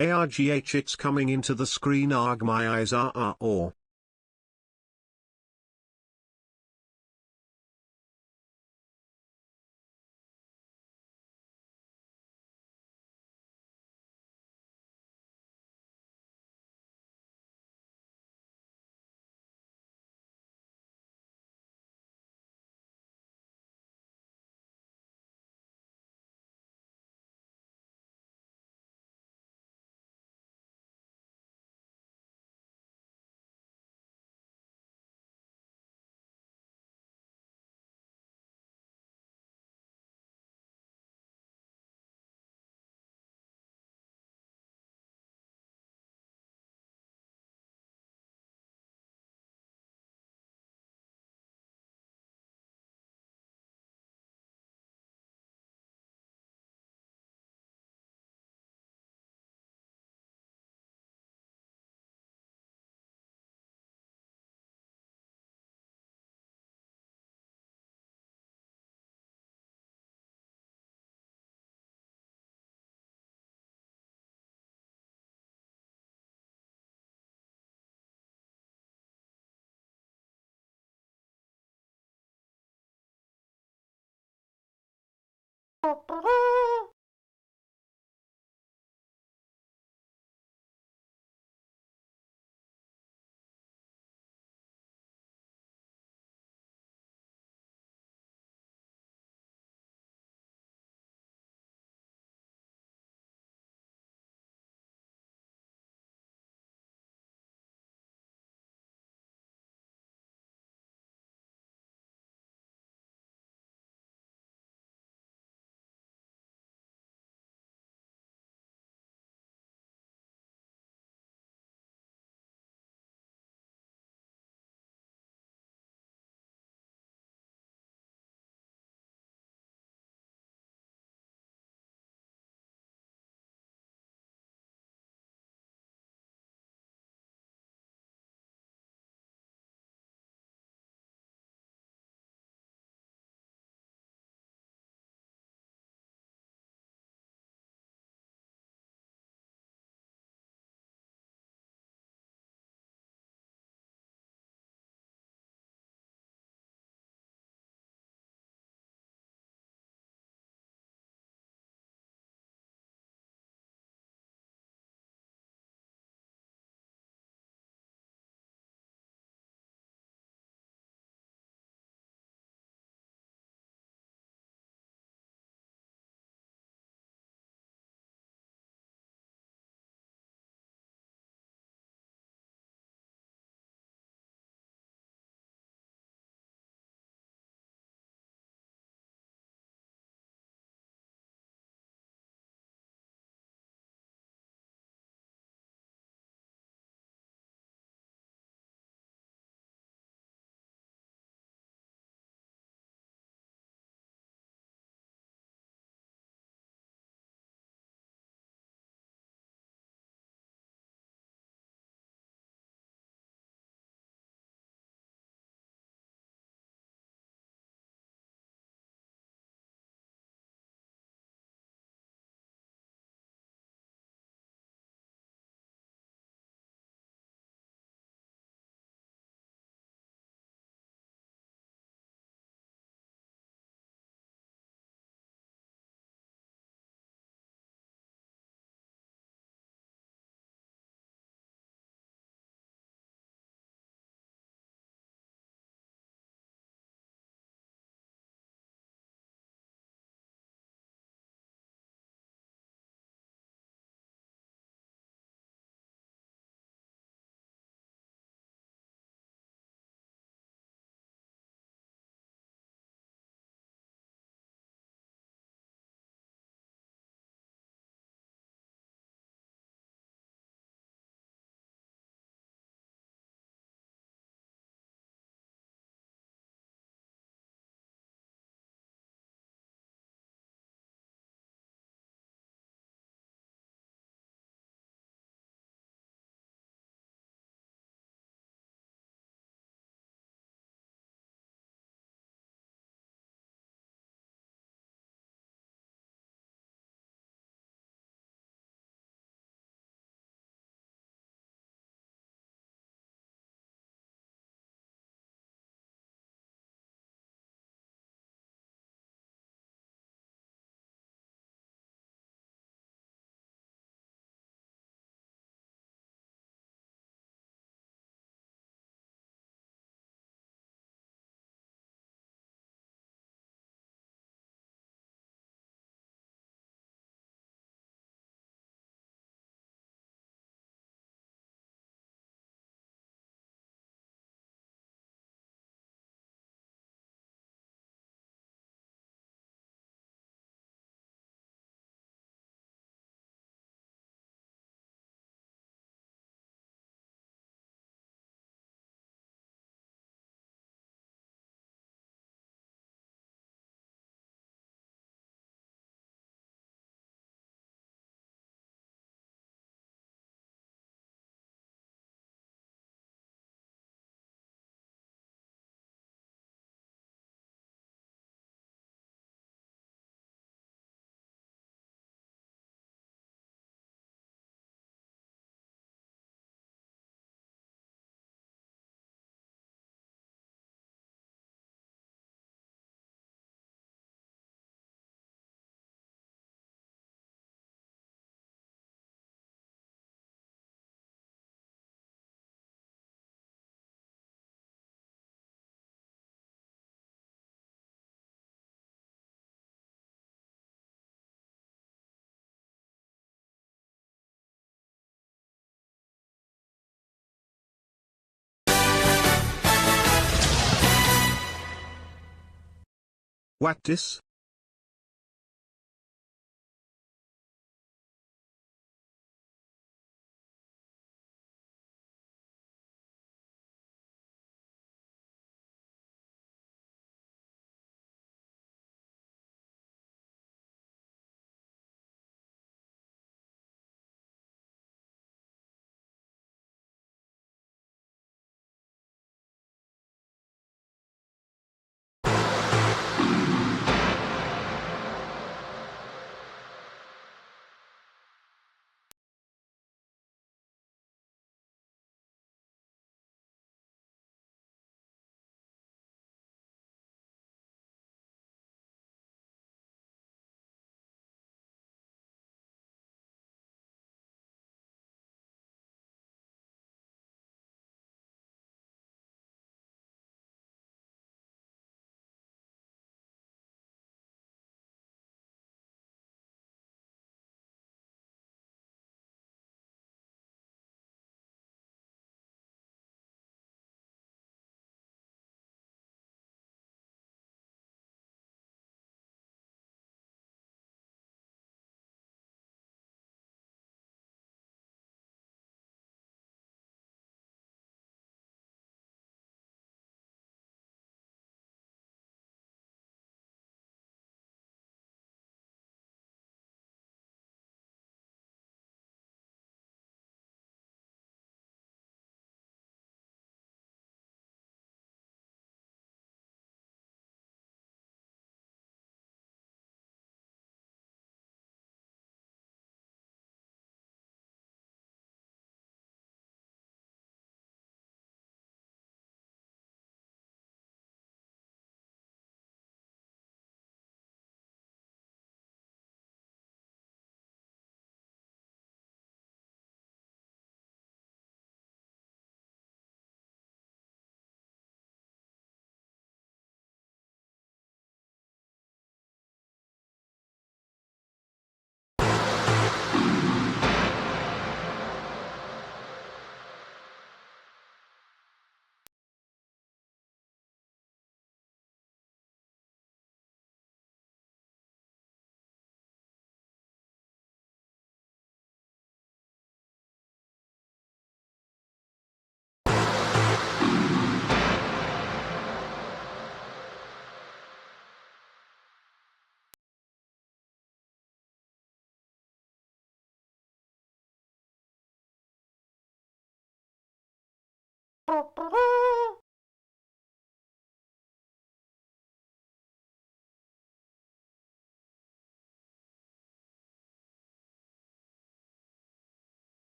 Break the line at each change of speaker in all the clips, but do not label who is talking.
ARGH, it's coming into the screen. Arg, my eyes are or. What this?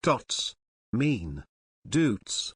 dots, mean, doots.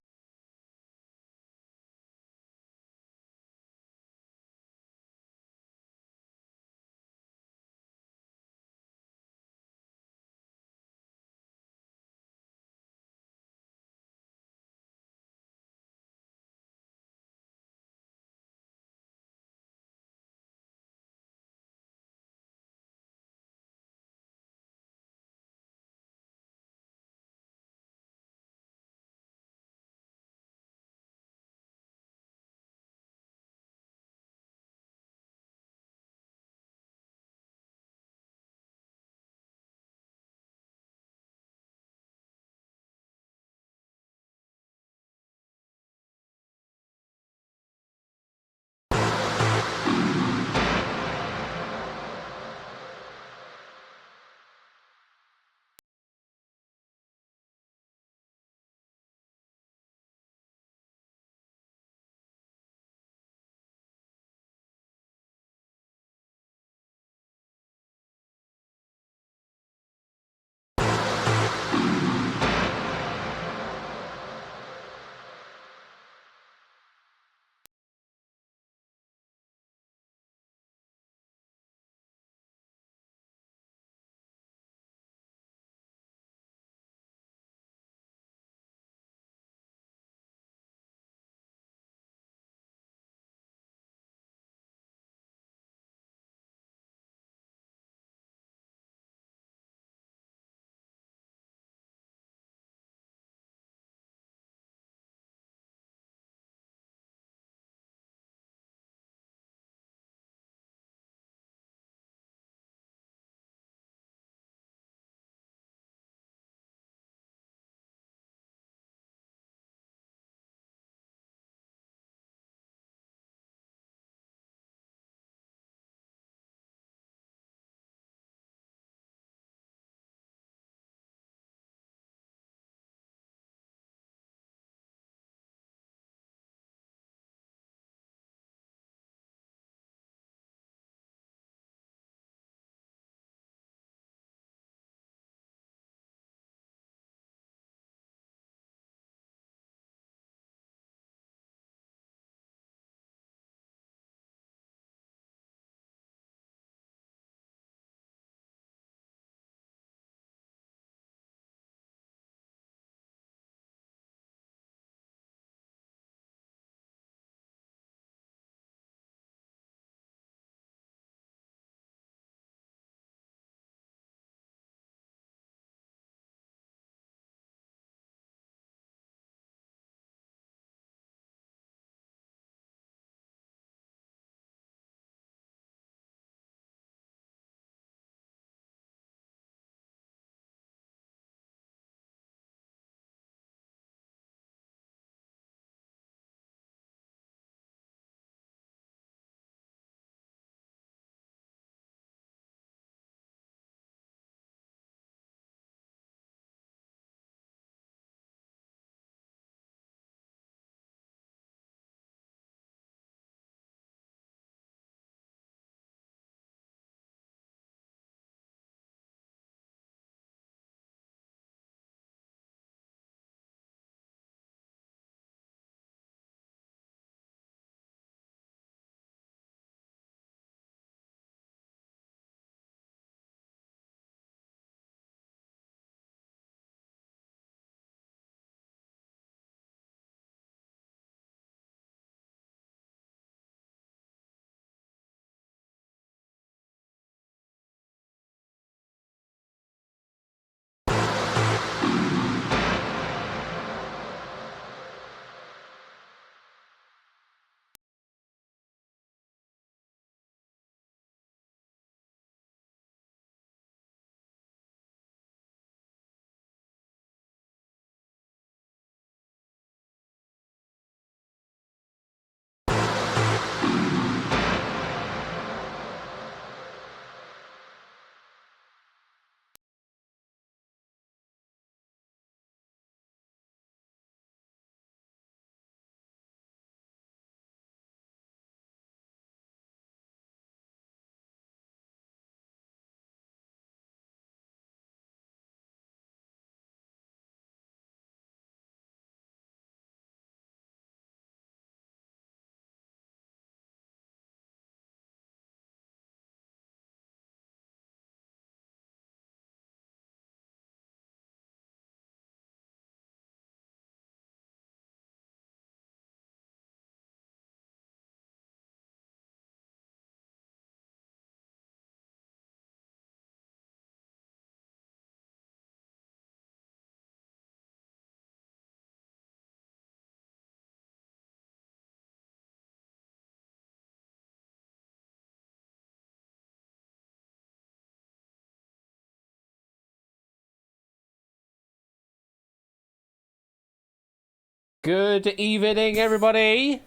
Good evening, everybody.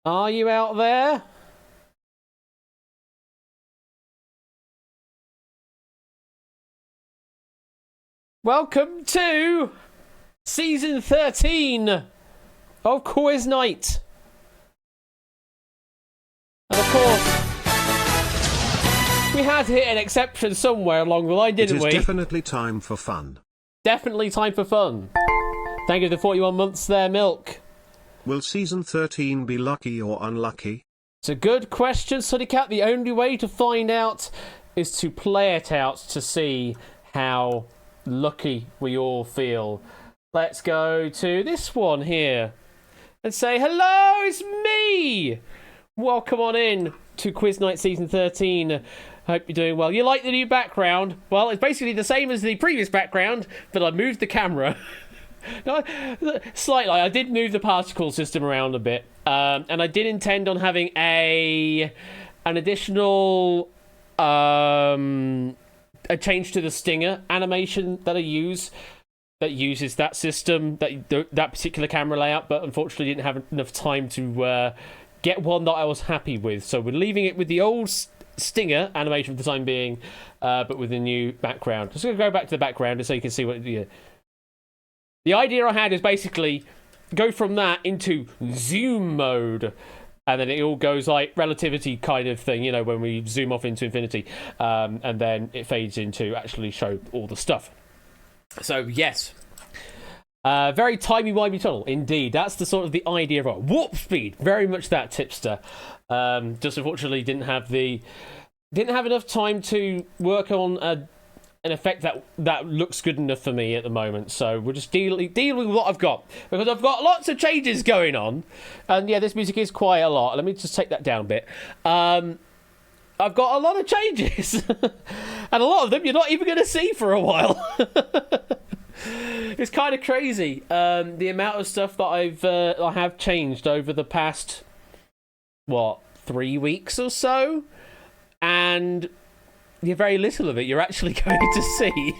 Are you out there? Welcome to Season 13 of Quiz Night. And of course, we had to hit an exception somewhere along the line, didn't we?
It is definitely time for fun.
Definitely time for fun. Thank you for the 41 months there, Milk.
Will Season 13 be lucky or unlucky?
It's a good question, Sunny Cat. The only way to find out is to play it out to see how lucky we all feel. Let's go to this one here and say, hello, it's me! Welcome on in to Quiz Night Season 13. Hope you're doing well. You like the new background? Well, it's basically the same as the previous background, but I moved the camera. No, slightly. I did move the particle system around a bit, and I did intend on having an additional a change to the stinger animation that I use that uses that system, that particular camera layout, but unfortunately didn't have enough time to get one that I was happy with. So we're leaving it with the old stinger animation for the time being, but with a new background. Just going to go back to the background so you can see what... The idea I had is basically go from that into zoom mode, and then it all goes like relativity kind of thing, you know, when we zoom off into infinity, and then it fades into actually show all the stuff. So, yes. Very timey-wimey tunnel, indeed. That's the sort of the idea of it. Warp speed, very much that, tipster. Just unfortunately didn't have enough time to work on an effect that looks good enough for me at the moment, so we're just dealing with what I've got, because I've got lots of changes going on, and yeah, this music is quite a lot. Let me just take that down a bit. I've got a lot of changes, and a lot of them you're not even going to see for a while. It's kind of crazy, the amount of stuff that I have changed over the past 3 weeks or so, and very little of it you're actually going to see.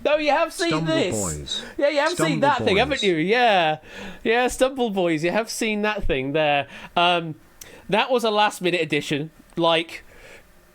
No, you have seen
Stumble
this.
Boys.
Yeah, you have
Stumble
seen that
Boys.
thing, haven't you? Yeah, Stumble Boys. You have seen that thing there. That was a last-minute edition, like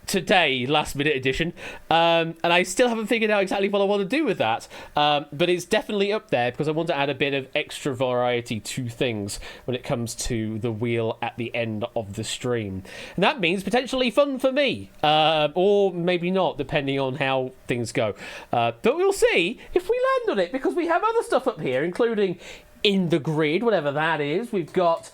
today, last-minute edition. And I still haven't figured out exactly what I want to do with that. But it's definitely up there because I want to add a bit of extra variety to things when it comes to the wheel at the end of the stream. And that means potentially fun for me. Or maybe not, depending on how things go. But we'll see if we land on it, because we have other stuff up here, including in the grid, whatever that is. We've got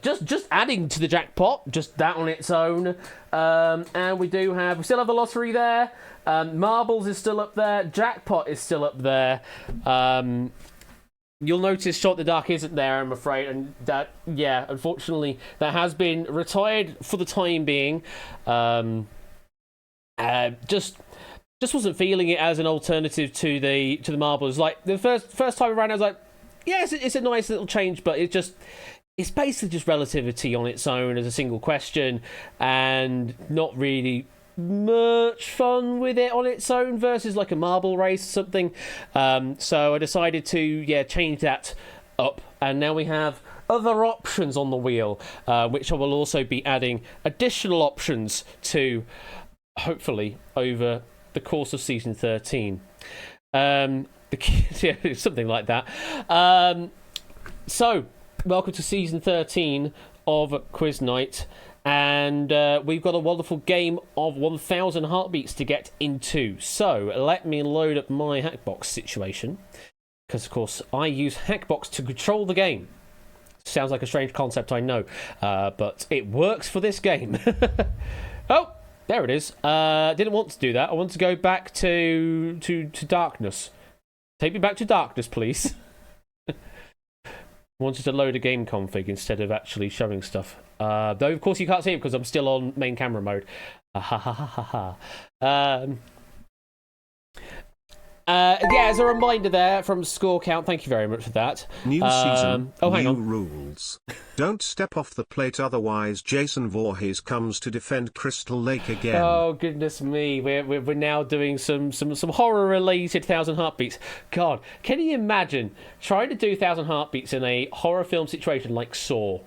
just adding to the jackpot, just that on its own. And we still have the lottery there. Marbles is still up there. Jackpot is still up there. You'll notice Shot in the Dark isn't there, I'm afraid, and that, yeah, unfortunately, that has been retired for the time being. Just wasn't feeling it as an alternative to the marbles. Like the first time around, I was like, yeah, it's a nice little change, but it's basically just relativity on its own as a single question, and not really much fun with it on its own versus like a marble race or something. So I decided to change that up, and now we have other options on the wheel, which I will also be adding additional options to, hopefully, over the course of season 13. Something like that. So, welcome to season 13 of Quiz Night, and we've got a wonderful game of 1,000 heartbeats to get into. So, let me load up my Hackbox situation, because of course I use Hackbox to control the game. Sounds like a strange concept, I know, but it works for this game. Oh, there it is. Didn't want to do that. I want to go back to darkness. Take me back to darkness, please. Wanted to load a game config instead of actually showing stuff. Though, of course, you can't see it because I'm still on main camera mode. as a reminder there from Score Count, thank you very much for that.
New season,
hang
new
on.
rules. Don't step off the plate, otherwise Jason Voorhees comes to defend Crystal Lake again.
Oh goodness me, we're now doing some horror-related Thousand Heartbeats. God, can you imagine trying to do Thousand Heartbeats in a horror film situation like Saw?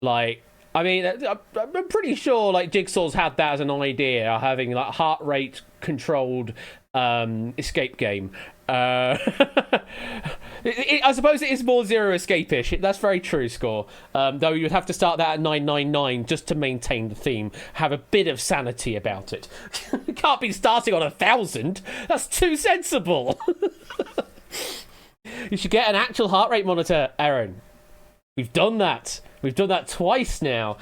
Like, I mean, I'm pretty sure like Jigsaw's had that as an idea, having like heart rate controlled escape game. I suppose it is more Zero Escape-ish. That's very true, Score. Though you would have to start that at 999 just to maintain the theme. Have a bit of sanity about it. You can't be starting on 1,000. That's too sensible. You should get an actual heart rate monitor, Aaron. We've done that. We've done that twice now.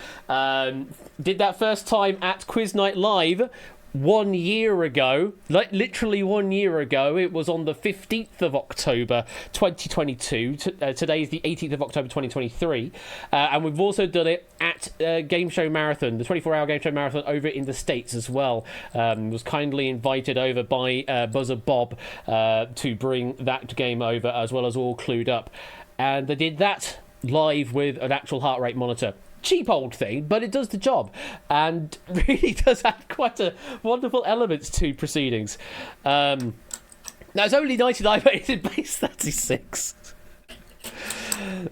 Did that first time at Quiz Night Live 1 year ago. Like literally 1 year ago. It was on the 15th of October 2022. Today is the 18th of October 2023. And we've also done it at Game Show Marathon, the 24-hour Game Show Marathon over in the States as well. Was kindly invited over by Buzzer Bob to bring that game over, as well as All Clued Up. And they did that live with an actual heart rate monitor. Cheap old thing, but it does the job, and really does add quite a wonderful elements to proceedings. Now it's only 99, but it's in base 36.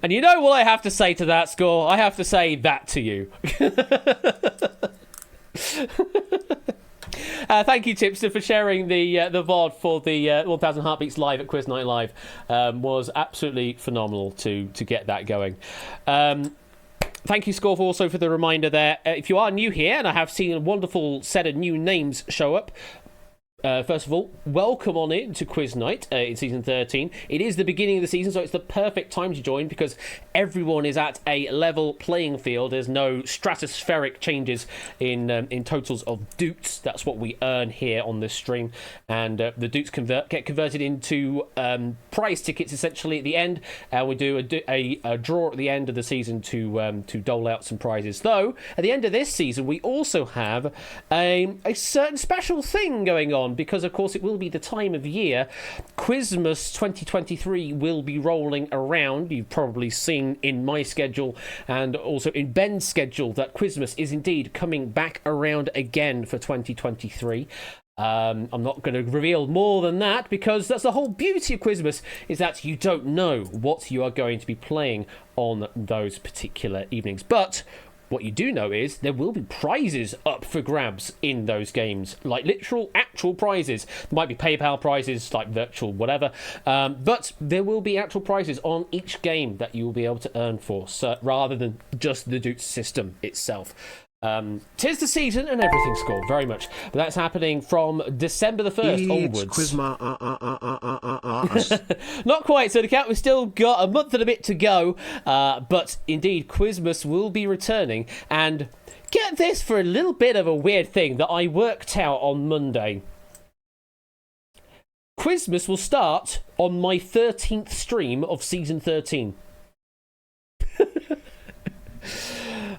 And you know what I have to say to that, Score? I have to say that to you. Thank you, Tipster, for sharing the VOD for the 1000 Heartbeats live at Quiz Night Live. Was absolutely phenomenal to get that going. Thank you, Score, also for the reminder there. If you are new here, and I have seen a wonderful set of new names show up, first of all, welcome on in to Quiz Night in Season 13. It is the beginning of the season, so it's the perfect time to join because everyone is at a level playing field. There's no stratospheric changes in totals of doots. That's what we earn here on this stream. And the doots get converted into prize tickets, essentially, at the end. And we do a draw at the end of the season to dole out some prizes. Though, at the end of this season, we also have a certain special thing going on, because of course it will be the time of year. Quizmas 2023 will be rolling around. You've probably seen in my schedule and also in Ben's schedule that Quizmas is indeed coming back around again for 2023. I'm not going to reveal more than that, because that's the whole beauty of Quizmas, is that you don't know what you are going to be playing on those particular evenings. But what you do know is there will be prizes up for grabs in those games, like literal, actual prizes. There might be PayPal prizes, like virtual whatever, but there will be actual prizes on each game that you will be able to earn for, so, rather than just the Doots system itself. 'Tis the season and everything, Score, very much. But that's happening from December the 1st onwards. Not quite, so the count, we've still got a month and a bit to go, but indeed Quizmas will be returning. And get this, for a little bit of a weird thing that I worked out on Monday. Quizmas will start on my 13th stream of season 13.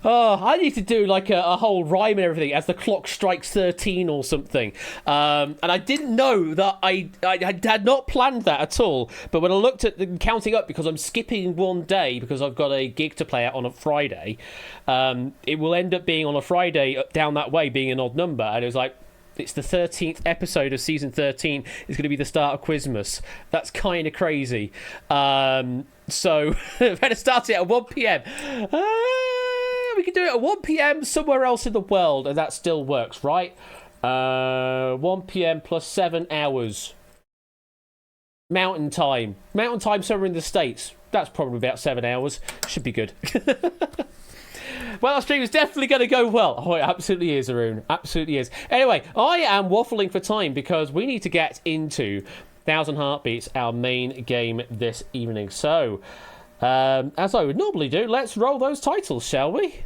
Oh, I need to do like a whole rhyme and everything as the clock strikes 13 or something. And I didn't know that I had not planned that at all. But when I looked at the counting up, because I'm skipping one day because I've got a gig to play out on a Friday, it will end up being on a Friday down that way being an odd number. And it was like, it's the 13th episode of season 13. It's going to be the start of Quizmas. That's kind of crazy. So better start it at 1 p.m. We can do it at 1 p.m. somewhere else in the world, and that still works, right? 1 p.m. plus 7 hours. Mountain time. Mountain time somewhere in the States. That's probably about 7 hours. Should be good. Well, our stream is definitely going to go well. Oh, it absolutely is, Arun. Absolutely is. Anyway, I am waffling for time because we need to get into 1000 Heartbeats, our main game this evening. So, as I would normally do, let's roll those titles, shall we?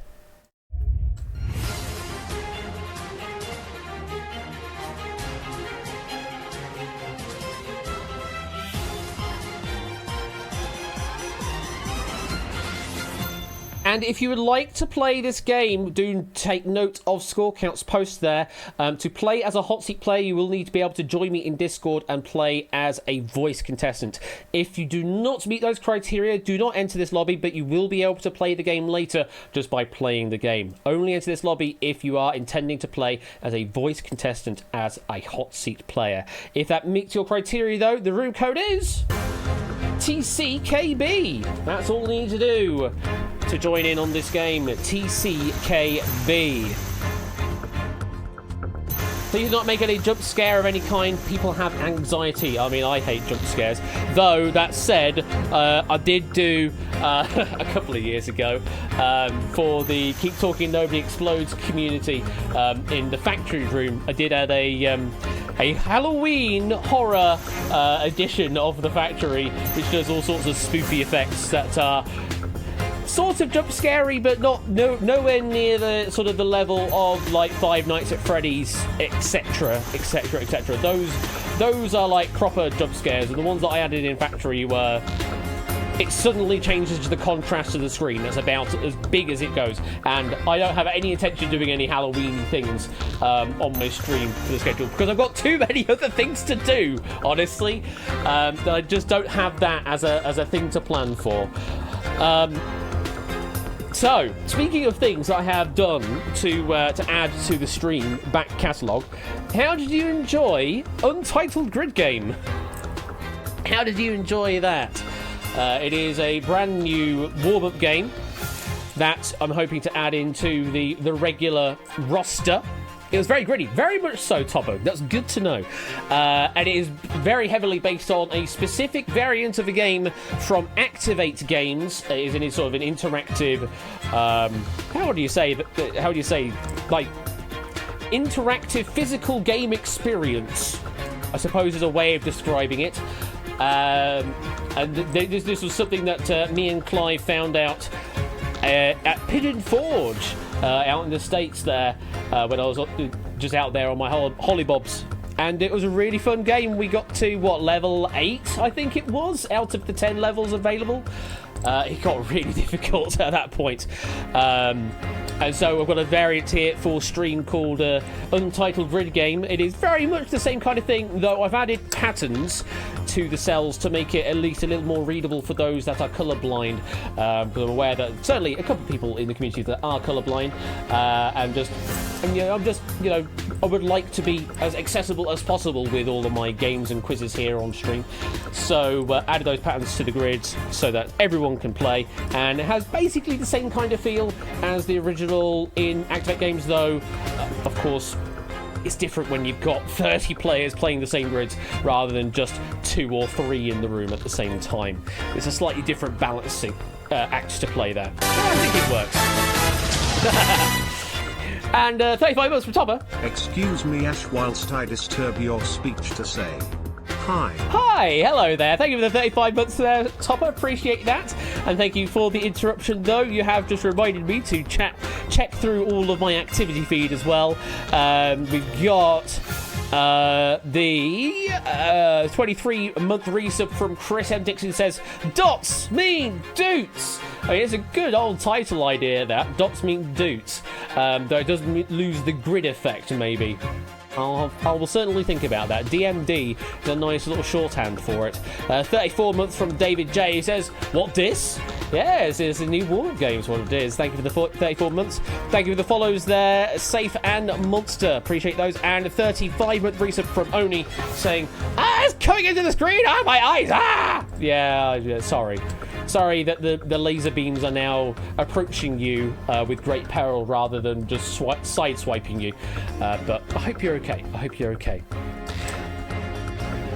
And if you would like to play this game, do take note of score counts post there. To play as a hot seat player, you will need to be able to join me in Discord and play as a voice contestant. If you do not meet those criteria, do not enter this lobby, but you will be able to play the game later just by playing the game. Only enter this lobby if you are intending to play as a voice contestant as a hot seat player. If that meets your criteria, though, the room code is TCKB. That's all you need to do to join in on this game. TCKB. Please do not make any jump scare of any kind. People have anxiety. I mean, I hate jump scares. Though, that said, I did do, a couple of years ago, for the Keep Talking Nobody Explodes community in the factory room, I did add a Halloween horror edition of the factory, which does all sorts of spoofy effects that are sort of jump scary, but nowhere near the sort of the level of like Five Nights at Freddy's, etc. Those are like proper jump scares, and the ones that I added in factory were, it suddenly changes the contrast of the screen. That's about as big as it goes, and I don't have any intention of doing any Halloween things on my stream for the schedule, because I've got too many other things to do, honestly, that I just don't have that as a thing to plan for. So, speaking of things I have done to add to the stream back catalogue, how did you enjoy Untitled Grid Game? How did you enjoy that? It is a brand new warm-up game that I'm hoping to add into the regular roster. It was very gritty, very much so, Toppo. That's good to know. And it is very heavily based on a specific variant of a game from Activate Games. It is in sort of an interactive, how do you say, like, interactive physical game experience, I suppose is a way of describing it. And this was something that me and Clive found out at Pigeon Forge, out in the States there, when I was just out there on my hollybobs. And it was a really fun game. We got to, level 8, I think it was, out of the 10 levels available. It got really difficult at that point. And so I've got a variant here for stream called Untitled Grid Game. It is very much the same kind of thing, though I've added patterns to the cells to make it at least a little more readable for those that are colourblind. Because I'm aware that certainly a couple of people in the community that are colourblind, I would like to be as accessible as possible with all of my games and quizzes here on stream. So added those patterns to the grids so that everyone can play, and it has basically the same kind of feel as the original in Activate Games, though of course it's different when you've got 30 players playing the same grids rather than just 2 or 3 in the room at the same time. It's a slightly different balancing act to play there. I think it works. And 35 months from Topper.
Excuse me, Ash, whilst I disturb your speech to say hi.
Hi, hello there. Thank you for the 35 months there, Topper. Appreciate that. And thank you for the interruption, though. You have just reminded me to check through all of my activity feed as well. We've got the 23-month resub from Chris M. Dixon says, Dots mean doots. I mean, it's a good old title idea, that. Dots mean doots. Though it does lose the grid effect, maybe. I will certainly think about that. DMD is a nice little shorthand for it. 34 months from David J. He says, what dis? Yes, it's a new warm-up game is what it is. Thank you for the 34 months. Thank you for the follows there. Safe and Monster. Appreciate those. And a 35-month resub from Oni saying, it's coming into the screen! Ah, my eyes! Ah! Yeah, sorry. Sorry that the laser beams are now approaching you with great peril rather than just side-swiping you. But I hope you're okay. I hope you're okay.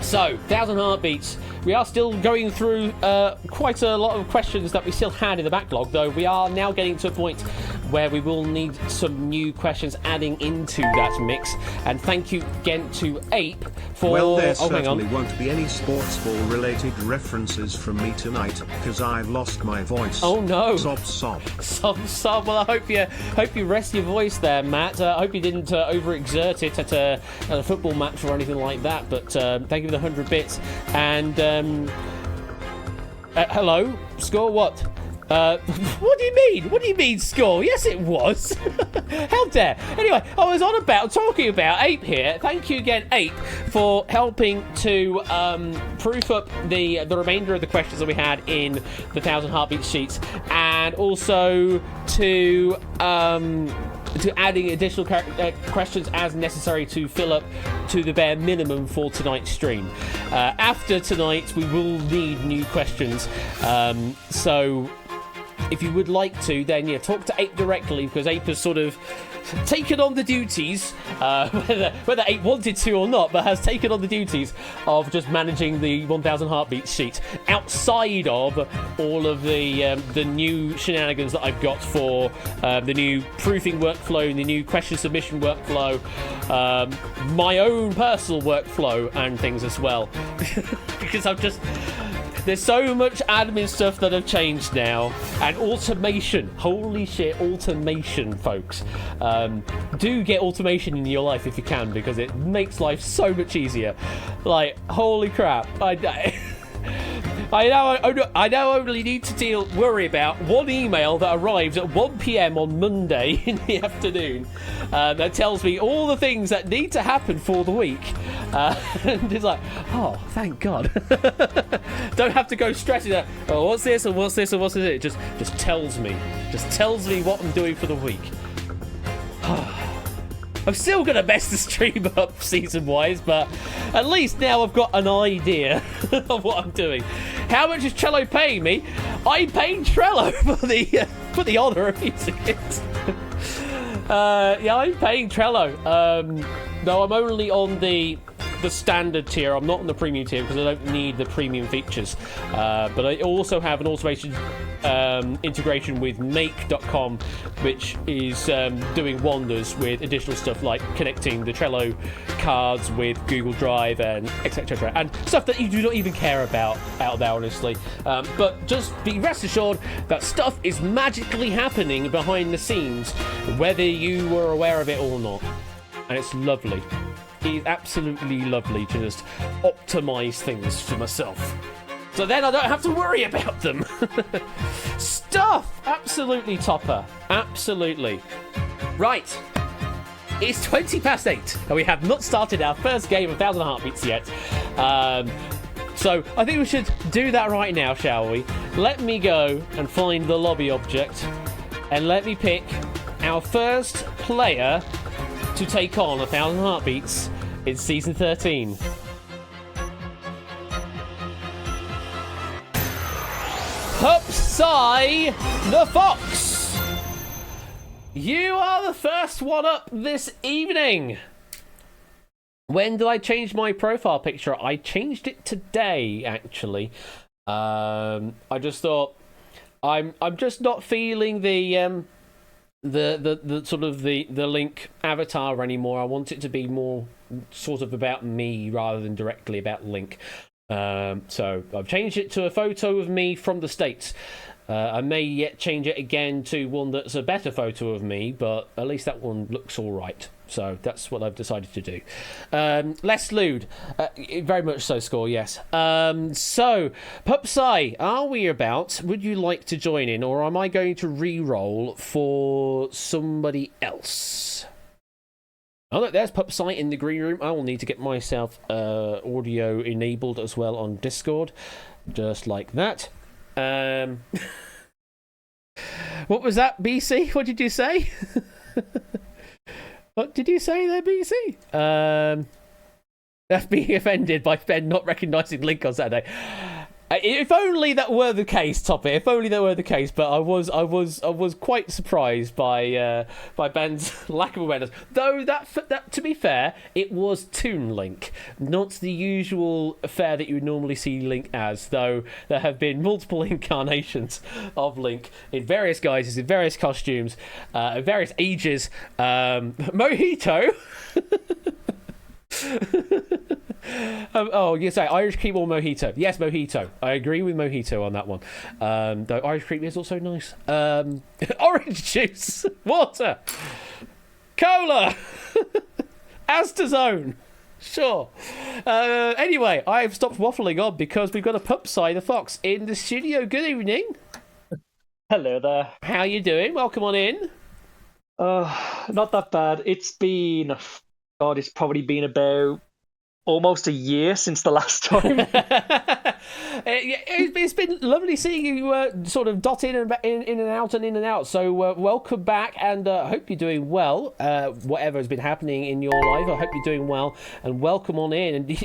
So, 1,000 Heartbeats. We are still going through quite a lot of questions that we still had in the backlog, though we are now getting to a point where we will need some new questions adding into that mix. And thank you again to Ape for...
Well, there certainly won't be any sports ball-related references from me tonight, because I've lost my voice.
Oh, no.
Sob, sob.
Sob, sob. Well, I hope you rest your voice there, Matt. I hope you didn't overexert it at a football match or anything like that. But thank you for the 100 bits. And... hello? Score what? What do you mean? What do you mean score? Yes, it was. How dare. Anyway, I was talking about Ape here. Thank you again, Ape, for helping to proof up the remainder of the questions that we had in the 1,000 Heartbeat sheets, and also to adding additional questions as necessary to fill up to the bare minimum for tonight's stream. After tonight, we will need new questions. So if you would like to, then talk to Ape directly, because Ape has sort of taken on the duties, whether Ape wanted to or not, but has taken on the duties of just managing the 1,000 Heartbeats sheet outside of all of the new shenanigans that I've got for the new proofing workflow, the new question submission workflow, my own personal workflow and things as well. Because there's so much admin stuff that have changed now. And automation. Holy shit, automation, folks. Do get automation in your life if you can, because it makes life so much easier. Like, holy crap. I now only need to worry about one email that arrives at 1 p.m. on Monday in the afternoon that tells me all the things that need to happen for the week. And it's like, oh, thank God. Don't have to go stressing out, oh, what's this and what's this and what's this. It just tells me. Just tells me what I'm doing for the week. I'm still going to mess the stream up season-wise, but at least now I've got an idea of what I'm doing. How much is Trello paying me? I'm paying Trello for the honour of using it. Yeah, I'm paying Trello. No, I'm only on the standard tier. I'm not on the premium tier because I don't need the premium features. But I also have an automation integration with make.com, which is doing wonders with additional stuff like connecting the Trello cards with Google Drive and etc. and stuff that you do not even care about out there, honestly. But just be rest assured that stuff is magically happening behind the scenes, whether you were aware of it or not. And it's lovely. It is absolutely lovely to just optimize things for myself. So then I don't have to worry about them. Stuff! Absolutely topper. Absolutely. Right. It's 20 past 8, and we have not started our first game of 1,000 Heartbeats yet. So I think we should do that right now, shall we? Let me go and find the lobby object, and let me pick our first player to take on 1,000 Heartbeats in Season 13. Hupsai the Fox! You are the first one up this evening. When did I change my profile picture? I changed it today, actually. I just thought I'm just not feeling the sort of the Link avatar anymore. I want it to be more sort of about me rather than directly about Link. So I've changed it to a photo of me from the States. I may yet change it again to one that's a better photo of me, but at least that one looks all right. So that's what I've decided to do. Less lewd. Very much so, Score, yes. So, Pupsai, are we about? Would you like to join in, or am I going to re-roll for somebody else? Oh, look, there's Pupsai in the green room. I will need to get myself audio enabled as well on Discord. Just like that. What was that, BC? What did you say? What did you say there, BC? That's being offended by Ben not recognising Link on Saturday. If only that were the case, Toppy. If only that were the case. But I was quite surprised by Ben's lack of awareness. Though that to be fair, it was Toon Link, not the usual fare that you would normally see Link as. Though there have been multiple incarnations of Link in various guises, in various costumes, at various ages. Mojito. Oh, you say Irish cream or mojito? Yes, mojito. I agree with mojito on that one. Though Irish cream is also nice. Orange juice, water, cola, Astazone. Sure. Anyway, I've stopped waffling on because we've got a Pupsai the Fox in the studio. Good evening.
Hello there.
How you doing? Welcome on in.
Not that bad. God, it's probably been about almost a year since the last time.
It's been lovely seeing you sort of dot in and out and in and out. So welcome back, and I hope you're doing well. Whatever has been happening in your life, I hope you're doing well, and welcome on in. And the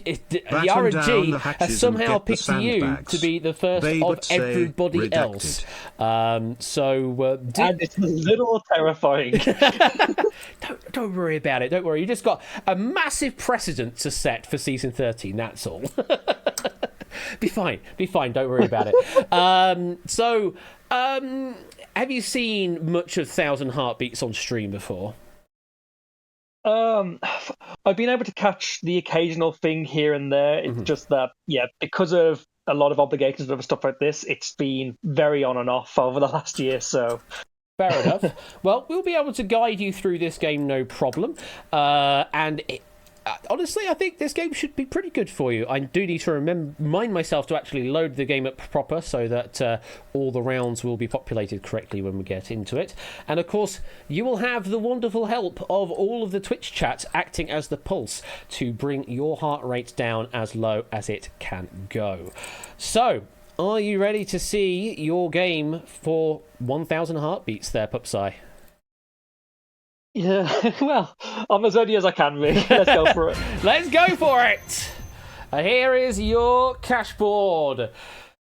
RNG has somehow picked you to be the first of everybody else.
And it's a little terrifying.
Don't worry about it. Don't worry. You just got a massive precedent to set for season 13. That's all. Be fine. Don't worry about it. Have you seen much of 1,000 Heartbeats on stream before?
I've been able to catch the occasional thing here and there. It's just that, because of a lot of obligations and other stuff like this, it's been very on and off over the last year. So.
Fair enough. Well, we'll be able to guide you through this game, no problem. Honestly, I think this game should be pretty good for you. I do need to remind myself to actually load the game up proper so that all the rounds will be populated correctly when we get into it. And of course, you will have the wonderful help of all of the Twitch chat acting as the pulse to bring your heart rate down as low as it can go. So, are you ready to see your game for 1,000 Heartbeats there, Pupsai?
Yeah, well, I'm as ready as I can be. Let's go for it.
Let's go for it! Here is your cash board.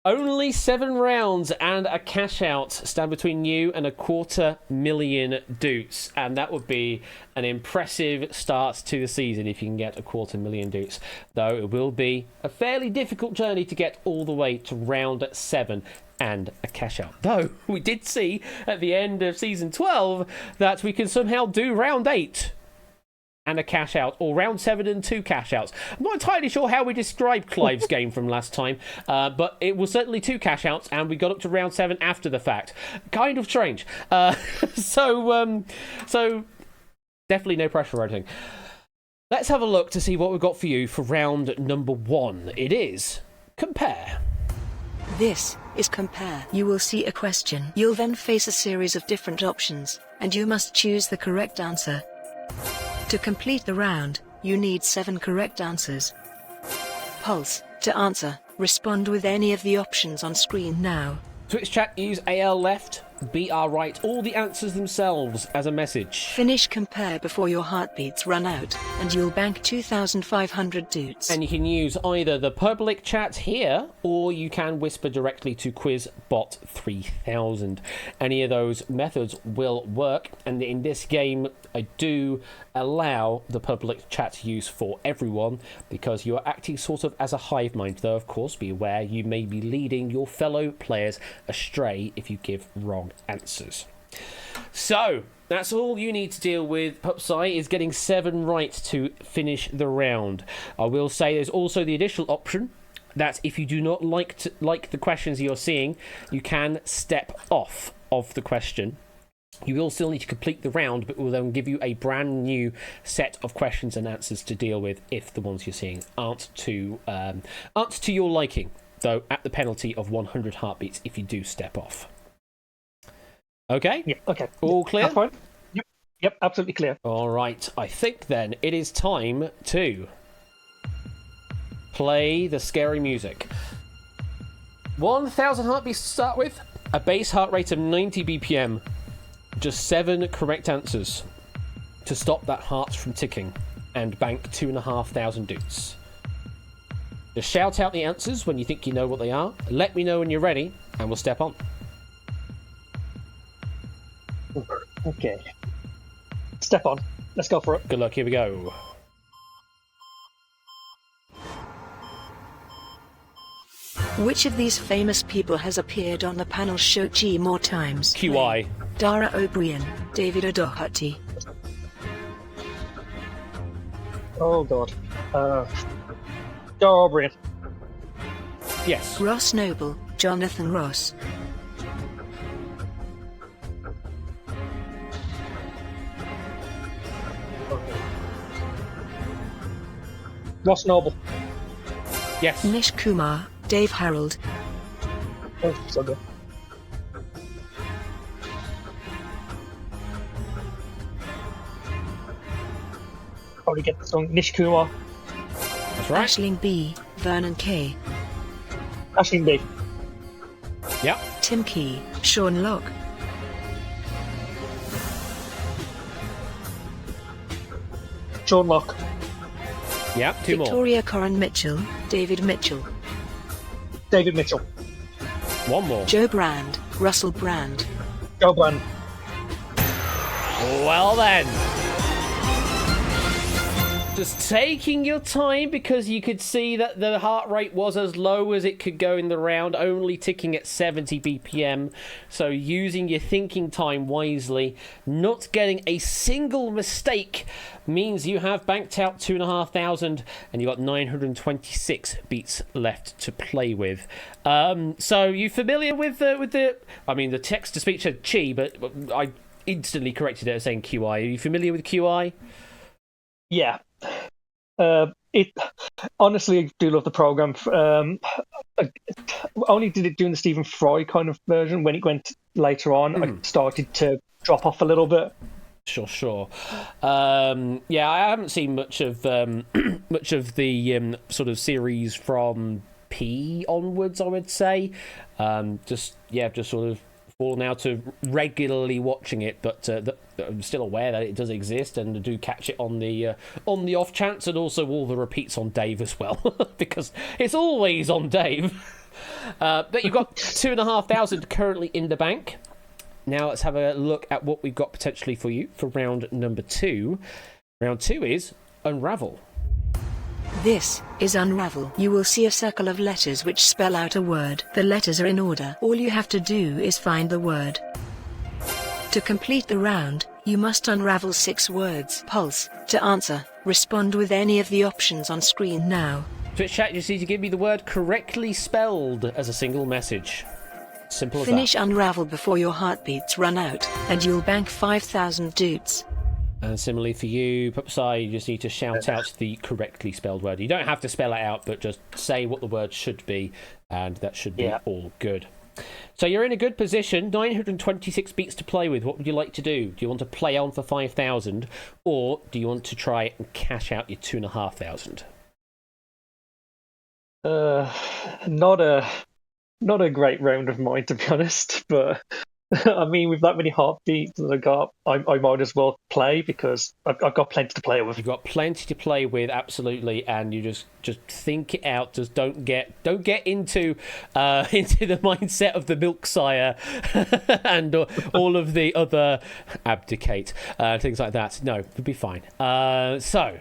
Only 7 rounds and a cash out stand between you and 250,000 doots, and that would be an impressive start to the season if you can get 250,000 doots, though it will be a fairly difficult journey to get all the way to round 7 and a cash out. Though we did see at the end of season 12 that we can somehow do round 8 and a cash out, or round 7 and 2 cash outs. I'm not entirely sure how we described Clive's game from last time, but it was certainly 2 cash outs, and we got up to round 7 after the fact. Kind of strange. So definitely no pressure or anything. Let's have a look to see what we've got for you for round number 1. It is Compare.
This is Compare. You will see a question. You'll then face a series of different options, and you must choose the correct answer. To complete the round, you need 7 correct answers. Pulse, to answer, respond with any of the options on screen now.
Twitch chat, use AL left, BR right, all the answers themselves as a message.
Finish Compare before your heartbeats run out, and you'll bank 2,500 doots.
And you can use either the public chat here, or you can whisper directly to QuizBot 3000. Any of those methods will work, and in this game, I do allow the public chat use for everyone, because you are acting sort of as a hive mind, though of course be aware you may be leading your fellow players astray if you give wrong answers. So that's all you need to deal with, Pupsai, is getting 7 right to finish the round. I will say there's also the additional option that if you do not like the questions you're seeing, you can step off of the question. You will still need to complete the round, but we'll then give you a brand new set of questions and answers to deal with if the ones you're seeing aren't to your liking, though at the penalty of 100 heartbeats if you do step off. Okay?
Yeah, okay.
All clear?
That's fine. Yep, absolutely clear.
All right. I think then it is time to play the scary music. 1,000 heartbeats to start with, a base heart rate of 90 BPM, just 7 correct answers to stop that heart from ticking, and bank 2,500 doots. Just shout out the answers when you think you know what they are. Let me know when you're ready, and we'll step on.
Okay. Step on. Let's go for it.
Good luck. Here we go.
Which of these famous people has appeared on the panel show G more times?
QI.
Dara O'Brien, David O'Doherty.
Oh god. Dara O'Brien.
Yes.
Ross Noble, Jonathan Ross.
Ross Noble.
Yes.
Nish Kumar, Dave Harold.
Oh, so good. probably get this wrong. Nish Kumar.
That's right.
Aisling B, Vernon K,
Aisling B.
Yep.
Tim Key, Sean Locke,
Sean Locke.
Yep. Two more.
Victoria Corin Mitchell, David Mitchell,
David Mitchell.
One more.
Joe Brand, Russell Brand,
Joe Brand.
Well then. Just taking your time because you could see that the heart rate was as low as it could go in the round, only ticking at 70 BPM. So using your thinking time wisely, not getting a single mistake means you have banked out 2,500 and you've got 926 beats left to play with. So you familiar with the I mean the text to speech said chi, but I instantly corrected it as saying QI. Are you familiar with QI?
Yeah. It honestly, I do love the program. I only did it during the Stephen Fry kind of version. When it went later on, I started to drop off a little bit.
Sure. Yeah, I haven't seen much of much of the sort of series from P onwards, I would say. Just sort of fallen out to regularly watching it, but I'm still aware that it does exist and I do catch it on the off chance, and also all the repeats on Dave as well because it's always on Dave. But you've got 2,500 currently in the bank. Now let's have a look at what we've got potentially for you for round number 2. Round 2 is Unravel.
This is Unravel. You will see a circle of letters which spell out a word. The letters are in order. All you have to do is find the word. To complete the round, you must unravel 6 words. Pulse. To answer, respond with any of the options on screen now.
Twitch chat, you just need to give me the word correctly spelled as a single message. Simple as
Finish
that.
Unravel before your heartbeats run out, and you'll bank 5,000 doots.
And similarly for you, Pupsai, you just need to shout out the correctly spelled word. You don't have to spell it out, but just say what the word should be, and that should be all good. So you're in a good position, 926 beats to play with. What would you like to do? Do you want to play on for 5,000, or do you want to try and cash out your 2,500?
Not a great round of mine, to be honest, but I mean, with that many heartbeats that I got, I might as well play because I've got plenty to play with.
You've got plenty to play with, absolutely, and you just think it out. Just don't get into the mindset of the milk sire and all of the other abdicate things like that. No, it'll be fine. So.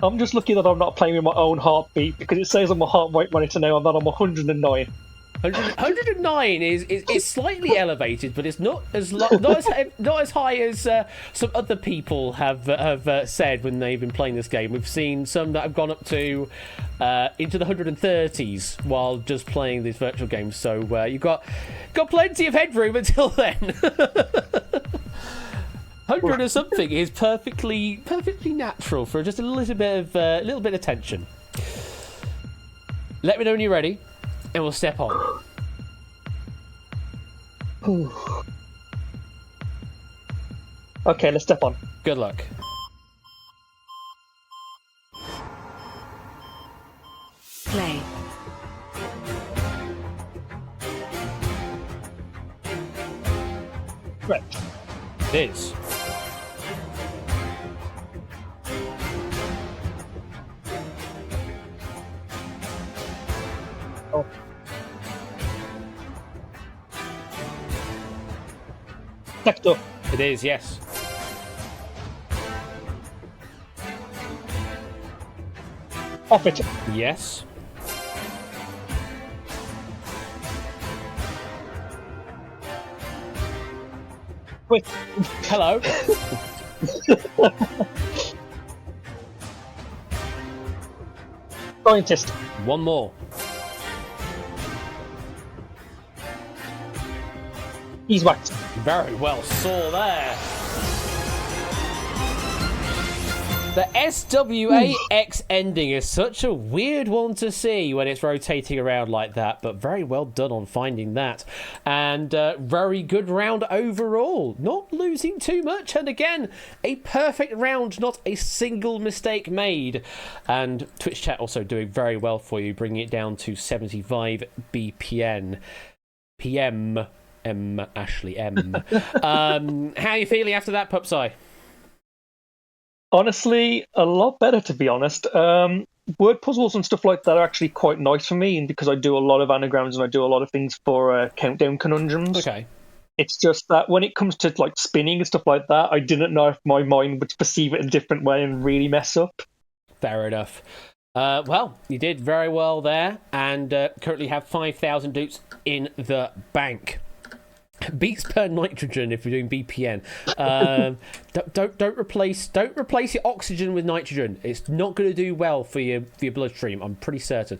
I'm just lucky that I'm not playing with my own heartbeat because it says on my heart rate monitor now I'm 109.
109 is slightly elevated, but it's not as high as some other people have said when they've been playing this game. We've seen some that have gone up to into the 130s while just playing these virtual games. So you've got plenty of headroom until then. 100 or something is perfectly natural for just a little bit of tension. Let me know when you're ready, and we'll step on.
Okay, let's step on.
Good luck.
Play.
Right.
It is.
Oh. Sector.
It is, yes.
Off it.
Yes.
Wait.
Hello.
Scientist.
One more.
Beeswax.
Very well saw there. The SWAX ending is such a weird one to see when it's rotating around like that, but very well done on finding that. And very good round overall. Not losing too much, and again, a perfect round, not a single mistake made. And Twitch chat also doing very well for you, bringing it down to 75 BPM. Ashley M. How are you feeling after that, Pupsai?
Honestly, a lot better, to be honest. Word puzzles and stuff like that are actually quite nice for me, and because I do a lot of anagrams and I do a lot of things for countdown conundrums.
Okay.
It's just that when it comes to like spinning and stuff like that, I didn't know if my mind would perceive it a different way and really mess up.
Fair enough. Well, you did very well there, and currently have 5,000 dupes in the bank. Beats per nitrogen if you're doing BPN. Don't replace your oxygen with nitrogen. It's not going to do well for your bloodstream. I'm pretty certain.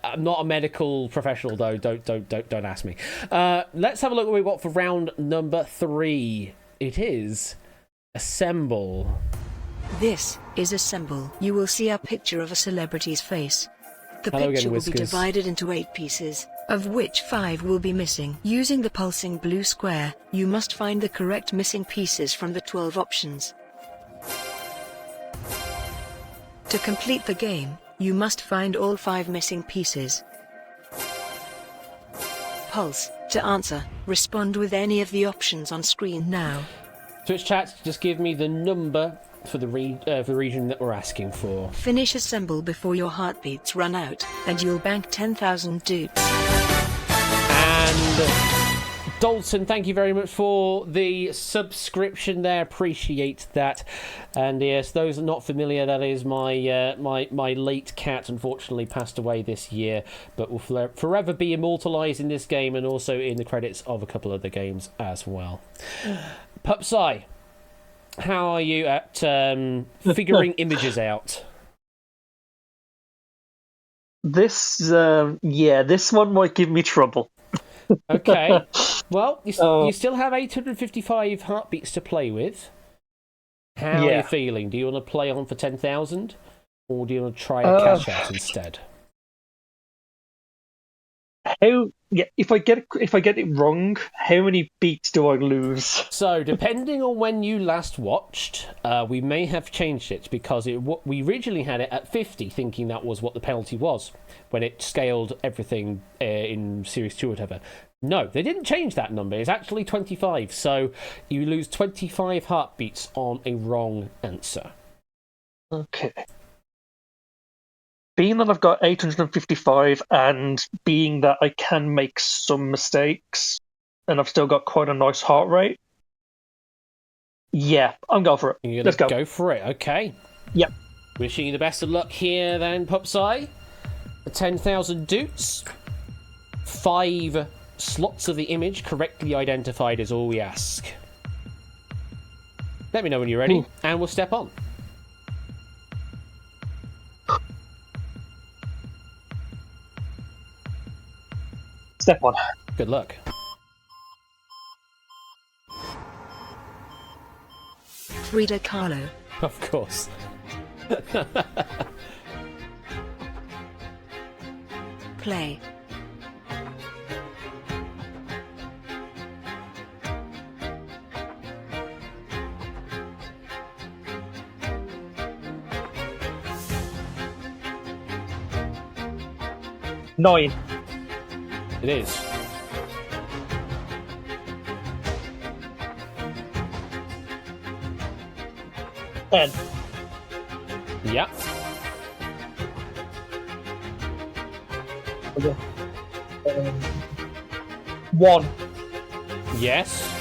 I'm not a medical professional though. Don't ask me. Let's have a look at what we got for round number 3. It is assemble.
This is assemble. You will see a picture of a celebrity's face. The
Hello
picture
again,
will be
Whiskers.
divided into 8 pieces, of which 5 will be missing. Using the pulsing blue square, you must find the correct missing pieces from the 12 options. To complete the game, you must find all 5 missing pieces. Pulse. To answer, respond with any of the options on screen now.
Twitch chat, just give me the number for the region that we're asking for.
Finish assemble before your heartbeats run out, and you'll bank 10,000 dupes.
And Dalton, thank you very much for the subscription there. Appreciate that. And yes, those are not familiar, that is my my late cat, unfortunately passed away this year, but will forever be immortalised in this game and also in the credits of a couple of the games as well. Pupsai, how are you at figuring images out?
This one might give me trouble.
Okay. Well, you still have 855 heartbeats to play with. How are you feeling? Do you want to play on for 10,000? Or do you want to try a cash out instead?
If I get it wrong, how many beats do I lose?
So, depending on when you last watched, we may have changed it because we originally had it at 50, thinking that was what the penalty was when it scaled everything in Series 2 or whatever. No, they didn't change that number. It's actually 25. So, you lose 25 heartbeats on a wrong answer.
Okay. Being that I've got 855 and being that I can make some mistakes and I've still got quite a nice heart rate, yeah, I'm going for it.
You're
Let's go.
Go for it, okay.
Yep.
Wishing you the best of luck here then, Pupsai. 10,000 dupes. 5 slots of the image correctly identified is all we ask. Let me know when you're ready, and we'll step on.
Step 1.
Good luck.
Frida Kahlo.
Of course.
Play.
Nine.
It is.
Ten.
Yep.
One.
Yes.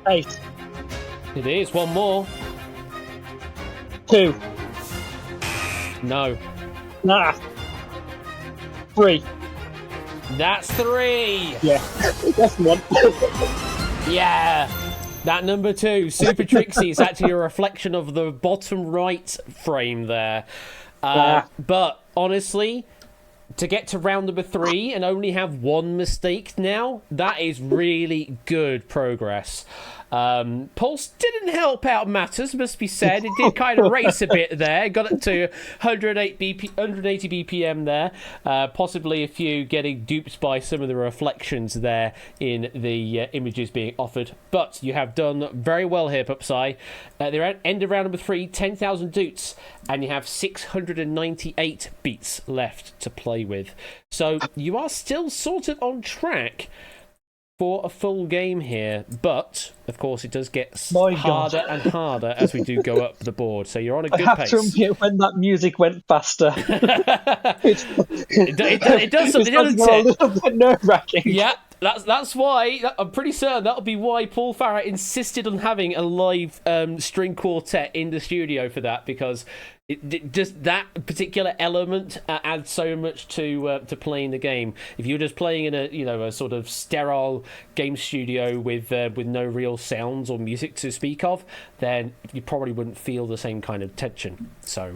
Eight.
It is. One more.
2.
No.
Nah. 3.
That's 3.
Yeah. That's the one.
Yeah. That number 2, Super Trixie, is actually a reflection of the bottom right frame there. But honestly, to get to round number 3 and only have 1 mistake now, that is really good progress. Pulse didn't help out matters, must be said. It did kind of race a bit there. Got it to 180 BPM there. Possibly a few getting duped by some of the reflections there in the images being offered. But you have done very well here, Pupsai. At the end of round number 3, 10,000 doots, and you have 698 beats left to play with. So you are still sort of on track for a full game here, but of course it does get harder and harder as we do go up the board. So you're on a good pace.
I have to admit, when that music went faster,
it does something, doesn't
a
it?
little bit nerve-wracking.
Yeah, that's why. I'm pretty certain that'll be why Paul Farrah insisted on having a live string quartet in the studio for that, because just that particular element adds so much to playing the game. If you're just playing in a sort of sterile game studio with no real sounds or music to speak of, then you probably wouldn't feel the same kind of tension. So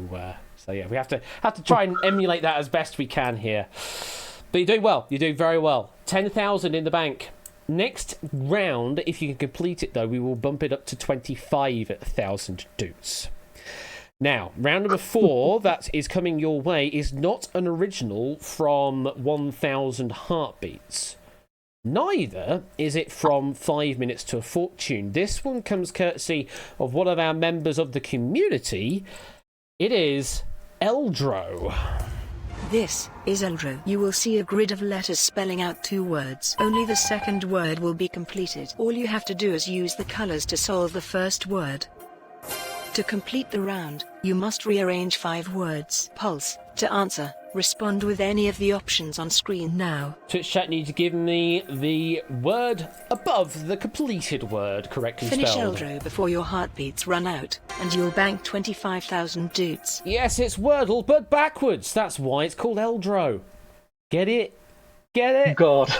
yeah, we have to try and emulate that as best we can here. But you're doing well. You're doing very well. 10,000 in the bank. Next round, if you can complete it though, we will bump it up to 25,000 doots. Now, round number 4 that is coming your way is not an original from 1,000 Heartbeats. Neither is it from 5 Minutes to a Fortune. This one comes courtesy of one of our members of the community. It is Eldro.
This is Eldro. You will see a grid of letters spelling out 2 words. Only the second word will be completed. All you have to do is use the colors to solve the first word. To complete the round, you must rearrange 5 words. Pulse, to answer, respond with any of the options on screen now.
Twitch chat need to give me the word above the completed word correctly
Finish
spelled.
Eldro before your heartbeats run out, and you'll bank 25,000 doots.
Yes, it's Wordle, but backwards. That's why it's called Eldro. Get it? Get it?
God.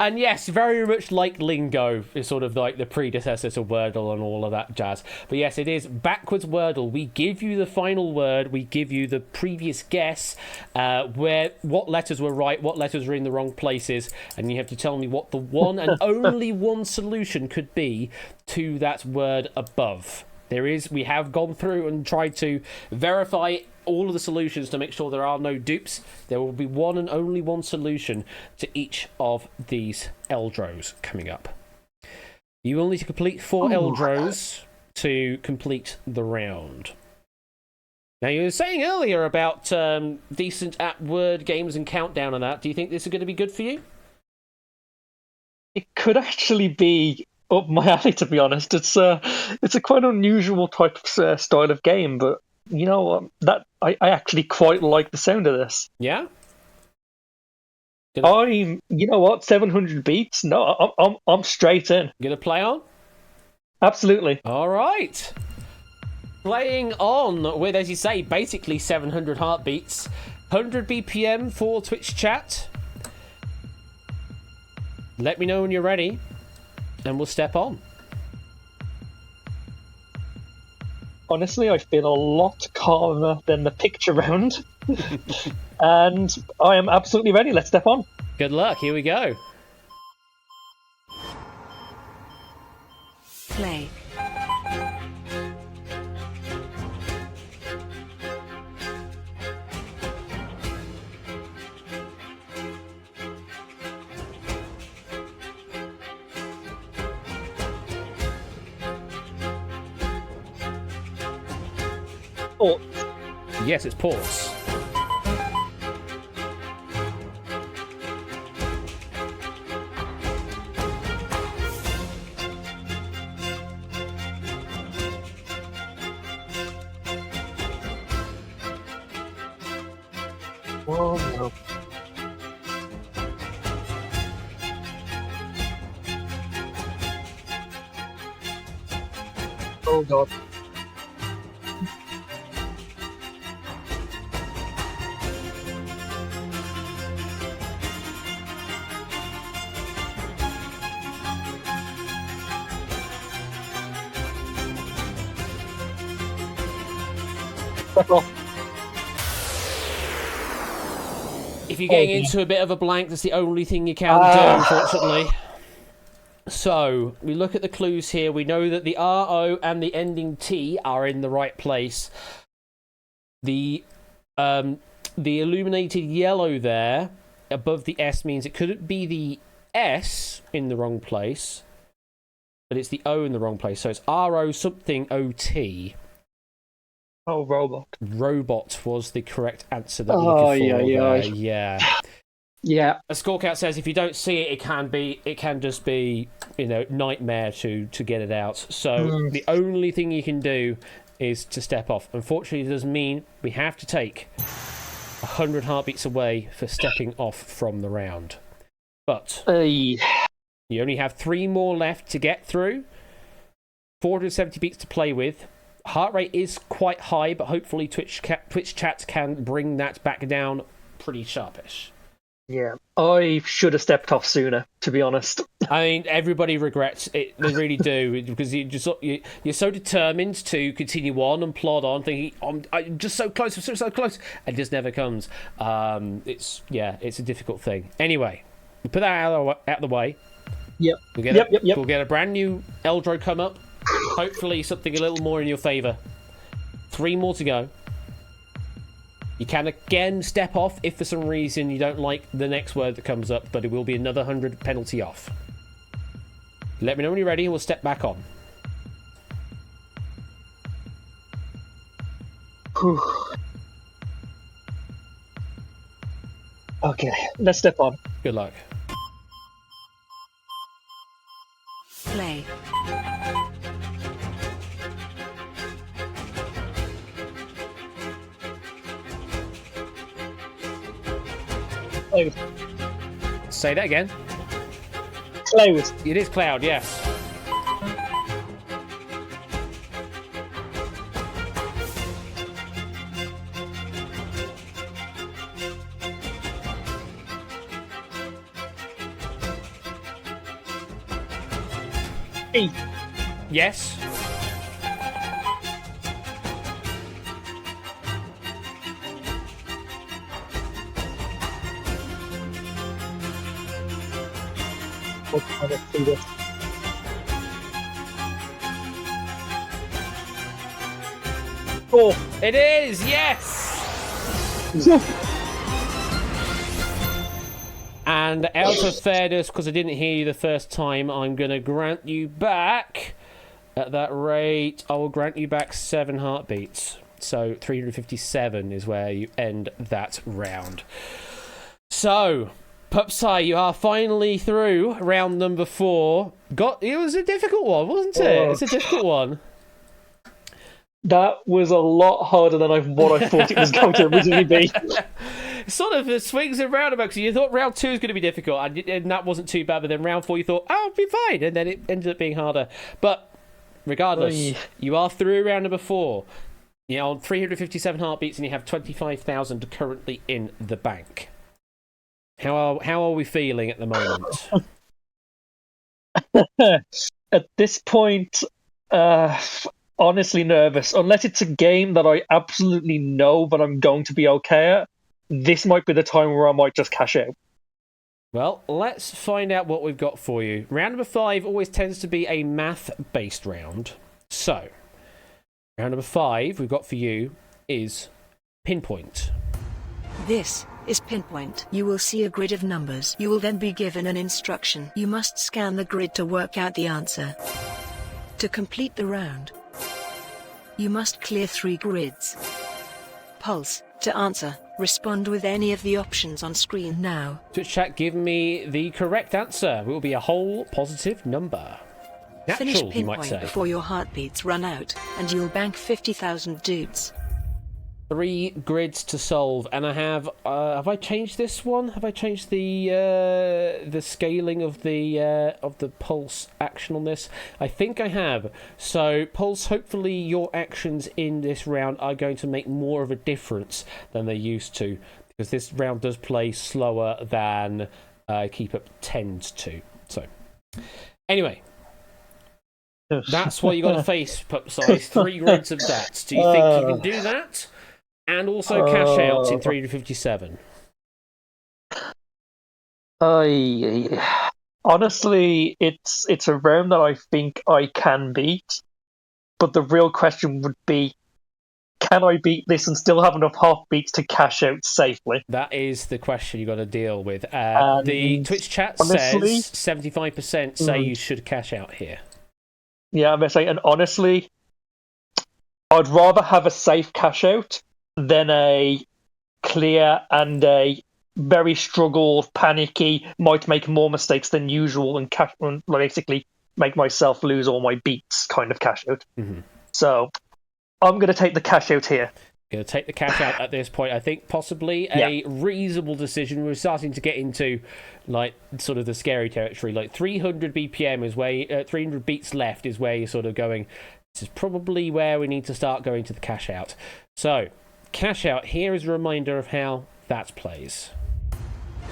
And yes, very much like Lingo is sort of like the predecessor to Wordle and all of that jazz. But yes, it is backwards Wordle. We give you the final word. We give you the previous guess, what letters were right, what letters were in the wrong places, and you have to tell me what the one and only one solution could be to that word above. We have gone through and tried to verify all of the solutions to make sure there are no dupes. There will be one and only one solution to each of these Eldros coming up. You will need to complete 4 Eldros to complete the round. Now, you were saying earlier about decent at word games and countdown and that. Do you think this is going to be good for you?
It could actually be up my alley, to be honest. It's a quite unusual type of style of game, but you know what? That I actually quite like the sound of this.
Yeah.
You know what? 700 beats? No, I'm straight in.
Gonna play on?
Absolutely.
All right. Playing on with, as you say, basically 700 heartbeats, 100 BPM for Twitch chat. Let me know when you're ready, and we'll step on.
Honestly, I feel a lot calmer than the picture round. And I am absolutely ready. Let's step on.
Good luck. Here we go.
Play.
Oh,
Yes, it's pause.
no. Oh god.
if you're getting into a bit of a blank, that's the only thing you can do, unfortunately. So, we look at the clues here. We know that the RO and the ending T are in the right place. The illuminated yellow there above the S means it couldn't be the S in the wrong place, but it's the O in the wrong place. So it's RO something OT.
Oh, robot.
Robot was the correct answer that we're looking for there. Yeah.
Yeah.
A score count says if you don't see it, it can just be, nightmare to get it out. So the only thing you can do is to step off. Unfortunately, it does mean we have to take 100 heartbeats away for stepping off from the round. But you only have 3 more left to get through. 470 beats to play with. Heart rate is quite high, but hopefully Twitch chat can bring that back down pretty sharpish.
Yeah, I should have stepped off sooner, to be honest.
I mean, everybody regrets it. They really do, because you're so determined to continue on and plod on, thinking, I'm just so close, I'm so close, and it just never comes. It's a difficult thing. Anyway, we'll put that out of the way.
Yep.
We'll get a brand new Eldro come up. Hopefully something a little more in your favour. 3 more to go. You can again step off if for some reason you don't like the next word that comes up, but it will be another 100 penalty off. Let me know when you're ready and we'll step back on.
Okay, let's step on.
Good luck.
Play.
Cloud.
Say that again.
Cloud.
It is Cloud, yes.
E.
Yes.
Let's do this. Oh.
It is, yes! And out of fairness, because I didn't hear you the first time, I'm going to grant you back, at that rate, I will grant you back 7 heartbeats. So 357 is where you end that round. So, Pupsai, you are finally through round number 4. It was a difficult one, wasn't it? It's a difficult one.
That was a lot harder than what I thought it was going to originally be.
Sort of the swings and roundabouts. You thought round 2 was going to be difficult, and that wasn't too bad. But then round 4, you thought, I'll be fine, and then it ended up being harder. But regardless, you are through round number 4. You're on 357 heartbeats, and you have 25,000 currently in the bank. How are we feeling at the moment?
At this point, honestly nervous. Unless it's a game that I absolutely know that I'm going to be okay at, this might be the time where I might just cash out.
Well, let's find out what we've got for you. Round number 5 always tends to be a math-based round. So, round number 5 we've got for you is Pinpoint.
This is Pinpoint. You will see a grid of numbers. You will then be given an instruction. You must scan the grid to work out the answer. To complete the round, you must clear 3 grids. Pulse. To answer, respond with any of the options on screen now.
Twitch chat, give me the correct answer. It will be a whole positive number.
Finish
Natural, you might
Pinpoint
say.
before your heartbeats run out, and you'll bank 50,000 dudes.
3 grids to solve, and I have I changed this one? Have I changed the scaling of the pulse action on this? I think I have. So pulse, hopefully your actions in this round are going to make more of a difference than they used to, because this round does play slower than Keep Up tends to. So anyway, that's what you got to face, Pup Size. 3 grids of that. Do you think you can do that? And also cash out in 357.
Honestly, it's a round that I think I can beat, but the real question would be, can I beat this and still have enough heartbeats to cash out safely?
That is the question you got to deal with. The
And
Twitch chat
honestly,
says 75% say you should cash out here.
yeah, I'm gonna say, and honestly, I'd rather have a safe cash out than a clear and a very struggled, panicky, might make more mistakes than usual and basically make myself lose all my beats kind of cash out.
Mm-hmm.
So I'm going to take the cash out here.
Going to take the cash out at this point. I think possibly a reasonable decision. We're starting to get into like sort of the scary territory. Like 300 BPM is where 300 beats left is where you're sort of going. This is probably where we need to start going to the cash out. So cash out. Here is a reminder of how that plays.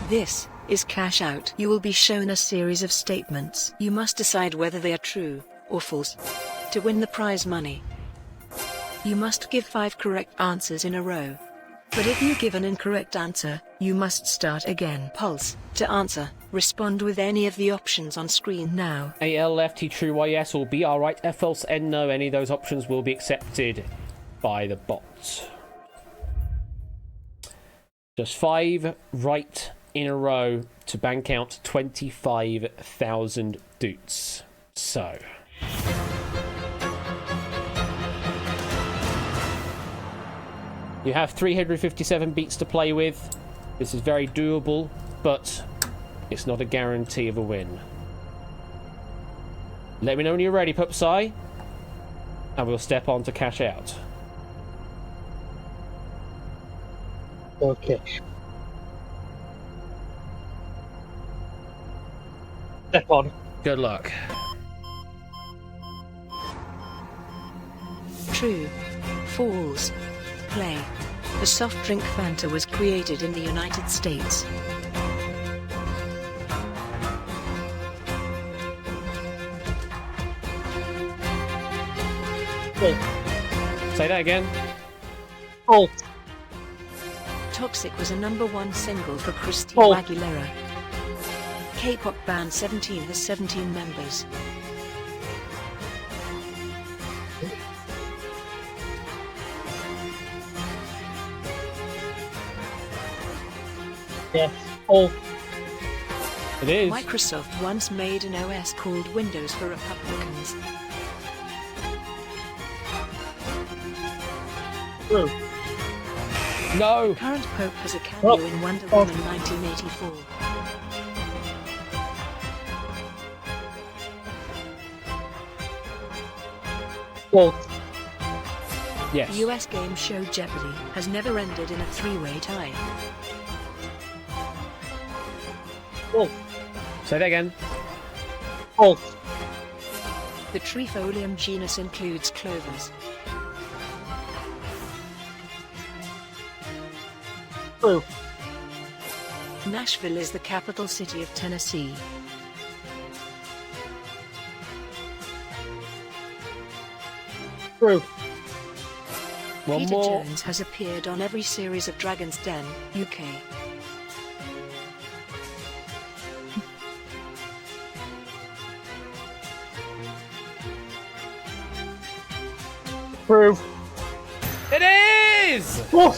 This is cash out. You will be shown a series of statements. You must decide whether they are true or false to win the prize money. You must give 5 correct answers in a row. But if you give an incorrect answer, you must start again. Pulse. To answer, respond with any of the options on screen now.
AL left, T true, Y yes, or B R right, F false, N no. Any of those options will be accepted by the bots. Just 5 right in a row to bank out 25,000 doots. So you have 357 beats to play with. This is very doable, but it's not a guarantee of a win. Let me know when you're ready, Pupsai, and we'll step on to cash out.
Okay. Step on.
Good luck.
True. False. Play. The soft drink Fanta was created in the United States.
Say that again.
Oh,
Toxic was a #1 single for Christina Aguilera. K-pop band 17 has 17 members.
yes. Oh,
It is.
Microsoft once made an OS called Windows for Republicans.
true.
No.
Current Pope has a cameo in Wonder Woman 1984.
Well,
Yes.
US game show Jeopardy has never ended in a 3-way tie.
well,
Say that again.
well,
The Trifolium genus includes clovers.
true.
Nashville is the capital city of Tennessee.
True.
One
Peter
more.
Jones has appeared on every series of Dragon's Den, UK.
True.
It is.
Oh,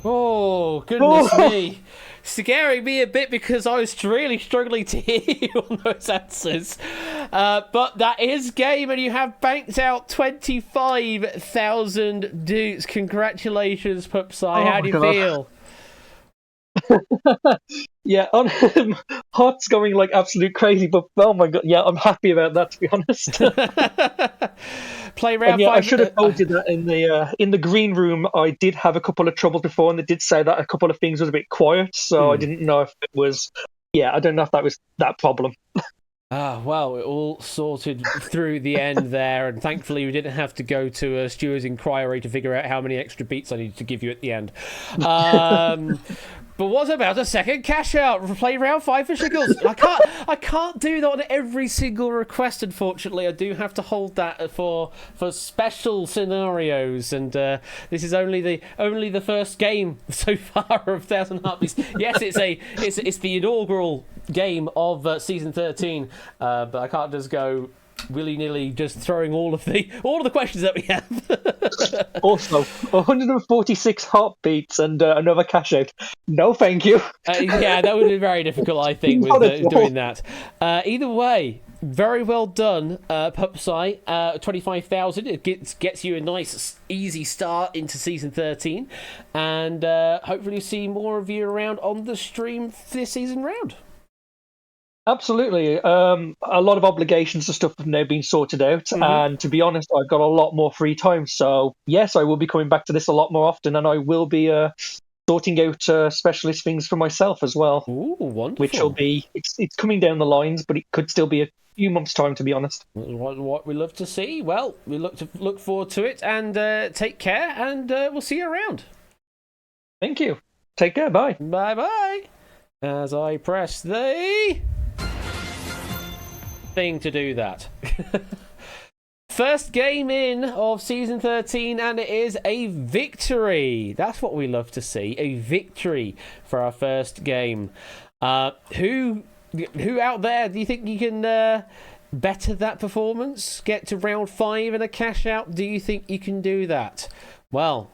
Oh, goodness me. Scaring me a bit because I was really struggling to hear you on those answers. But that is game, and you have banked out 25,000 dukes. Congratulations, Pupsai. How
my
do you
God.
feel?
yeah, heart's going like absolute crazy, but oh my god, yeah, I'm happy about that, to be honest.
Play round
Yeah,
5.
I should have told you that in the green room, I did have a couple of troubles before, and they did say that a couple of things was a bit quiet, so I didn't know if it was. Yeah, I don't know if that was that problem.
Well, it all sorted through the end there, and thankfully we didn't have to go to Stewart's inquiry to figure out how many extra beats I needed to give you at the end. But what about a second cash out? Play round 5 for Shiggles. I can't do that on every single request. Unfortunately, I do have to hold that for special scenarios, and this is only the first game so far of Thousand Heartbeats. Yes, it's the inaugural game of season 13, but I can't just go willy-nilly just throwing all of the questions that we have.
Also, 146 heartbeats and another cash out. No, thank you.
Yeah, that would be very difficult, I think, with doing that. Either way, very well done, Pupsai. 25,000. It gets you a nice, easy start into season 13, and hopefully see more of you around on the stream this season round.
Absolutely. A lot of obligations and stuff have now been sorted out, and to be honest, I've got a lot more free time. So yes, I will be coming back to this a lot more often, and I will be sorting out specialist things for myself as well.
Ooh, wonderful.
Which will be it's coming down the lines, but it could still be a few months' time, to be honest.
What we love to see. Well, we look forward to it, and take care, and we'll see you around.
Thank you. Take care. Bye.
Bye bye. As I press the thing to do that. First game in of season 13, and it is a victory. That's what we love to see, a victory for our first game. Who out there do you think you can better that performance, get to round 5 and a cash out? Do you think you can do that? Well,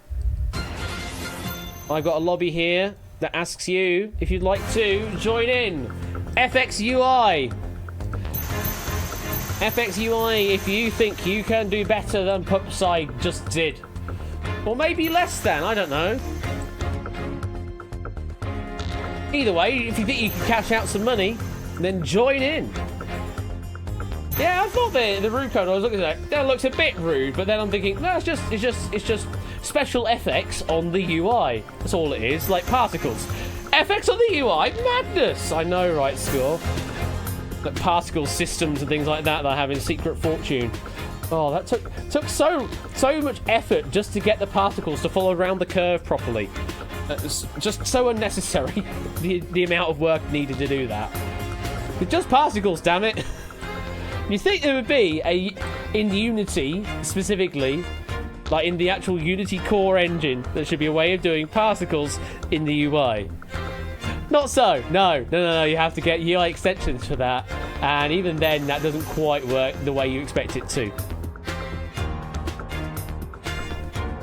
I've got a lobby here that asks you if you'd like to join in. FXUI, if you think you can do better than Pupsai just did. Or maybe less than, I don't know. Either way, if you think you can cash out some money, then join in. Yeah, I thought the rude code I was looking at, that looks a bit rude, but then I'm thinking, no, it's just special FX on the UI. That's all it is, like particles. FX on the UI? Madness! I know, right, Score? Like particle systems and things like that I have in Secret Fortune. Oh, that took so much effort just to get the particles to follow around the curve properly. It's just so unnecessary, the amount of work needed to do that. It's just particles, damn it. You think there would be in Unity specifically, like in the actual Unity core engine, there should be a way of doing particles in the UI. Not so. No. You have to get UI extensions for that, and even then, that doesn't quite work the way you expect it to.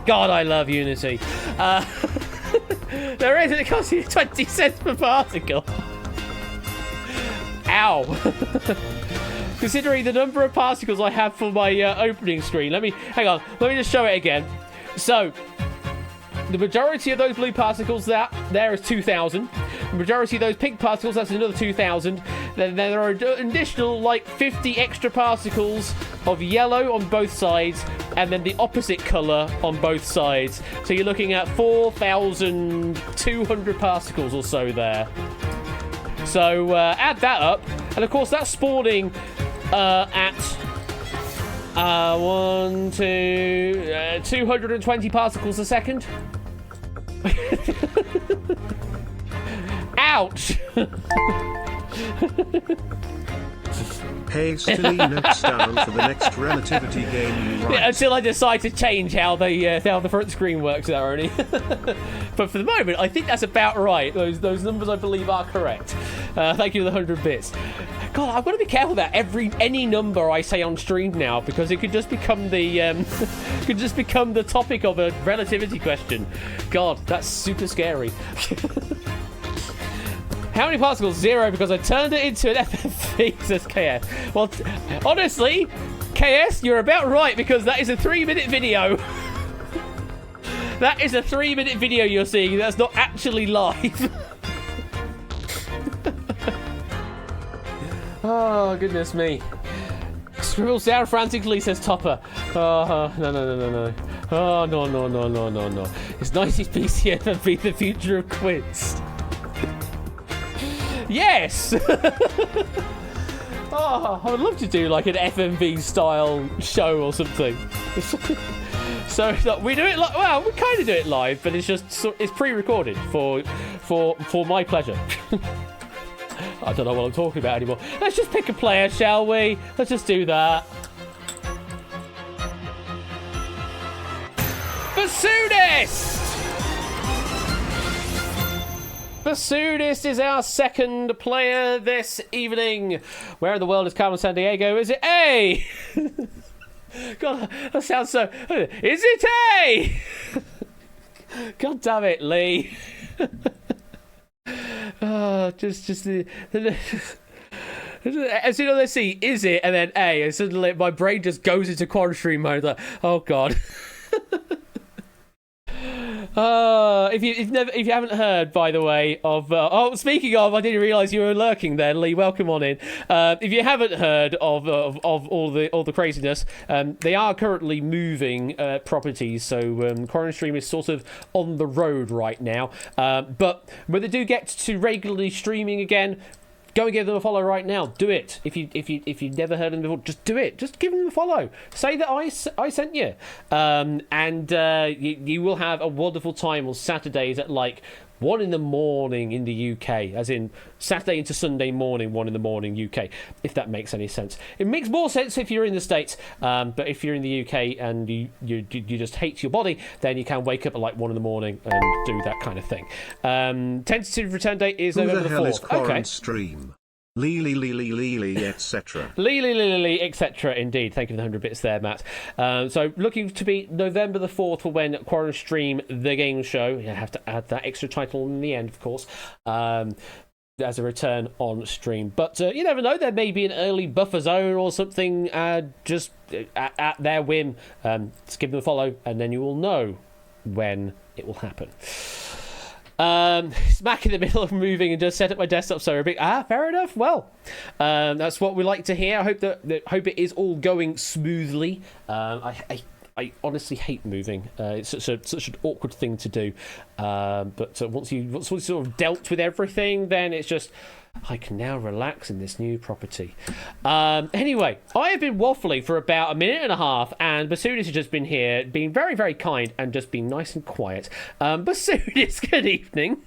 God, I love Unity. There is, it costs you 20 cents per particle. Ow. Considering the number of particles I have for my opening screen, let me just show it again. So, the majority of those blue particles there is 2,000. The majority of those pink particles, that's another 2,000. Then there are additional, like, 50 extra particles of yellow on both sides, and then the opposite colour on both sides. So you're looking at 4,200 particles or so there. So add that up, and of course that's spawning at 220 particles a second. Ouch!
Hastily notes down for the next relativity game you write.
Yeah, until I decide to change how the front screen works there, only. But for the moment, I think that's about right. Those numbers, I believe, are correct. Thank you for the 100 bits. God, I've got to be careful about any number I say on stream now, because it could just become the topic of a relativity question. God, that's super scary. How many particles? 0, because I turned it into an FFV, says KS. Well, honestly, KS, you're about right, because that is a 3-minute video. That is a 3-minute video you're seeing. That's not actually live. Oh, goodness me. Scribbles down frantically, says Topper. Oh, no. Oh, no. It's 90s PC FFV, the future of quiz. Yes! Oh, I would love to do like an FMV style show or something. So we do it like, well, we kind of do it live, but it's just it's pre-recorded for my pleasure. I don't know what I'm talking about anymore. Let's just pick a player, shall we? Let's just do that. Bassoonist! Bassoonist is our second player this evening. Where in the world is Carmen Sandiego? Is it A? God, that sounds so... Is it A? God damn it, Lee. Oh, just the... As soon as I see, is it, and then A, and suddenly my brain just goes into quad stream mode. Like, oh, God. If you haven't heard, by the way, of speaking of, I didn't realise you were lurking there, Lee. Welcome on in. If you haven't heard of all the craziness, they are currently moving properties, so Quarantine Stream is sort of on the road right now. But when they do get to regularly streaming again, go and give them a follow right now. Do it. If you've never heard of them before, just do it. Just give them a follow. Say that I sent you. And you will have a wonderful time on Saturdays at like 1 in the morning in the UK, as in Saturday into Sunday morning, 1 in the morning UK, if that makes any sense. It makes more sense if you're in the States, but if you're in the UK and you just hate your body, then you can wake up at like 1 in the morning and do that kind of thing. Tentative return date is
Who
November
the hell
4th.
is Quarant Stream? Lee, etc.
Lee, etc. Indeed. Thank you for the 100 bits there, Matt. So looking to be November the 4th for when Quarant Stream the game show. You have to add that extra title in the end, of course. As a return on stream. But you never know, there may be an early buffer zone or something just at their whim. Just give them a follow and then you will know when it will happen. Smack in the middle of moving and just set up my desktop so a bit fair enough. Well, that's what we like to hear. I hope it is all going smoothly. I honestly hate moving. It's such an awkward thing to do. But once you sort of dealt with everything, then it's just I can now relax in this new property. Anyway, I have been waffling for about a minute and a half, and Bassoonist has just been here, being very, very kind, and just been nice and quiet. Bassoonist, good evening.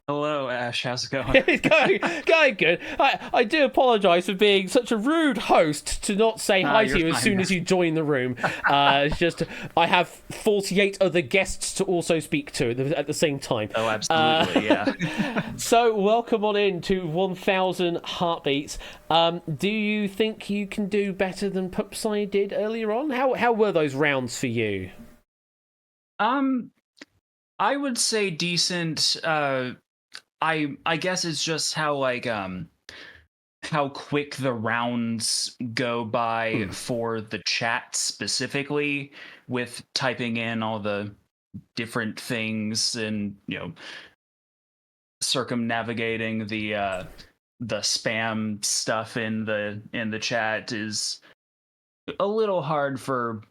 Hello, Ash. How's it going?
It's going good. I do apologise for being such a rude host to not say hi to you as soon as you join the room. It's just I have 48 other guests to also speak to at the same time.
Oh, absolutely, yeah.
So welcome on in to 1,000 Heartbeats. Do you think you can do better than Pupsai did earlier on? How were those rounds for you?
I would say decent. I guess it's just how how quick the rounds go by for the chat specifically, with typing in all the different things and circumnavigating the spam stuff in the chat is a little hard for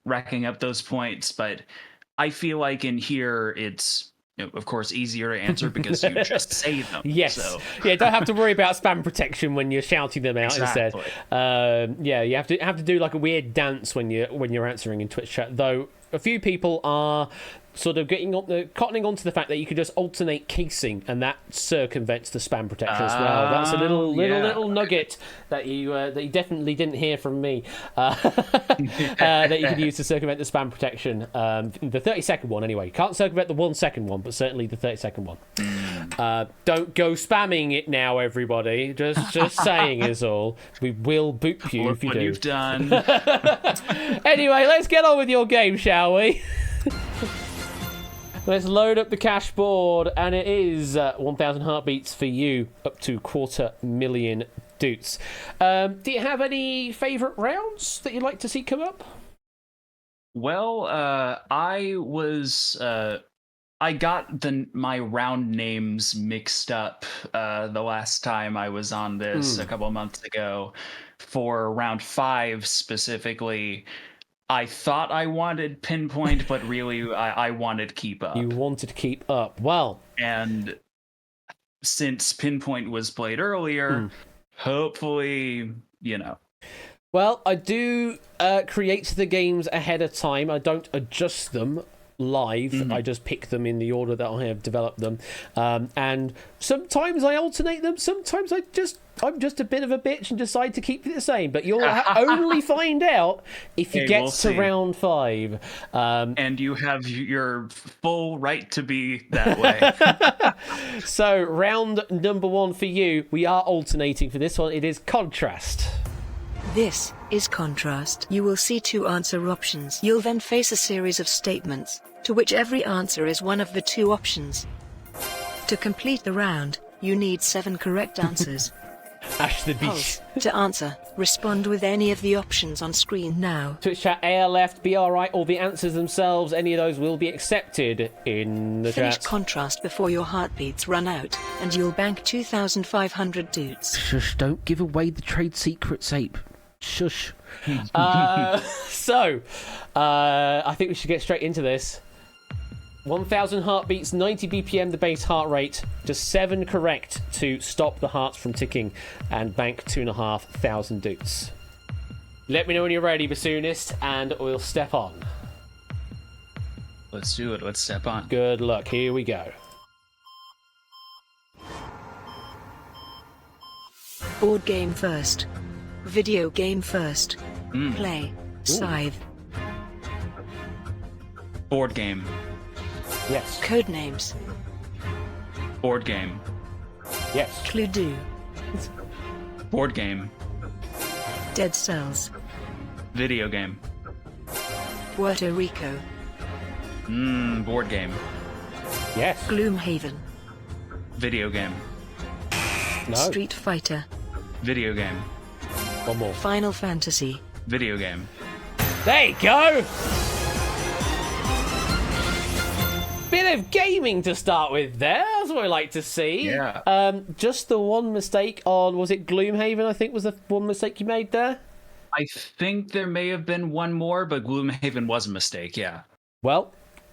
racking up those points. But I feel like in here it's of course easier to answer because you just say them.
Yes.
So.
Yeah, don't have to worry about spam protection when you're shouting them out instead. Yeah, you have to do like a weird dance when you're answering in Twitch chat. Though a few people are sort of cottoning onto the fact that you could just alternate casing, and that circumvents the spam protection as well. That's a little nugget that you definitely didn't hear from me. That you could use to circumvent the spam protection. The 30-second one, anyway. Can't circumvent the 1 second one, but certainly the 30-second one. Don't go spamming it now, everybody. Just saying is all. We will boot you if you do.
You've done.
Anyway, let's get on with your game, shall we? Let's load up the cash board, and it is 1,000 heartbeats for you, up to 250,000 doots. Do you have any favourite rounds that you'd like to see come up?
Well, I got my round names mixed up the last time I was on this a couple of months ago. For round 5 specifically, I thought I wanted Pinpoint, but really I wanted Keep Up.
You wanted Keep Up. Well.
And since Pinpoint was played earlier, hopefully,
Well, I do create the games ahead of time. I don't adjust them live. I just pick them in the order that I have developed them. And sometimes I alternate them. Sometimes I'm just a bit of a bitch and decide to keep it the same. But you'll only find out if you get to round 5.
And you have your full right to be that way.
So round number 1 for you, we are alternating for this one. It is contrast.
This is contrast. You will see 2 answer options. You'll then face a series of statements, to which every answer is one of the 2 options. To complete the round, you need 7 correct answers.
Ash the
Pulse.
Beast.
To answer, respond with any of the options on screen now.
Twitch chat, ALF, BRI, or the answers themselves, any of those will be accepted in the
Finish
chat.
contrast before your heartbeats run out, and you'll bank 2,500 doots.
Shush, don't give away the trade secrets, Ape. Shush. So, I think we should get straight into this. 1,000 heartbeats, 90 BPM, the base heart rate. Just 7 correct to stop the hearts from ticking and bank 2,500 doots. Let me know when you're ready, bassoonist, and we'll step on.
Let's do it. Let's step on.
Good luck. Here we go.
Board game first. Video game first. Play. Scythe.
Board game.
Yes.
Codenames.
Board game.
Yes.
Cluedo.
Board game.
Dead Cells.
Video game.
Puerto Rico.
Board game.
Yes.
Gloomhaven.
Video game.
No.
Street Fighter.
Video game.
One more.
Final Fantasy.
Video game.
There you go. Bit of gaming to start with there. That's what I like to see.
Yeah.
Just the one mistake on, was it Gloomhaven, I think was the one mistake you made there?
I think there may have been one more, but Gloomhaven was a mistake, yeah.
Well,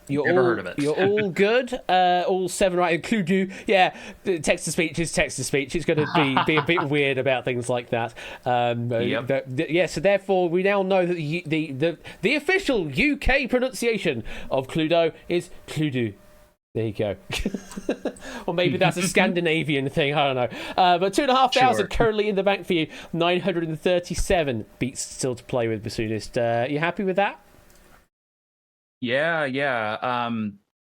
Never heard of it.
You're all good. All 7 right, include you. Yeah, text-to-speech is text-to-speech. It's going to be a bit weird about things like that.
Yep.
Yeah, so therefore we now know that the official UK pronunciation of Cluedo is Cluedo. There you go. Or maybe that's a Scandinavian thing, I don't know. But 2,500 currently in the bank for you. 937 beats still to play with, bassoonist. You happy with that?
Yeah.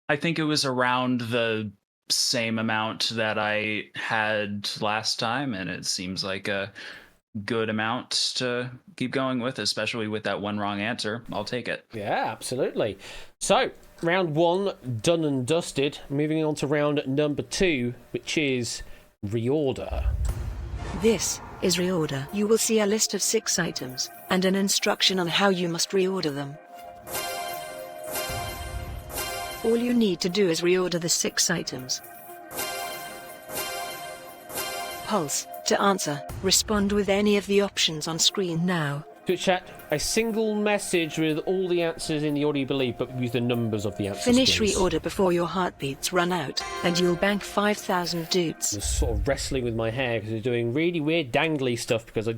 I think it was around the same amount that I had last time, and it seems like a good amount to keep going with, especially with that one wrong answer. I'll take it.
Yeah, absolutely. So, round 1 done and dusted. Moving on to round number 2, which is reorder.
This is reorder. You will see a list of 6 items, and an instruction on how you must reorder them. All you need to do is reorder the 6 items. Pulse. To answer, respond with any of the options on screen now.
Twitch chat, a single message with all the answers in the order you believe, but use the numbers of the answers.
Finish
please.
reorder before your heartbeats run out, and you'll bank 5,000 doots.
I was sort of wrestling with my hair because it's doing really weird dangly stuff because I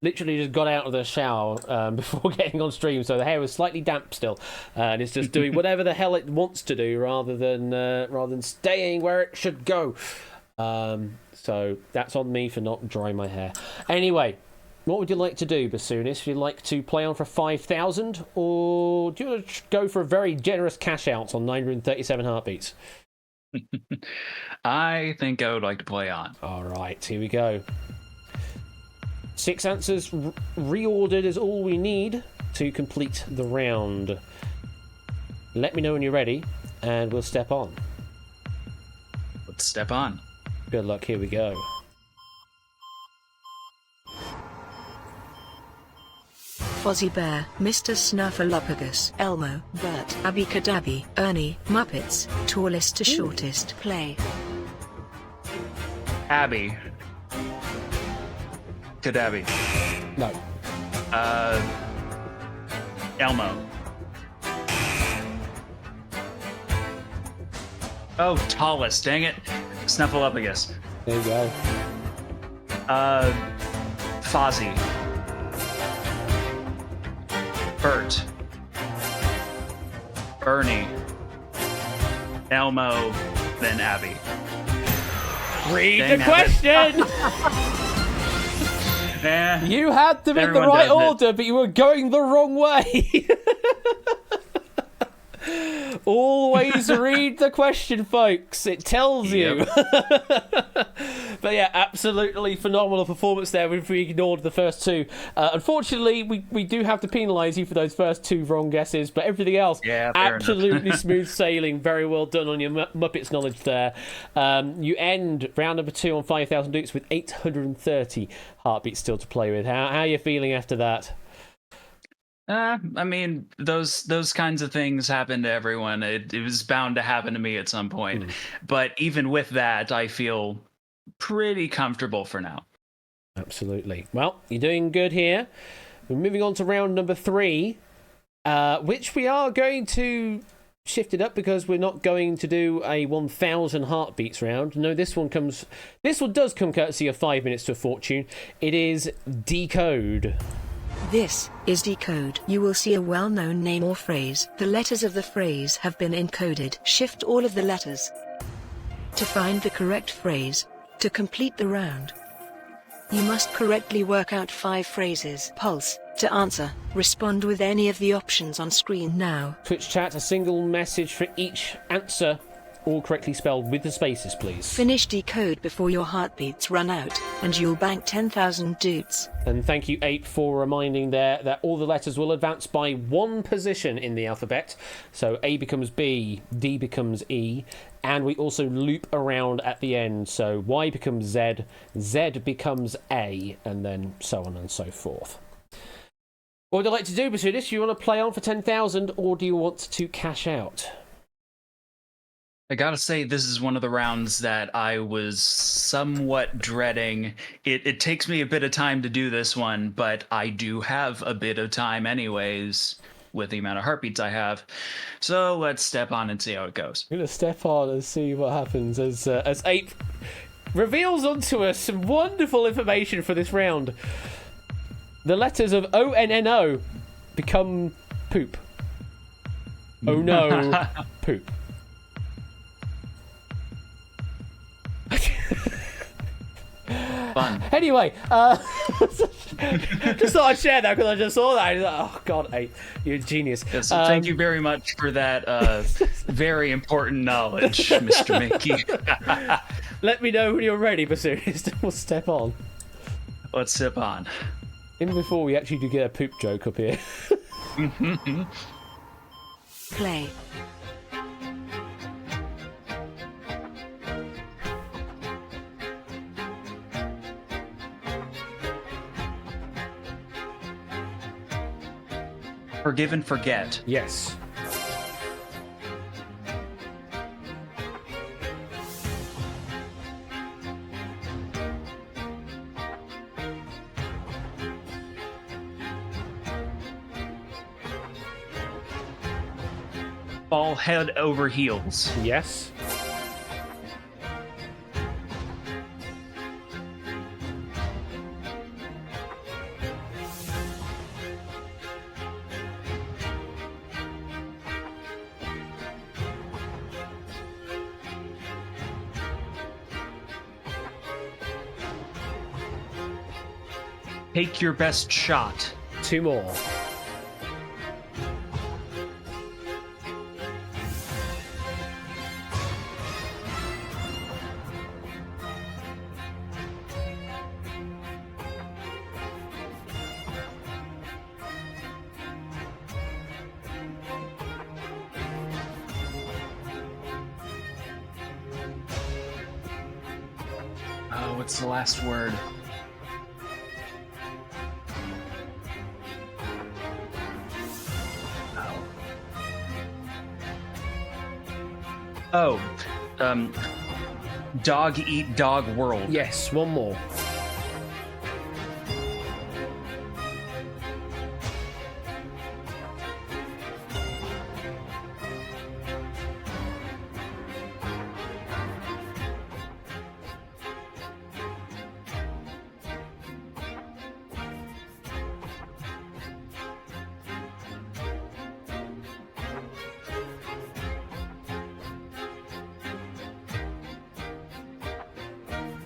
literally just got out of the shower before getting on stream, so the hair was slightly damp still, and it's just doing whatever the hell it wants to do rather than staying where it should go. So that's on me for not drying my hair. Anyway, what would you like to do, bassoonist? Would you like to play on for 5,000, or do you want to go for a very generous cash out on 937 heartbeats?
I think I would like to play on.
All right, here we go. 6 answers reordered is all we need to complete the round. Let me know when you're ready, and we'll step on.
Let's step on.
Good luck, here we go.
Fozzie Bear, Mr. Snuffleupagus, Elmo, Bert, Abby Cadabby, Ernie, Muppets, tallest to shortest. Play.
Abby. Cadabby.
No.
Elmo. Oh, tallest, dang it. Snuffleupagus.
There you go.
Fozzie. Bert. Bernie. Elmo. Then Abby.
Read
Dang
the
it.
question!
Eh,
You had them in the
Everyone
right
does it.
order, but you were going the wrong way. Always read the question, folks. It tells you. But yeah, absolutely phenomenal performance there if we ignored the first two. Unfortunately, we do have to penalise you for those first two wrong guesses, but everything else,
Yeah, fair
absolutely smooth sailing. Very well done on your Muppets knowledge there. You end round number 2 on 5,000 Dukes with 830 heartbeats still to play with. How are you feeling after that?
I mean, those kinds of things happen to everyone. It was bound to happen to me at some point. But even with that, I feel pretty comfortable for now.
Absolutely. Well, you're doing good here. We're moving on to round number 3, which we are going to shift it up because we're not going to do a 1,000 heartbeats round. No, this one does come courtesy of 5 minutes to a fortune. It is Decode.
This is Decode. You will see a well-known name or phrase. The letters of the phrase have been encoded. Shift all of the letters to find the correct phrase. To complete the round, you must correctly work out 5 phrases. Pulse. To answer, respond with any of the options on screen now.
Twitch chat, a single message for each answer, all correctly spelled with the spaces, please.
Finish Decode before your heartbeats run out, and you'll bank 10,000 dudes.
And thank you, Ape, for reminding there that all the letters will advance by 1 position in the alphabet. So A becomes B, D becomes E, and we also loop around at the end. So Y becomes Z, Z becomes A, and then so on and so forth. What would you like to do, Basudis? Do you want to play on for 10,000, or do you want to cash out?
I gotta say, this is one of the rounds that I was somewhat dreading. It takes me a bit of time to do this one, but I do have a bit of time anyways with the amount of heartbeats I have. So let's step on and see how it goes.
I'm going to step on and see what happens as Ape reveals onto us some wonderful information for this round. The letters of O-N-N-O become poop. Oh no, poop.
Fun.
Anyway, just thought I'd share that because I just saw that. I was like, oh God, Ape, you're a genius.
Yes, so thank you very much for that very important knowledge, Mr. Mickey.
Let me know when you're ready, Basudis. We'll step on.
Let's sip on.
Even before we actually do get a poop joke up here.
Play.
Forgive and forget.
Yes.
Fall head over heels.
Yes.
Take your best shot.
2 more.
Oh, what's the last word? Oh, dog eat dog world.
Yes, 1 more.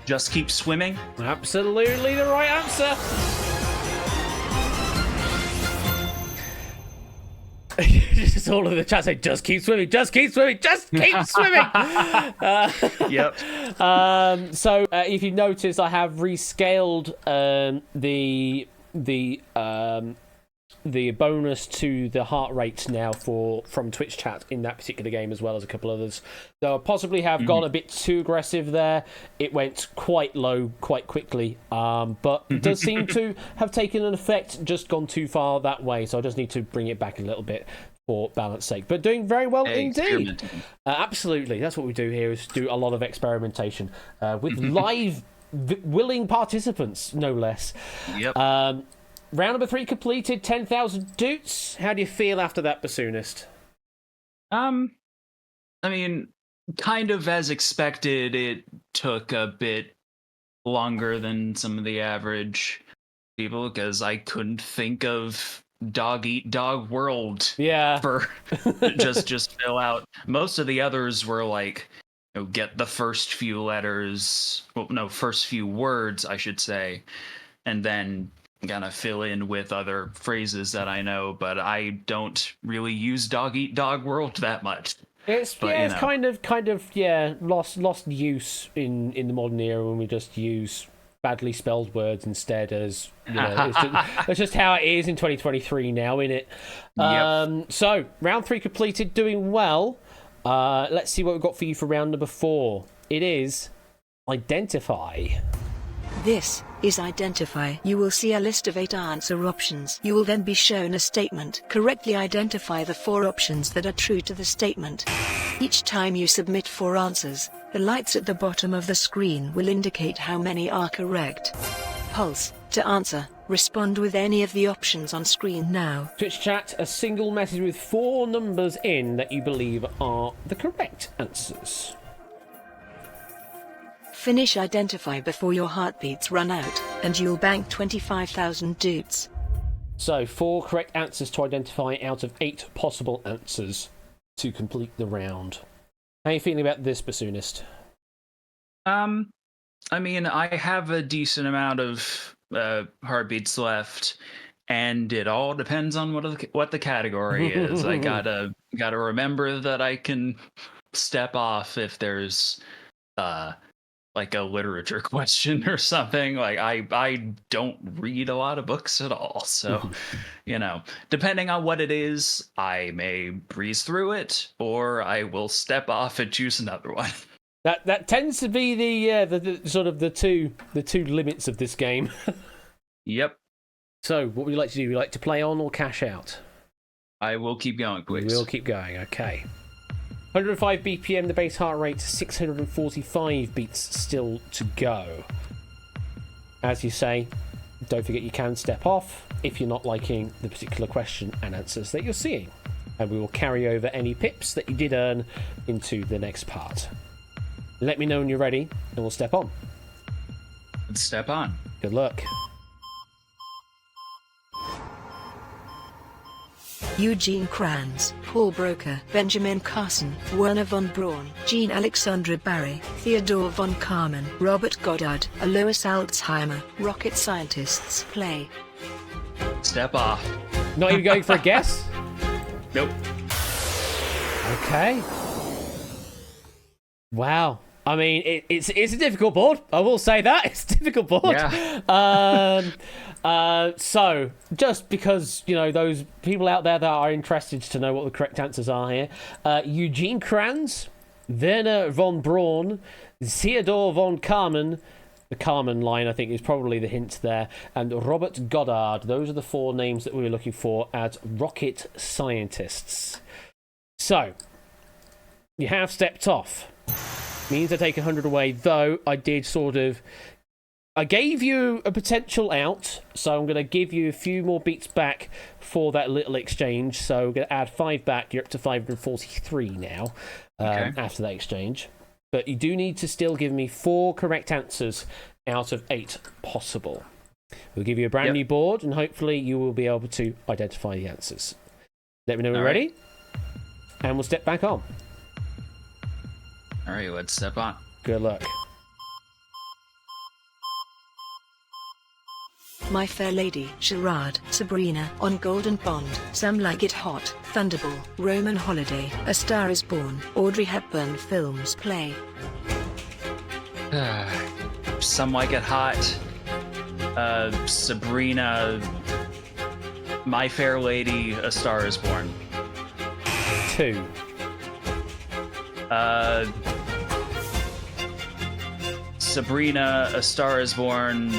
Just keep swimming.
Absolutely the right answer. Just all of the chat say, just keep swimming, just keep swimming, just keep swimming.
Yep.
So if you notice, I have rescaled the bonus to the heart rate now from Twitch chat in that particular game, as well as a couple others. So I possibly have gone a bit too aggressive there. It went quite low quite quickly, but it does seem to have taken an effect, just gone too far that way. So I just need to bring it back a little bit for balance sake. But doing very well indeed. Absolutely, that's what we do here, is do a lot of experimentation with live willing participants, no less.
Yep.
Round number 3 completed, 10,000 doots. How do you feel after that, bassoonist?
I mean, kind of as expected, it took a bit longer than some of the average people, because I couldn't think of dog eat dog world for just fill out. Most of the others were like, get the first few letters, first few words, I should say, and then gonna fill in with other phrases that I know, but I don't really use dog eat dog world that much.
It's kind of lost use in the modern era, when we just use badly spelled words instead, as it's just how it is in 2023 now, isn't it?
Yep.
So round 3 completed, doing well. Let's see what we've got for you for round number 4. It is identify.
This is identify. You will see a list of 8 answer options. You will then be shown a statement. Correctly identify the 4 options that are true to the statement. Each time you submit 4 answers, the lights at the bottom of the screen will indicate how many are correct. Pulse to answer. Respond with any of the options on screen now.
Twitch chat, a single message with 4 numbers in that you believe are the correct answers.
Finish identify before your heartbeats run out, and you'll bank 25,000 doots.
So 4 correct answers to identify out of 8 possible answers to complete the round. How are you feeling about this, bassoonist?
I mean, I have a decent amount of heartbeats left, and it all depends on what the category is. I gotta remember that I can step off if there's like a literature question or something. Like I don't read a lot of books at all, so depending on what it is, I may breeze through it, or I will step off and choose another one.
That tends to be the sort of the two limits of this game.
Yep.
So what would you like to do? Would you like to play on or cash out?
I will keep going, please.
We'll keep going. Okay. 105 BPM, the base heart rate, 645 beats still to go. As you say, don't forget you can step off if you're not liking the particular question and answers that you're seeing. And we will carry over any pips that you did earn into the next part. Let me know when you're ready, and we'll step on.
Let's step on.
Good luck.
Eugene Kranz, Paul Broca, Benjamin Carson, Werner von Braun, Jean Alexandra Barry, Theodore von Karman, Robert Goddard, Alois Alzheimer, rocket scientists. Play.
Step off.
Not even going for a guess?
Nope.
Okay. Wow. I mean, it's a difficult board. I will say that. It's a difficult board.
Yeah.
So, just because, those people out there that are interested to know what the correct answers are here, Eugene Kranz, Werner von Braun, Theodore von Karman, the Karman line, I think, is probably the hint there, and Robert Goddard. Those are the 4 names that we were looking for as rocket scientists. So, you have stepped off. Means I take 100 away, though I did I gave you a potential out, so I'm going to give you a few more beats back for that little exchange. So we're going to add 5 back. You're up to 543 now after that exchange. But you do need to still give me 4 correct answers out of 8 possible. We'll give you a brand new board, and hopefully you will be able to identify the answers. Let me know when you're ready, and we'll step back on.
All right, let's step on.
Good luck.
My Fair Lady, Charade, Sabrina, On Golden Pond, Some Like It Hot, Thunderball, Roman Holiday, A Star Is Born, Audrey Hepburn Films Play.
Some Like It Hot, Sabrina, My Fair Lady, A Star Is Born.
2.
Sabrina, A Star Is Born,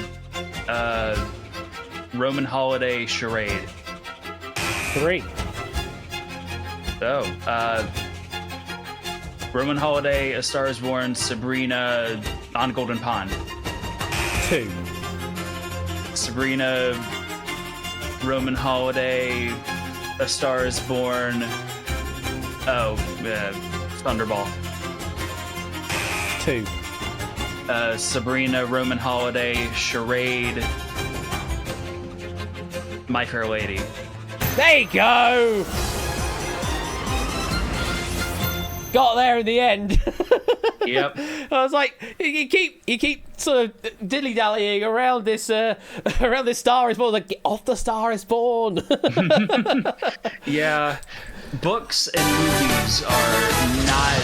Roman Holiday, Charade.
3.
Roman Holiday, A Star Is Born, Sabrina, On Golden Pond.
2.
Sabrina, Roman Holiday, A Star Is Born. Thunderball.
2.
Sabrina, Roman Holiday, Charade, My Fair Lady.
There you go! Got there in the end.
Yep.
I was like, you keep sort of dilly dallying around this Star Is Born. Like, get off the Star Is Born.
Yeah. Books and movies are not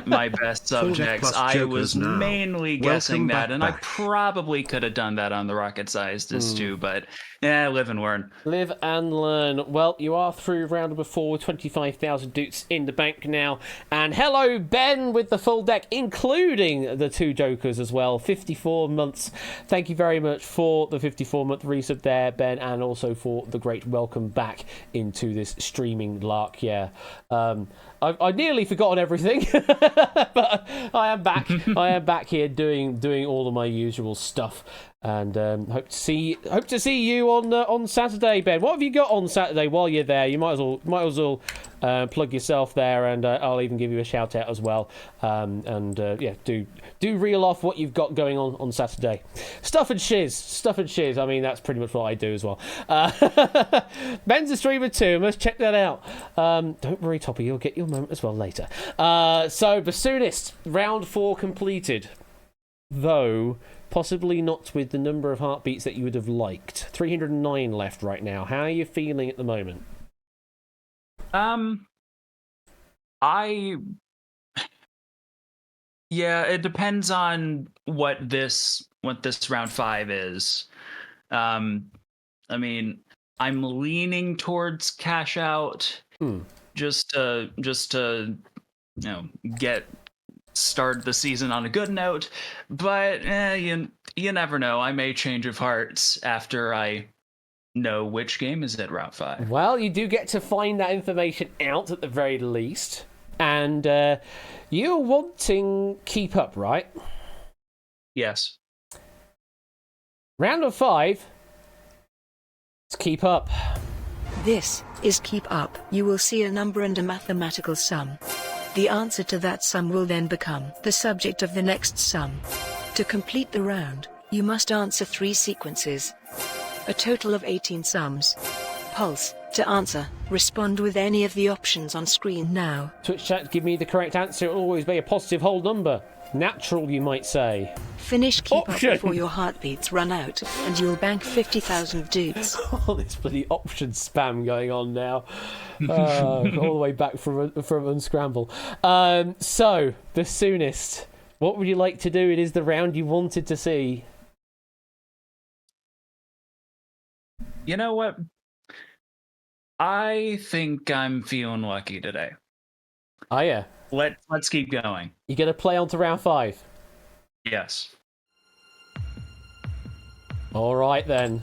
my best subjects. I was mainly guessing that, and I probably could have done that on the Rocket Scientist too, but live and learn.
Live and learn. Well, you are through round number 4 with 25,000 doots in the bank now. And hello, Ben, with the full deck, including the 2 jokers as well. 54 months. Thank you very much for the 54-month resub there, Ben, and also for the great welcome back into this streaming lark. Yeah. I nearly forgotten everything, but I am back. I am back here doing all of my usual stuff, and hope to see you on Saturday, Ben. What have you got on Saturday while you're there? You might as well plug yourself there, and I'll even give you a shout out as well. Do reel off what you've got going on Saturday. Stuff and shiz. I mean, that's pretty much what I do as well. Ben's a streamer too. Must check that out. Don't worry, Toppy, you'll get your moment as well later. So, Bassoonist, round 4 completed, though possibly not with the number of heartbeats that you would have liked. 309 left right now. How are you feeling at the moment?
It depends on what this round 5 is. I mean, I'm leaning towards cash out just to start the season on a good note, but you never know. I may change of hearts after I know which game is at round 5.
Well, you do get to find that information out at the very least, and you're wanting keep up, right?
Yes.
Round of 5. Let's keep up.
This is keep up. You will see a number and a mathematical sum. The answer to that sum will then become the subject of the next sum. To complete the round, you must answer 3 sequences. A total of 18 sums. Pulse. To answer, respond with any of the options on screen now.
Twitch chat, give me the correct answer. It'll always be a positive whole number. Natural, you might say.
Finish keep
Option.
up before your heartbeats run out, and you'll bank 50,000 doots.
All this bloody option spam going on now. All the way back from Unscramble. So, Bassoonist, what would you like to do? It is the round you wanted to see.
You know what? I think I'm feeling lucky today.
Oh, yeah.
Let's keep going.
You going to play on to round 5?
Yes.
All right, then.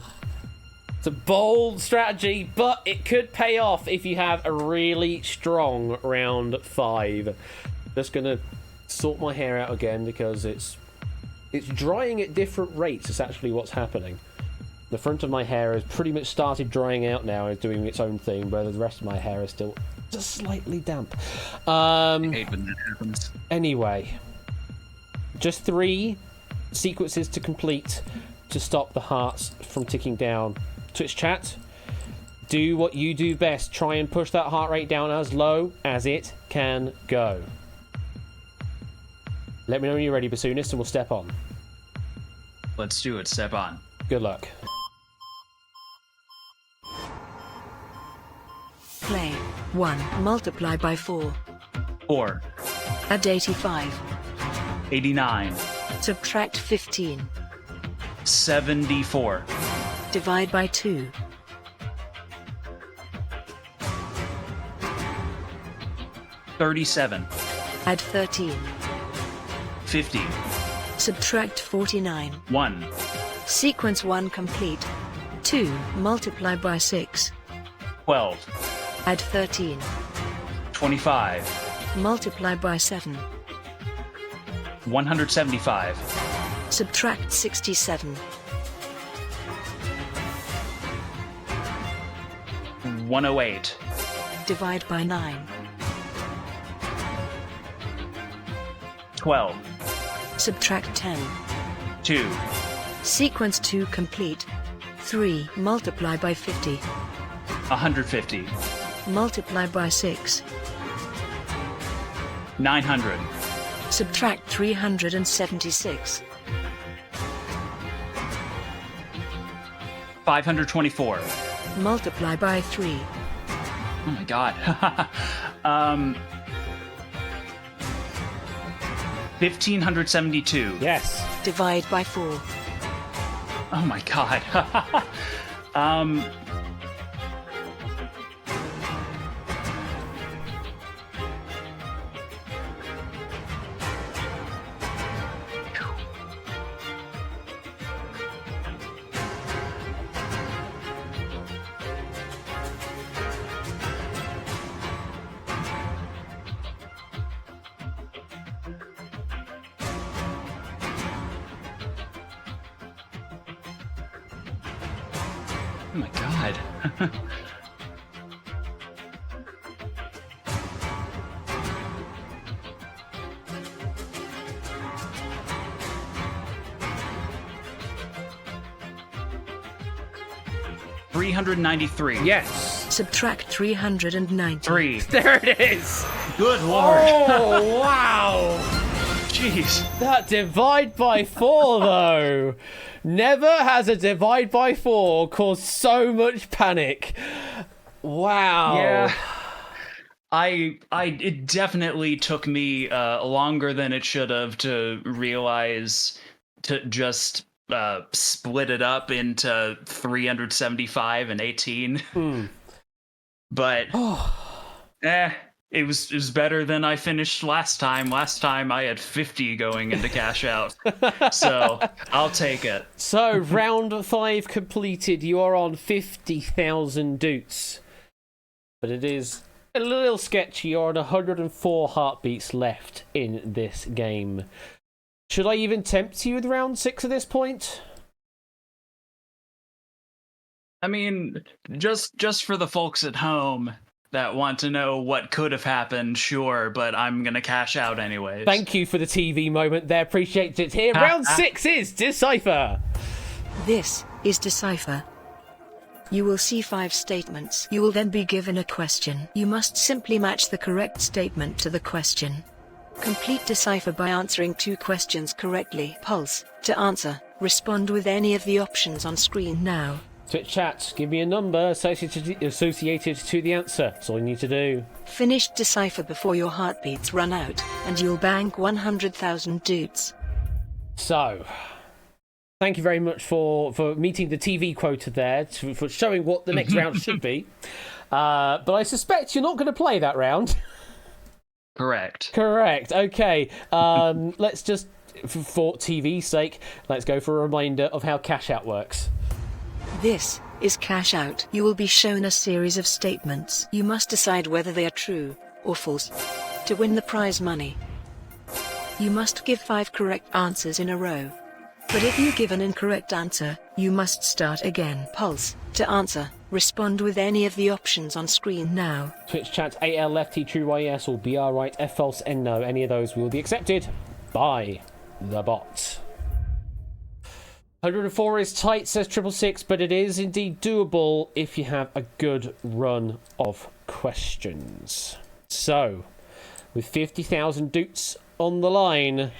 It's a bold strategy, but it could pay off if you have a really strong round 5. Just going to sort my hair out again because it's drying at different rates. Is actually what's happening. The front of my hair has pretty much started drying out now. It's doing its own thing, whereas the rest of my hair is still just slightly damp.
I hate when that happens.
Anyway, just 3 sequences to complete to stop the hearts from ticking down. Twitch chat, do what you do best. Try and push that heart rate down as low as it can go. Let me know when you're ready, Bassoonist, and we'll step on.
Let's do it. Step on.
Good luck.
Play. 1. Multiply by 4.
4,
Add 85.
89,
Subtract 15.
74,
Divide by 2.
37,
Add 13.
50,
Subtract 49.
1,
Sequence 1 complete. 2. Multiply by 6.
12,
Add 13.
25,
Multiply by 7.
175,
Subtract 67.
108,
Divide by 9.
12,
Subtract 10.
2,
Sequence 2 complete. 3. Multiply by 50.
150,
Multiply by 6.
900,
Subtract 376.
524.
Multiply by 3.
Oh my god. 1572.
Yes.
Divide by 4.
Oh my god. 'Oh my god. $393.
Yes.
Subtract 390.
3.
There it is.
Good lord.
Oh, wow.
Jeez.
That divide by 4, though. Never has a divide by 4 caused so much panic. Wow.
Yeah. It definitely took me longer than it should have to realize to just split it up into 375 and 18. But it was better than I finished last time. Last time I had 50 going into cash out. So I'll take it.
So, round 5 completed. You are on 50,000 doots. But it is a little sketchy. You're on 104 heartbeats left in this game. Should I even tempt you with round 6 at this point?
I mean, just for the folks at home that want to know what could have happened, sure, but I'm gonna cash out anyways.
Thank you for the TV moment there. Appreciate it. Here, round 6 is Decipher.
This is Decipher. You will see 5 statements. You will then be given a question. You must simply match the correct statement to the question. Complete Decipher by answering 2 questions correctly. Pulse. To answer, respond with any of the options on screen now.
Twitch chat, give me a number associated to the answer. That's all you need to do.
Finish Decipher before your heartbeats run out, and you'll bank 100,000 doots.
So, thank you very much for meeting the TV quota there, for showing what the next round should be. But I suspect you're not going to play that round.
Correct.
Correct. Okay. Let's just, for TV's sake, let's go for a reminder of how cash out works.
This is cash out. You will be shown a series of statements. You must decide whether they are true or false to win the prize money. You must give 5 correct answers in a row. But if you give an incorrect answer, you must start again. Pulse. To answer, respond with any of the options on screen now.
Twitch chat, AL left, T true, Y yes, or BR right, F false, N no. Any of those will be accepted by the bot. 104 is tight, says 666, but it is indeed doable if you have a good run of questions. So, with 50,000 doots on the line,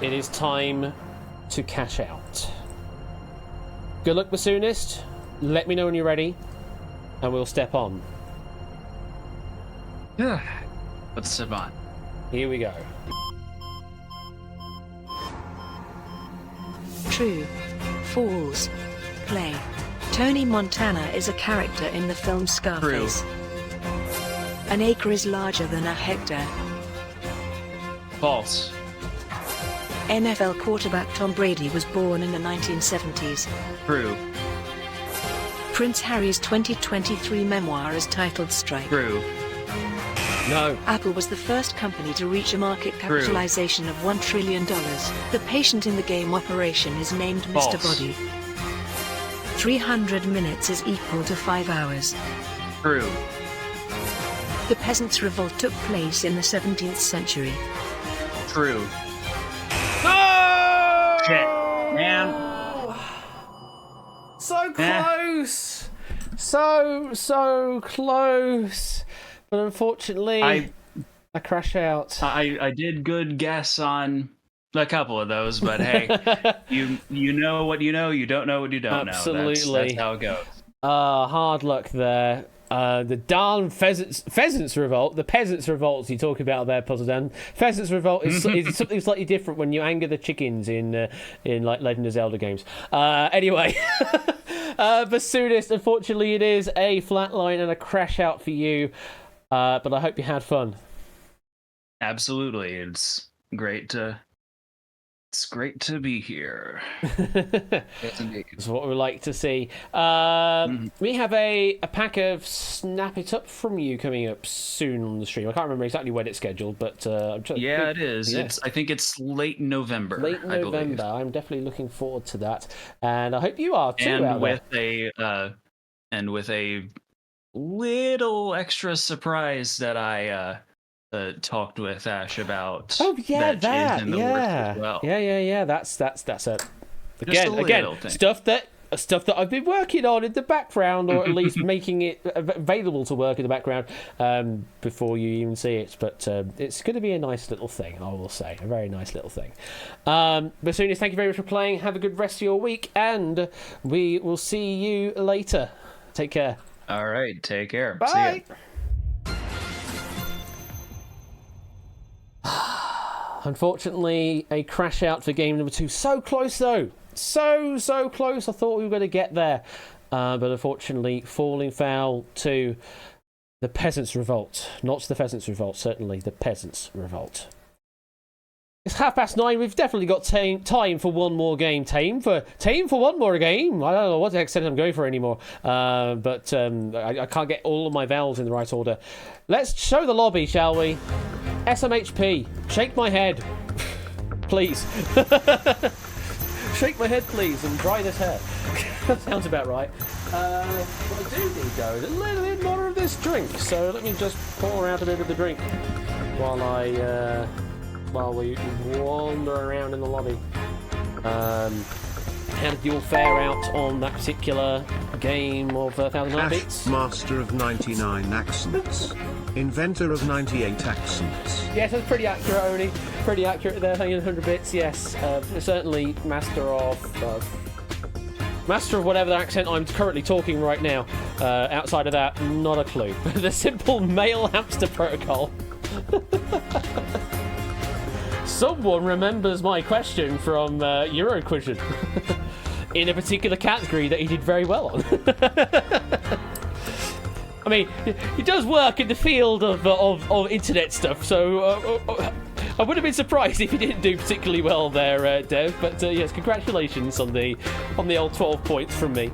it is time to cash out. Good luck, Bassoonist. Let me know when you're ready, and we'll step on.
Yeah. Let's step on.
Here we go.
True. False. Play. Tony Montana is a character in the film Scarface. An acre is larger than a hectare.
False.
NFL quarterback Tom Brady was born in the 1970s.
True.
Prince Harry's 2023 memoir is titled Strike.
True.
No.
Apple was the first company to reach a market capitalization of $1 trillion. The patient in the game operation is named Mr.
False.
Body. 300 minutes is equal to 5 hours.
True.
The Peasants' Revolt took place in the 17th century.
True.
No!
Shit, man.
So close! So close! But unfortunately, I crash out.
I did good guess on a couple of those, but hey, you know what you know, you don't know what you don't know.
Absolutely.
That's how it goes.
Hard luck there. The darn Pheasants Revolt, the Peasants Revolt you talk about there, Puzzle Dan. Pheasants Revolt is something slightly different when you anger the chickens in like Legend of Zelda games. Anyway, Bassoonist, unfortunately it is a flatline and a crash out for you, but I hope you had fun.
Absolutely, it's great to be here.
That's what we like to see. We have a pack of Snap It Up from you coming up soon on the stream. I can't remember exactly when it's scheduled, but
it is.
Yeah.
I think it's late November.
Late
I believe.
November. I'm definitely looking forward to that, and I hope you are too.
And with a little extra surprise that I talked with Ash about.
Oh yeah,
that is in the works
yeah,
as well.
yeah. That's it.
Just a little thing.
stuff that I've been working on in the background, or at least making it available to work in the background before you even see it. But it's going to be a nice little thing, I will say, a very nice little thing. Bassoonist, thank you very much for playing. Have a good rest of your week, and we will see you later. Take care.
All right, take care.
Bye.
See ya.
Unfortunately, a crash out for game number 2. So close, though. So close. I thought we were going to get there. But unfortunately, falling foul to the Peasants' Revolt. Not the Pheasants' Revolt, certainly the Peasants' Revolt. It's 9:30. We've definitely got time for one more game. Time for one more game. I don't know what the extent I'm going for anymore. But I can't get all of my vowels in the right order. Let's show the lobby, shall we? SMHP, shake my head, please. Shake my head, please, and dry this hair. That sounds about right. What I do need, though, is a little bit more of this drink. So let me just pour out a bit of the drink while we wander around in the lobby. How did you all fare out on that particular game of 1,000 Heartbeats?
Master of 99 accents. Inventor of 98 accents.
Yes, that's pretty accurate, Oni. Pretty accurate there, 100 bits, yes. Certainly master of whatever accent I'm currently talking right now. Outside of that, not a clue. The simple male hamster protocol. Someone remembers my question from Euroquiz in a particular category that he did very well on. I mean, he does work in the field of internet stuff, so I would have been surprised if he didn't do particularly well there, Dev. But yes, congratulations on the old 12 points from me.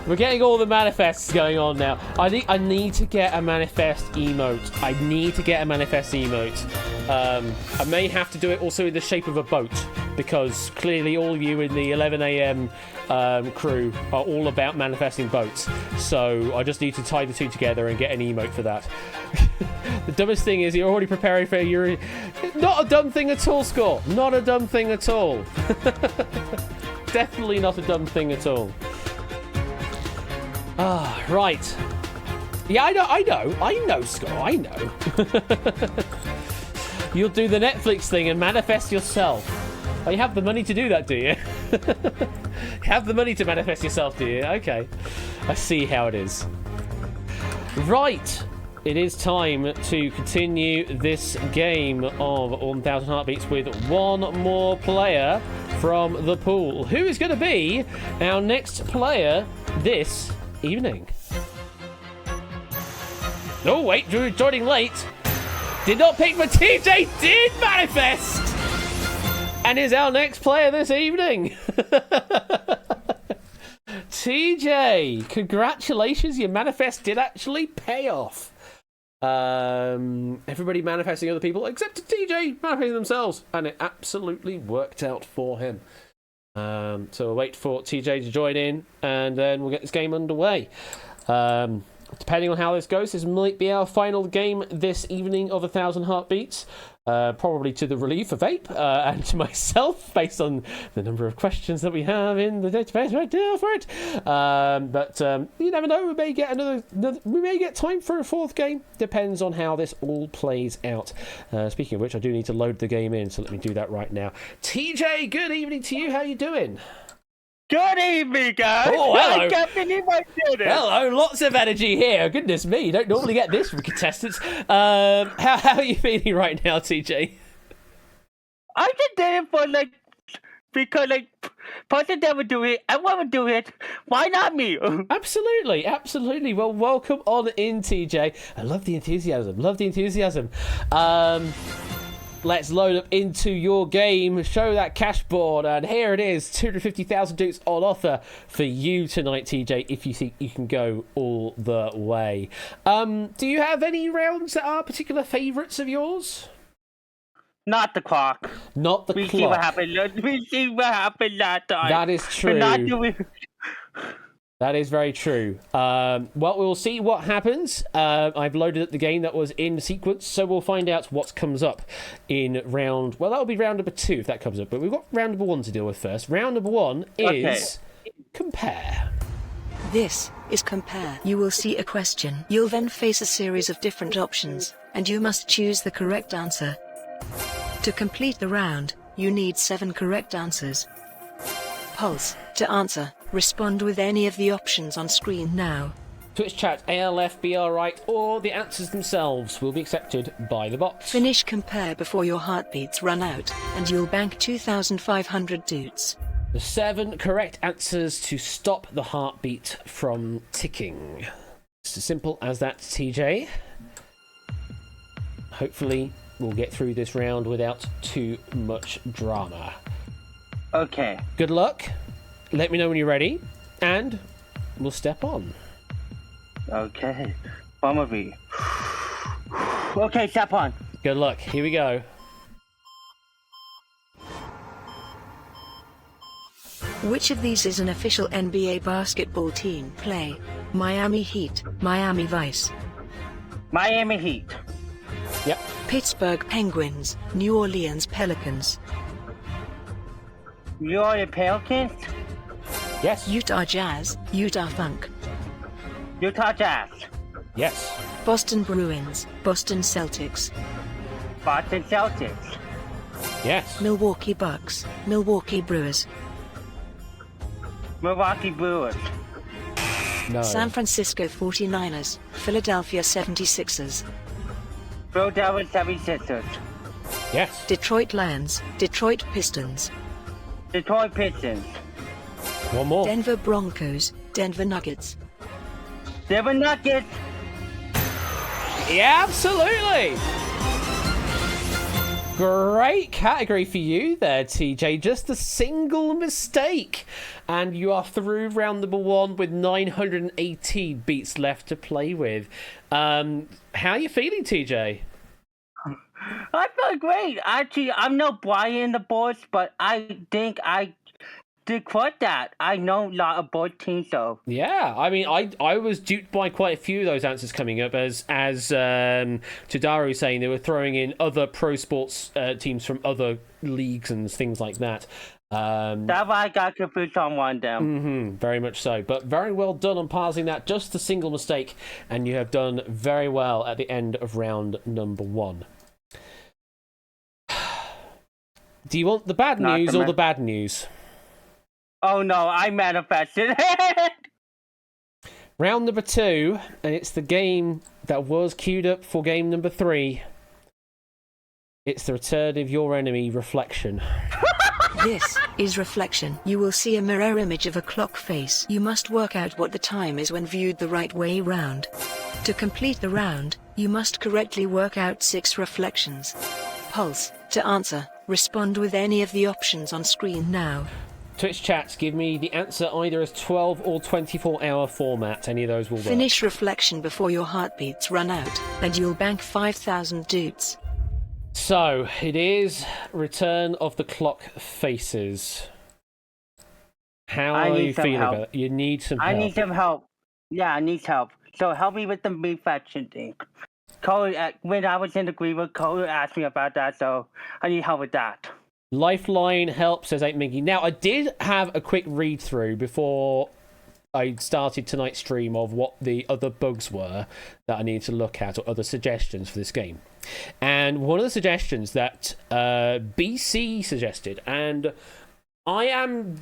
We're getting all the manifests going on now. I need to get a manifest emote. I may have to do it also in the shape of a boat, because clearly all you in the 11 a.m. Crew are all about manifesting boats. So I just need to tie the two together and get an emote for that. The dumbest thing is you're already preparing for your... Not a dumb thing at all, Score. Not a dumb thing at all. Definitely not a dumb thing at all. Ah, right. Yeah, I know, Scott, I know. You'll do the Netflix thing and manifest yourself. Oh, you have the money to do that, do you? You have the money to manifest yourself, do you? Okay. I see how it is. Right. It is time to continue this game of 1,000 Heartbeats with one more player from the pool. Who is going to be our next player this evening? Oh, wait, Drew joining late. Did not pick, but TJ did manifest! And is our next player this evening. TJ, congratulations, your manifest did actually pay off. Everybody manifesting other people except TJ manifesting themselves, and it absolutely worked out for him. So we'll wait for TJ to join in, and then we'll get this game underway. Depending on how this goes, this might be our final game this evening of 1,000 Heartbeats. Probably to the relief of Ape and to myself, based on the number of questions that we have in the database right now for it. But you never know. We may get we may get time for a fourth game. Depends on how this all plays out. Speaking of which, I do need to load the game in, so let me do that right now. TJ, good evening to you. How you doing?
Good evening, guys.
Oh, hello.
I can't believe I did it.
Hello, lots of energy here. Goodness me, you don't normally get this from contestants. How are you feeling right now, TJ?
I just did it because person that would do it, I want to do it. Why not me?
Absolutely. Well, welcome on in, TJ. I love the enthusiasm. Let's load up into your game, show that cash board, and here it is, 250,000 dukes on offer for you tonight, TJ, if you think you can go all the way. Do you have any rounds that are particular favourites of yours?
Not the clock.
Not the clock.
See what happened. We see what happened last time.
That is true.
We're not doing...
That is very true. Well, we'll see what happens. I've loaded up the game that was in sequence, so we'll find out what comes up in round... Well, that'll be round number 2 if that comes up, but we've got round number 1 to deal with first. Round number 1 is Compare.
This is Compare. You will see a question. You'll then face a series of different options, and you must choose the correct answer. To complete the round, you need 7 correct answers. Pulse. To answer, respond with any of the options on screen now.
Twitch chat, ALF, BR right, or the answers themselves will be accepted by the bot.
Finish Compare before your heartbeats run out, and you'll bank 2,500 doots.
The 7 correct answers to stop the heartbeat from ticking. It's as simple as that, TJ. Hopefully, we'll get through this round without too much drama.
Okay.
Good luck. Let me know when you're ready, and we'll step on.
Okay. Bumblebee. Okay, step on.
Good luck. Here we go.
Which of these is an official NBA basketball team? Play. Miami Heat, Miami Vice.
Miami Heat.
Yep.
Pittsburgh Penguins, New Orleans Pelicans.
New Orleans Pelicans.
Yes.
Utah Jazz, Utah Funk.
Utah Jazz.
Yes.
Boston Bruins, Boston Celtics.
Boston Celtics.
Yes.
Milwaukee Bucks, Milwaukee Brewers.
Milwaukee Brewers.
No.
San Francisco 49ers, Philadelphia 76ers.
Philadelphia 76ers.
Yes.
Detroit Lions, Detroit Pistons.
Detroit Pistons.
One more.
Denver Broncos, Denver Nuggets.
Denver Nuggets.
Yeah, absolutely. Great category for you there, TJ. Just a single mistake. And you are through round number 1 with 980 beats left to play with. How are you feeling, TJ?
I feel great. Actually, I'm no Brian in the boards, but I think I did quite that. I know a lot of board teams, though.
Yeah, I mean, I was duped by quite a few of those answers coming up, as Tadaru was saying, they were throwing in other pro sports teams from other leagues and things like that.
That's why I got confused on one of them.
Very much so. But very well done on passing that. Just a single mistake, and you have done very well at the end of round number 1. Do you want the bad
Not
news
the
or
man-
the bad news?
Oh no, I manifested.
Round number 2, and it's the game that was queued up for game number 3. It's the return of your enemy, Reflection.
This is Reflection. You will see a mirror image of a clock face. You must work out what the time is when viewed the right way round. To complete the round, you must correctly work out 6 reflections. Pulse. To answer, respond with any of the options on screen now.
Twitch chats, give me the answer either as 12 or 24-hour format. Any of those will work.
Finish Reflection before your heartbeats run out, and you'll bank 5,000 doots.
So, it is Return of the Clock Faces. How
I
are
need
you
some
feeling
help.
about it? You need some help.
I need some help. Yeah, I need help. So help me with the reflection thing. Cole, when I was in the green room, Cole asked me about that, so I need help with that.
Lifeline help, says 8 Mingy. Now, I did have a quick read through before I started tonight's stream of what the other bugs were that I needed to look at, or other suggestions for this game. And one of the suggestions that BC suggested, and I am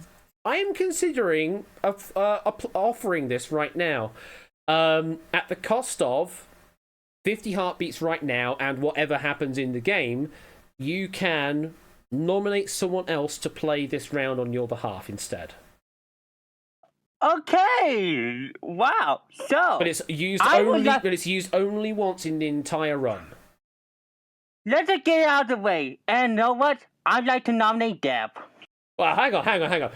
considering offering this right now, at the cost of 50 heartbeats right now, and whatever happens in the game, you can nominate someone else to play this round on your behalf instead.
Okay. Wow. So,
But it's used
I would
only.
like-
But it's used only once in the entire run.
let's just get it out of the way. And you know what? I'd like to nominate Deb.
Well, hang on.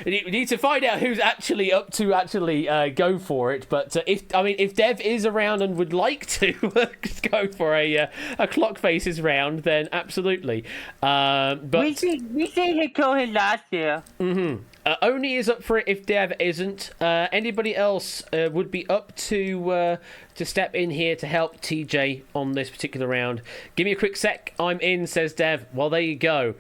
We need to find out who's actually up to go for it. But if Dev is around and would like to go for a Clock Faces round, then absolutely. But
We see he killed him last year.
Only is up for it if Dev isn't. Anybody else would be up to step in here to help TJ on this particular round. Give me a quick sec. I'm in, says Dev. Well, there you go.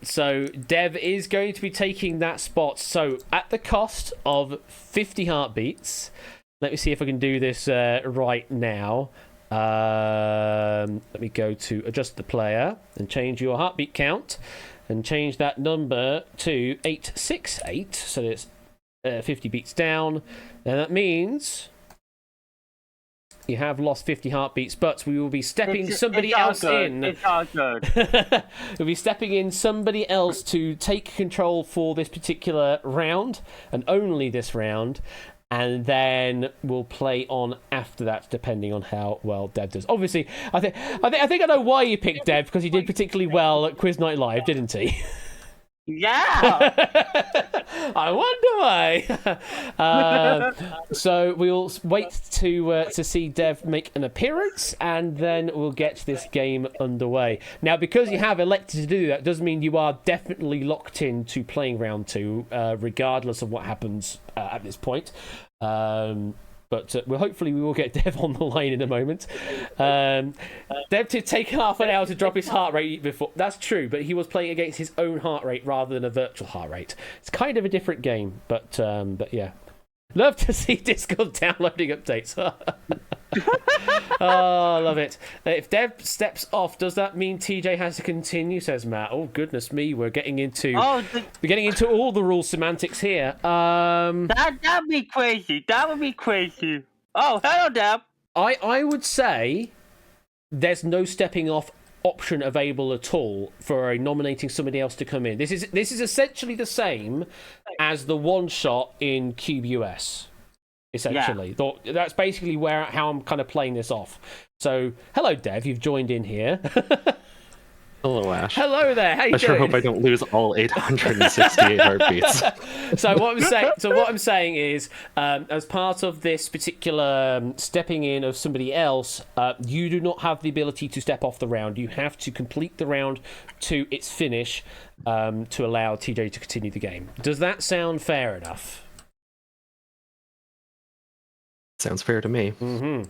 So Dev is going to be taking that spot. So at the cost of 50 heartbeats, let me see if I can do this right now. Let me go to adjust the player and change your heartbeat count. And change that number to 868, so that it's 50 beats down. Now that means you have lost 50 heartbeats, but we will be stepping somebody else in.
It's all good.
We'll be stepping in somebody else to take control for this particular round, and only this round. And then we'll play on after that, depending on how well Dev does. Obviously, I think I know why you picked Dev, because he did particularly well at Quiz Night Live, didn't he?
Yeah.
I wonder why. So we'll wait to see Dev make an appearance, and then we'll get this game underway. Now, because you have elected to do that, doesn't mean you are definitely locked in to playing round 2, regardless of what happens at this point. But hopefully we will get Dev on the line in a moment. Dev did take half an hour to drop his heart rate before. That's true, but he was playing against his own heart rate rather than a virtual heart rate. It's kind of a different game, but yeah. Love to see Discord downloading updates. Oh, I love it. If Dev steps off, does that mean TJ has to continue, says Matt? Oh, goodness me, we're getting into all the rule semantics here.
That'd be crazy. That would be crazy. Oh, hello, Deb.
I would say there's no stepping off option available at all for nominating somebody else to come in. This is essentially the same as the one shot in Cube US. Essentially, that's basically how I'm kind of playing this off. So, hello, Dev. You've joined in here.
Hello, Ash.
Hello there. How you
I
doing?
sure hope I don't lose all 868 heartbeats.
So what I'm saying is, as part of this particular stepping in of somebody else, you do not have the ability to step off the round. You have to complete the round to its finish to allow TJ to continue the game. Does that sound fair enough?
Sounds fair to me.
Mm-hmm.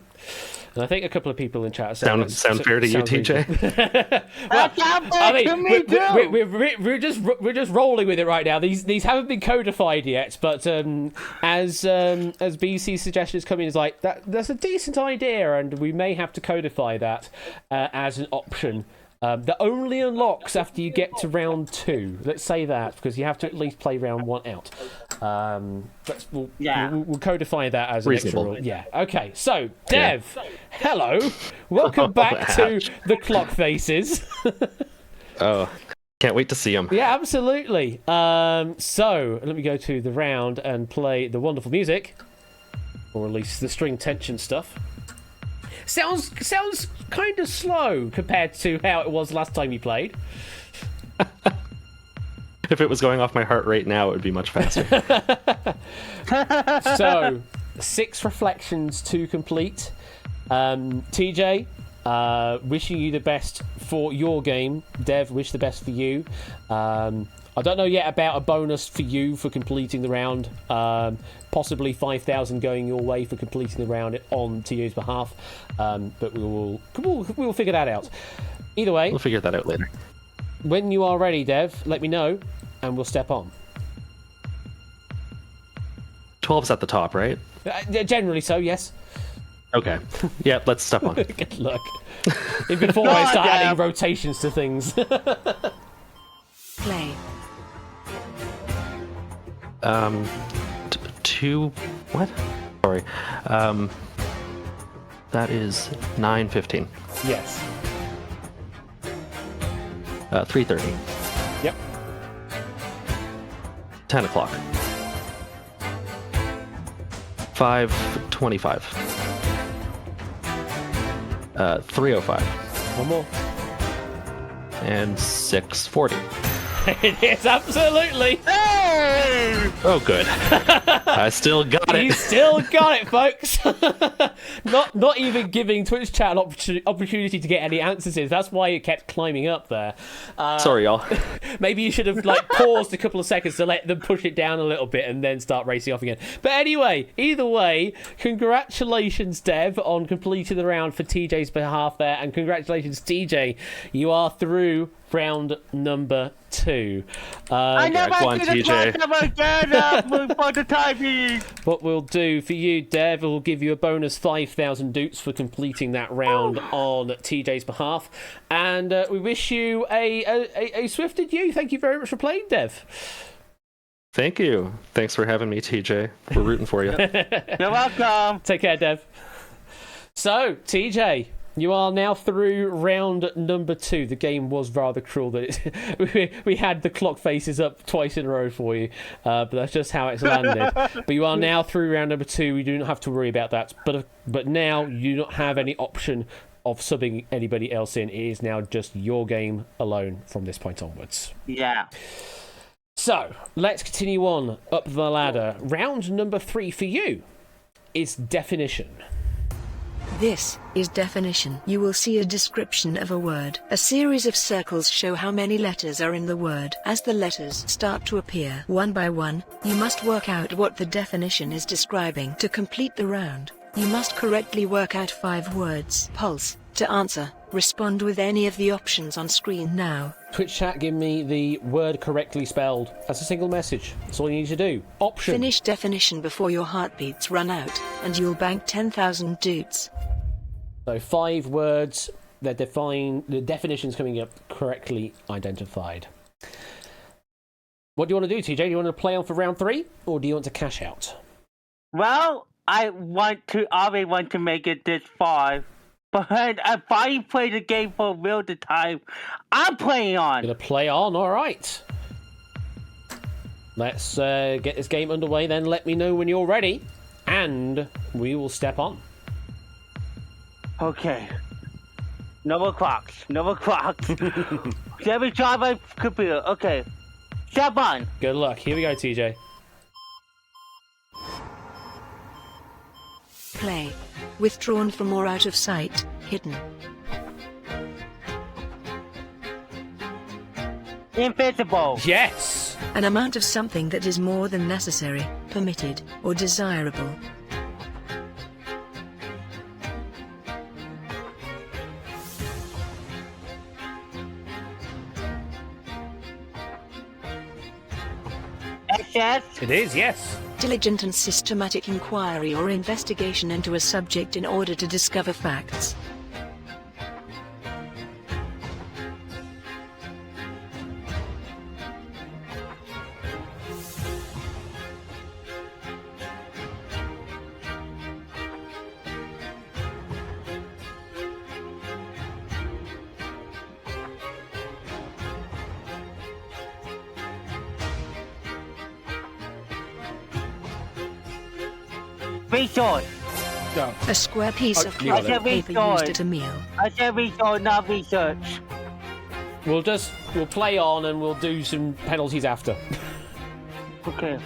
And I think a couple of people in chat
Sound fair to you, TJ?
Well, I mean,
to me too.
we're just rolling with it right now. These haven't been codified yet, but as BC's suggestions come in, is like that's a decent idea, and we may have to codify that as an option That only unlocks after you get to round 2. Let's say that, because you have to at least play round 1 out. We'll codify that as an extra rule. Yeah. Okay. So, Dev, hello. Welcome back to the Clock Faces.
Oh, can't wait to see them.
Yeah, absolutely. So, let me go to the round and play the wonderful music, or at least the string tension stuff. Sounds kind of slow compared to how it was last time you played.
If it was going off my heart rate now, it would be much faster.
So, 6 reflections to complete. TJ, wishing you the best for your game. Dev, wish the best for you. I don't know yet about a bonus for you for completing the round. Possibly 5,000 going your way for completing the round on TJ's behalf. But we'll figure that out. Either way,
We'll figure that out later.
when you are ready, Dev, let me know, and we'll step on.
12's at the top, right?
Generally so, yes.
Okay. Yeah, let's step on.
Good luck. Before I start adding rotations to things.
Play.
Two. What? Sorry. That is 9:15.
Yes.
3:30.
Yep.
10 o'clock. 5:25. 3:05.
One more.
And 6:40.
It is, absolutely.
Oh, good. I still got
You
it.
still got it, folks. not even giving Twitch chat an opportunity to get any answers in. That's why it kept climbing up there.
Sorry, y'all.
Maybe you should have paused a couple of seconds to let them push it down a little bit and then start racing off again. But anyway, either way, congratulations, Dev, on completing the round for TJ's behalf there, and congratulations, TJ. You are through round number 2.
I never
go on,
did a
TJ.
crossover again for the time being.
What we'll do for you, Dev, we'll give you a bonus 5,000 doots for completing that round on TJ's behalf. And we wish you a swift adieu. Thank you very much for playing, Dev.
Thank you. Thanks for having me, TJ. We're rooting for you.
You're welcome.
Take care, Dev. So, TJ, you are now through round number 2. The game was rather cruel that we had the clock faces up twice in a row for you, but that's just how it's landed. But you are now through round number 2. We do not have to worry about that. But now you do not have any option of subbing anybody else in. It is now just your game alone from this point onwards.
Yeah.
So, let's continue on up the ladder. Round number 3 for you is definition.
This is definition. You will see a description of a word. A series of circles show how many letters are in the word. As the letters start to appear one by one, you must work out what the definition is describing. To complete the round, you must correctly work out 5 words. Pulse. To answer, respond with any of the options on screen now.
Twitch chat, give me the word correctly spelled as a single message. That's all you need to do. Option.
Finish definition before your heartbeats run out, and you'll bank 10,000 doots.
So 5 words. The definition's coming up correctly identified. What do you want to do, TJ? Do you want to play on for round 3, or do you want to cash out?
Well, I always want to make it this far. But if I play the game for real the time, I'm playing on.
Gonna play on, alright. Let's get this game underway then. Let me know when you're ready, and we will step on.
Okay. No clocks. Let me try my computer. Okay. Step on.
Good luck. Here we go, TJ.
Play. Withdrawn from or out of sight, hidden.
Invisible.
Yes!
An amount of something that is more than necessary, permitted, or desirable.
Yes.
It is, yes.
Diligent and systematic inquiry or investigation into a subject in order to discover facts.
Resource.
No.
A square piece of
you got
cloth or
it.
paper used at a meal.
I said resource, not research.
We'll play on and we'll do some penalties after.
Okay.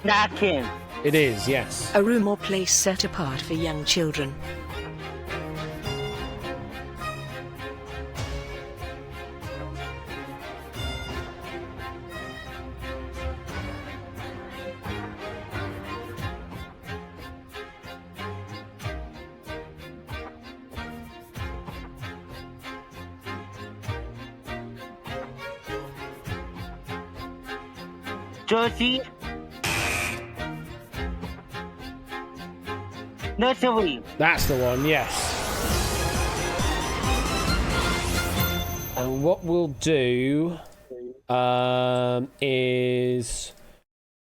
Napkin.
It is, yes.
A room or place set apart for young children.
Jersey. Nursery.
That's the one, yes. And what we'll do is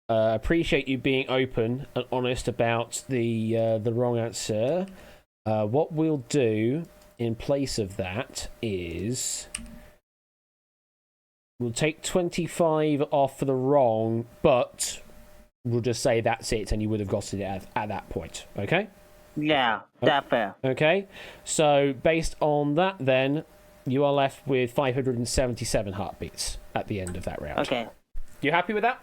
appreciate you being open and honest about the wrong answer. What we'll do in place of that is we'll take 25 off for the wrong, but we'll just say that's it, and you would have gotten it at that point. Okay?
Yeah, that's fair.
Okay. So based on that, then you are left with 577 heartbeats at the end of that round.
Okay.
You happy with that?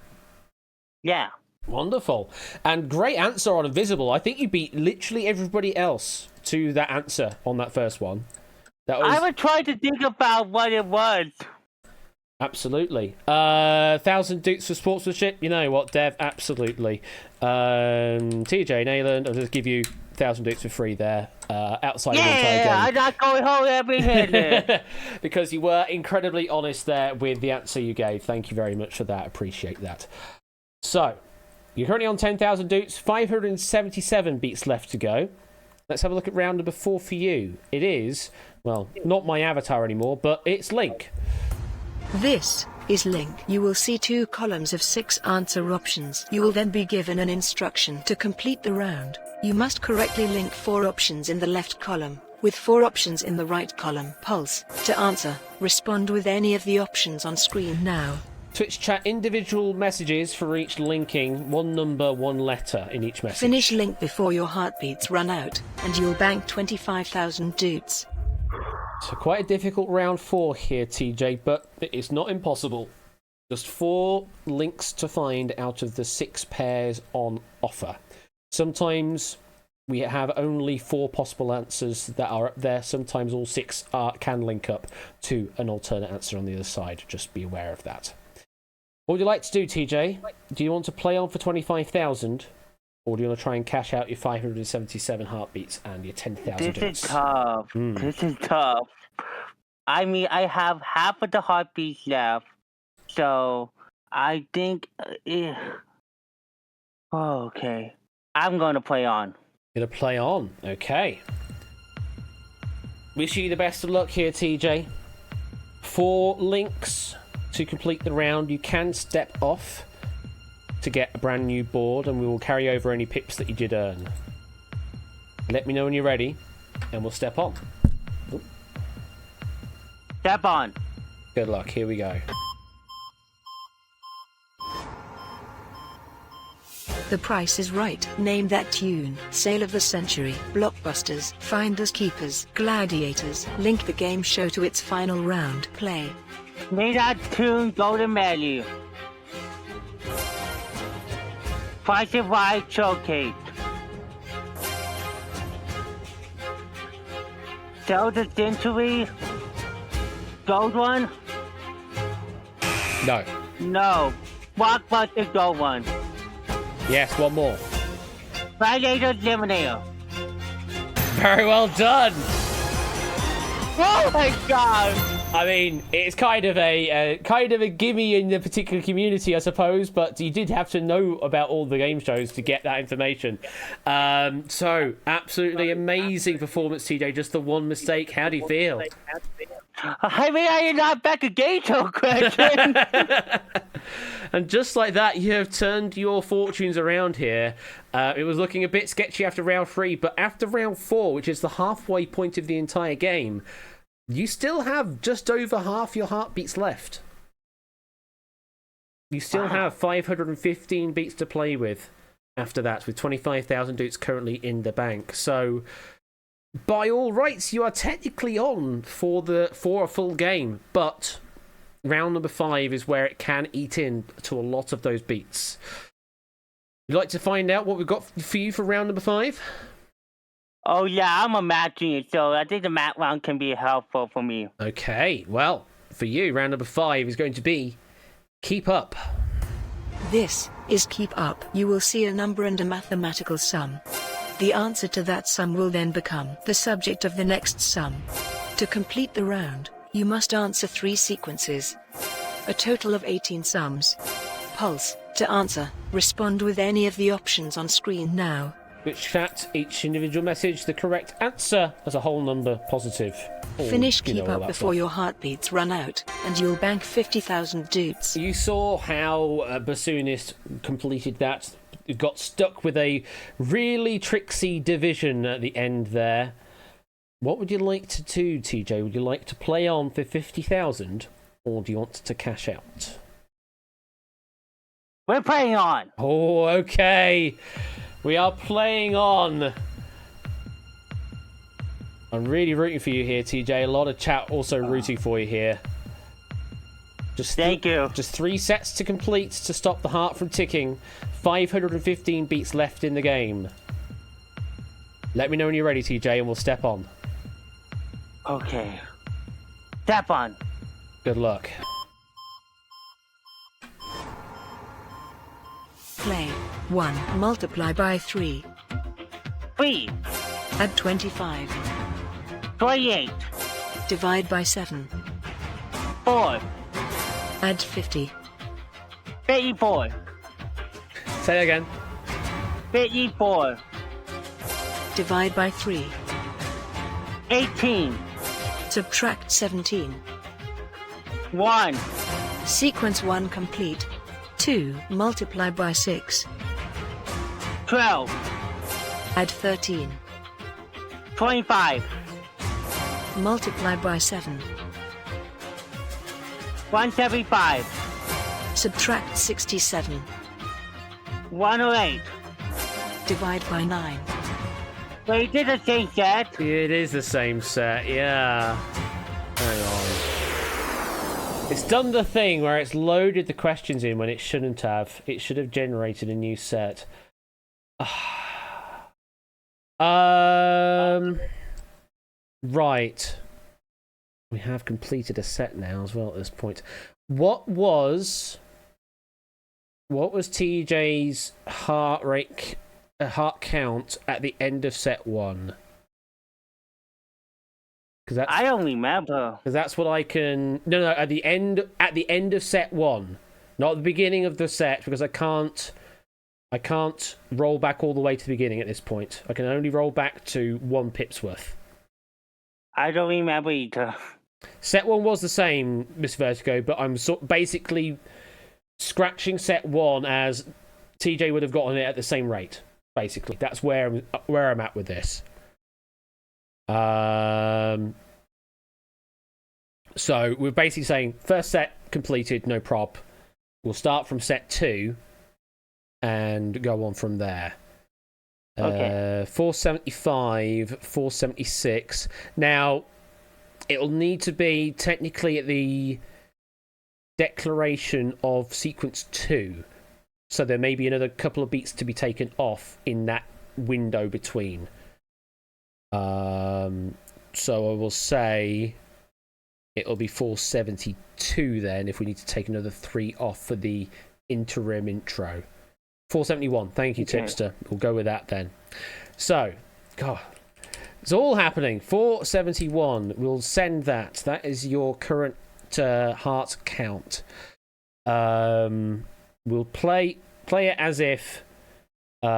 Yeah.
Wonderful. And great answer on Invisible. I think you beat literally everybody else to that answer on that first one. That was...
I was trying to think about what it was.
Absolutely. 1,000 dukes for sportsmanship. You know what, Dev? Absolutely. TJ Nayland, I'll just give you 1,000 dukes for free there. Outside of the entire game.
I'm not going home empty-handed.
Because you were incredibly honest there with the answer you gave. Thank you very much for that. Appreciate that. So, you're currently on 10,000 dukes. 577 beats left to go. Let's have a look at round number 4 for you. It is, well, not my avatar anymore, but it's Link.
This is Link. You will see 2 columns of 6 answer options. You will then be given an instruction to complete the round. You must correctly link 4 options in the left column, with 4 options in the right column. Pulse. To answer, respond with any of the options on screen now.
Twitch chat individual messages for each linking, 1 number, 1 letter in each message.
Finish link before your heartbeats run out, and you'll bank 25,000 dutes.
So quite a difficult round 4 here, TJ, but it's not impossible. Just 4 links to find out of the 6 pairs on offer. Sometimes we have only 4 possible answers that are up there. Sometimes all 6 can link up to an alternate answer on the other side. Just be aware of that. What would you like to do, TJ? Do you want to play on for 25,000? Or do you want to try and cash out your 577 heartbeats and your 10,000
This is tough. This is tough. I mean, I have half of the heartbeats left. So, I think... Oh, okay. I'm going to play on.
Gonna play on. Okay. Wish you the best of luck here, TJ. 4 links to complete the round. You can step off to get a brand new board, and we will carry over any pips that you did earn. Let me know when you're ready, and we'll step on. Ooh.
Step on.
Good luck. Here we go.
The Price is Right. Name that tune. Sale of the Century. Blockbusters. Finders Keepers. Gladiators. Link the game show to its final round. Play.
Name that tune. Golden Menu. Price is Right Showcase. Sale of the Century. Gold one?
No.
No. Blockbuster Gold one.
Yes, one more.
Gladiators Eliminator.
Very well done.
Oh my god!
I mean, it's kind of a gimme in the particular community, I suppose, but you did have to know about all the game shows to get that information. So, absolutely amazing performance, TJ. Just the one mistake. How do you feel?
I mean, I did not back a game show question.
And just like that, you have turned your fortunes around here. It was looking a bit sketchy after round 3, but after round 4, which is the halfway point of the entire game, you still have just over half your heartbeats left. You still have 515 beats to play with after that, with 25,000 duits currently in the bank. So, by all rights, you are technically on for a full game, but round number 5 is where it can eat in to a lot of those beats. You'd like to find out what we've got for you for round number 5?
Oh yeah, I'm imagining it, so I think the math round can be helpful for me.
Okay, well, for you, round number 5 is going to be Keep Up.
This is Keep Up. You will see a number and a mathematical sum. The answer to that sum will then become the subject of the next sum. To complete the round, you must answer 3 sequences. A total of 18 sums. Pulse. To answer, respond with any of the options on screen now.
Which chat each individual message the correct answer as a whole number positive. Or,
Finish Keep
all
Up
that
before
stuff.
your heartbeats run out, and you'll bank 50,000 duits.
You saw how Bassoonist completed that. It got stuck with a really tricksy division at the end there. What would you like to do, TJ? Would you like to play on for 50,000, or do you want to cash out?
We're playing on.
Oh, okay. We are playing on. I'm really rooting for you here, TJ. A lot of chat also rooting for you here.
Thank you.
Just 3 sets to complete to stop the heart from ticking. 515 beats left in the game. Let me know when you're ready, TJ, and we'll step on.
Okay. Step on.
Good luck.
Play. 1. Multiply by 3.
3,
Add 25.
28,
Divide by 7.
4,
Add 50.
54,
Say it again.
54,
Divide by 3.
18,
Subtract 17.
1,
Sequence 1 complete. 2. Multiply by 6.
12,
Add 13.
25,
Multiply by 7.
175,
Subtract 67.
108.
Divide by 9.
So you did the same set.
It is the same set, yeah. Hang on. It's done the thing where it's loaded the questions in when it shouldn't have. It should have generated a new set. Right. We have completed a set now as well at this point. What was TJ's heart count at the end of set 1? Because
I don't remember.
that's what I can. No, at the end of set 1, not at the beginning of the set, because I can't roll back all the way to the beginning at this point. I can only roll back to 1 pip's worth.
I don't remember either.
Set 1 was the same, Miss Vertigo, but I'm basically scratching set 1 as TJ would have gotten it at the same rate. Basically, that's where I'm at with this. So we're basically saying first set completed, no prob. We'll start from set 2 and go on from there.
Okay.
475, 476. Now, it'll need to be technically at the declaration of sequence 2. So there may be another couple of beats to be taken off in that window between. So I will say it'll be 472 then if we need to take another 3 off for the interim intro. 471. Thank you,
Okay.
Tipster. We'll go with that then. So, God, it's all happening. 471. We'll send that. That is your current heart count. We'll play it as if you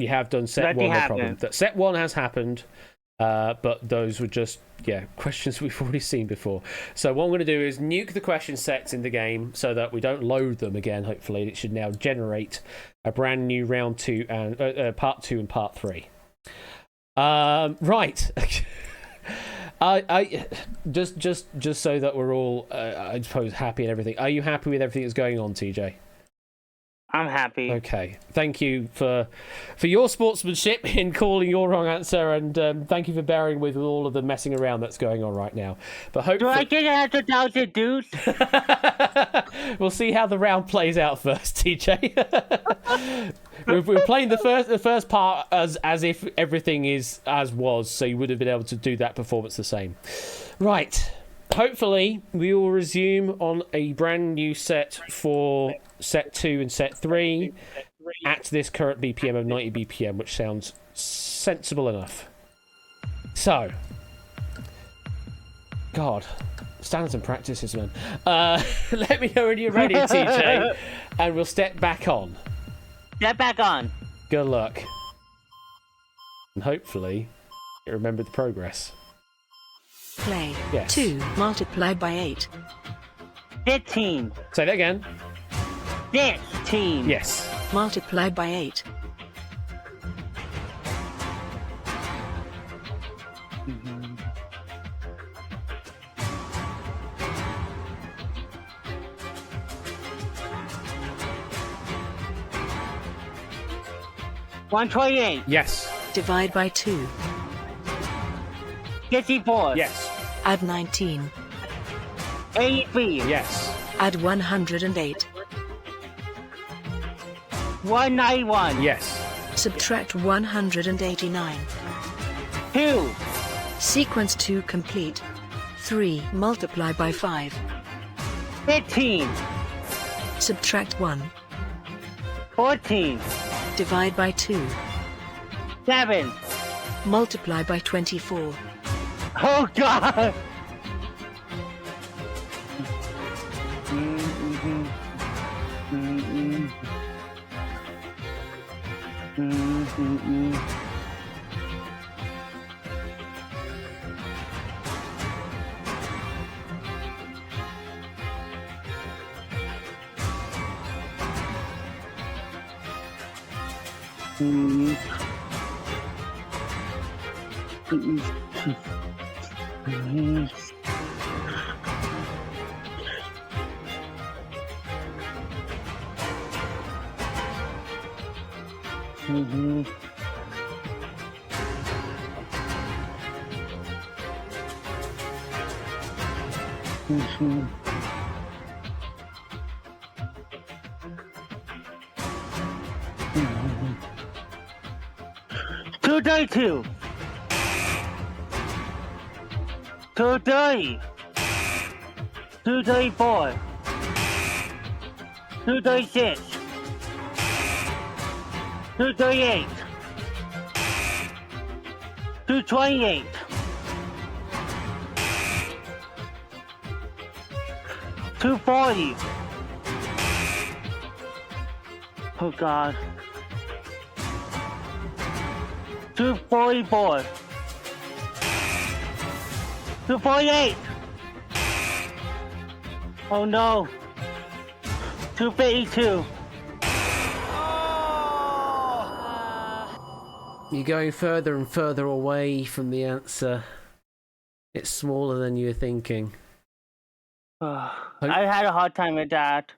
have done set
Nothing
1, no
happened.
problem. That set 1 has happened. But those were just questions we've already seen before. So what I'm going to do is nuke the question sets in the game so that we don't load them again. Hopefully, it should now generate a brand new round 2 and part 2 and part 3. Right. I just so that we're all, I suppose, happy and everything. Are you happy with everything that's going on, TJ?
I'm happy.
Okay. Thank you for your sportsmanship in calling your wrong answer, and thank you for bearing with all of the messing around that's going on right now. But
Do I get 100,000 dudes?
We'll see how the round plays out first, TJ. We're playing the first part as if everything is as was, so you would have been able to do that performance the same. Right. Hopefully, we will resume on a brand new set for set 2 and set 3 at this current BPM of 90 BPM, which sounds sensible enough. So, God, standards and practices, man. Let me know when you're ready, TJ, and we'll step back on.
Step back on.
Good luck. And hopefully, you remember the progress.
Play.
Yes.
2 multiplied by 8.
15.
Say that again.
16.
Yes.
Multiplied by 8.
$128.
Yes.
Divide by 2.
54.
Yes.
Add 19.
83.
Yes.
Add 108.
191.
Yes.
Subtract 189.
2.
Sequence 2 complete. 3 multiplied by 5.
15.
Subtract 1.
14.
Divide by 2.
7.
Multiply by 24.
Oh God! Two day two. 230. 234. 236. 238. 228. 240. Oh God. 244. 248. Oh no. 252.
You're going further and further away from the answer. It's smaller than you were thinking.
I had a hard time with that.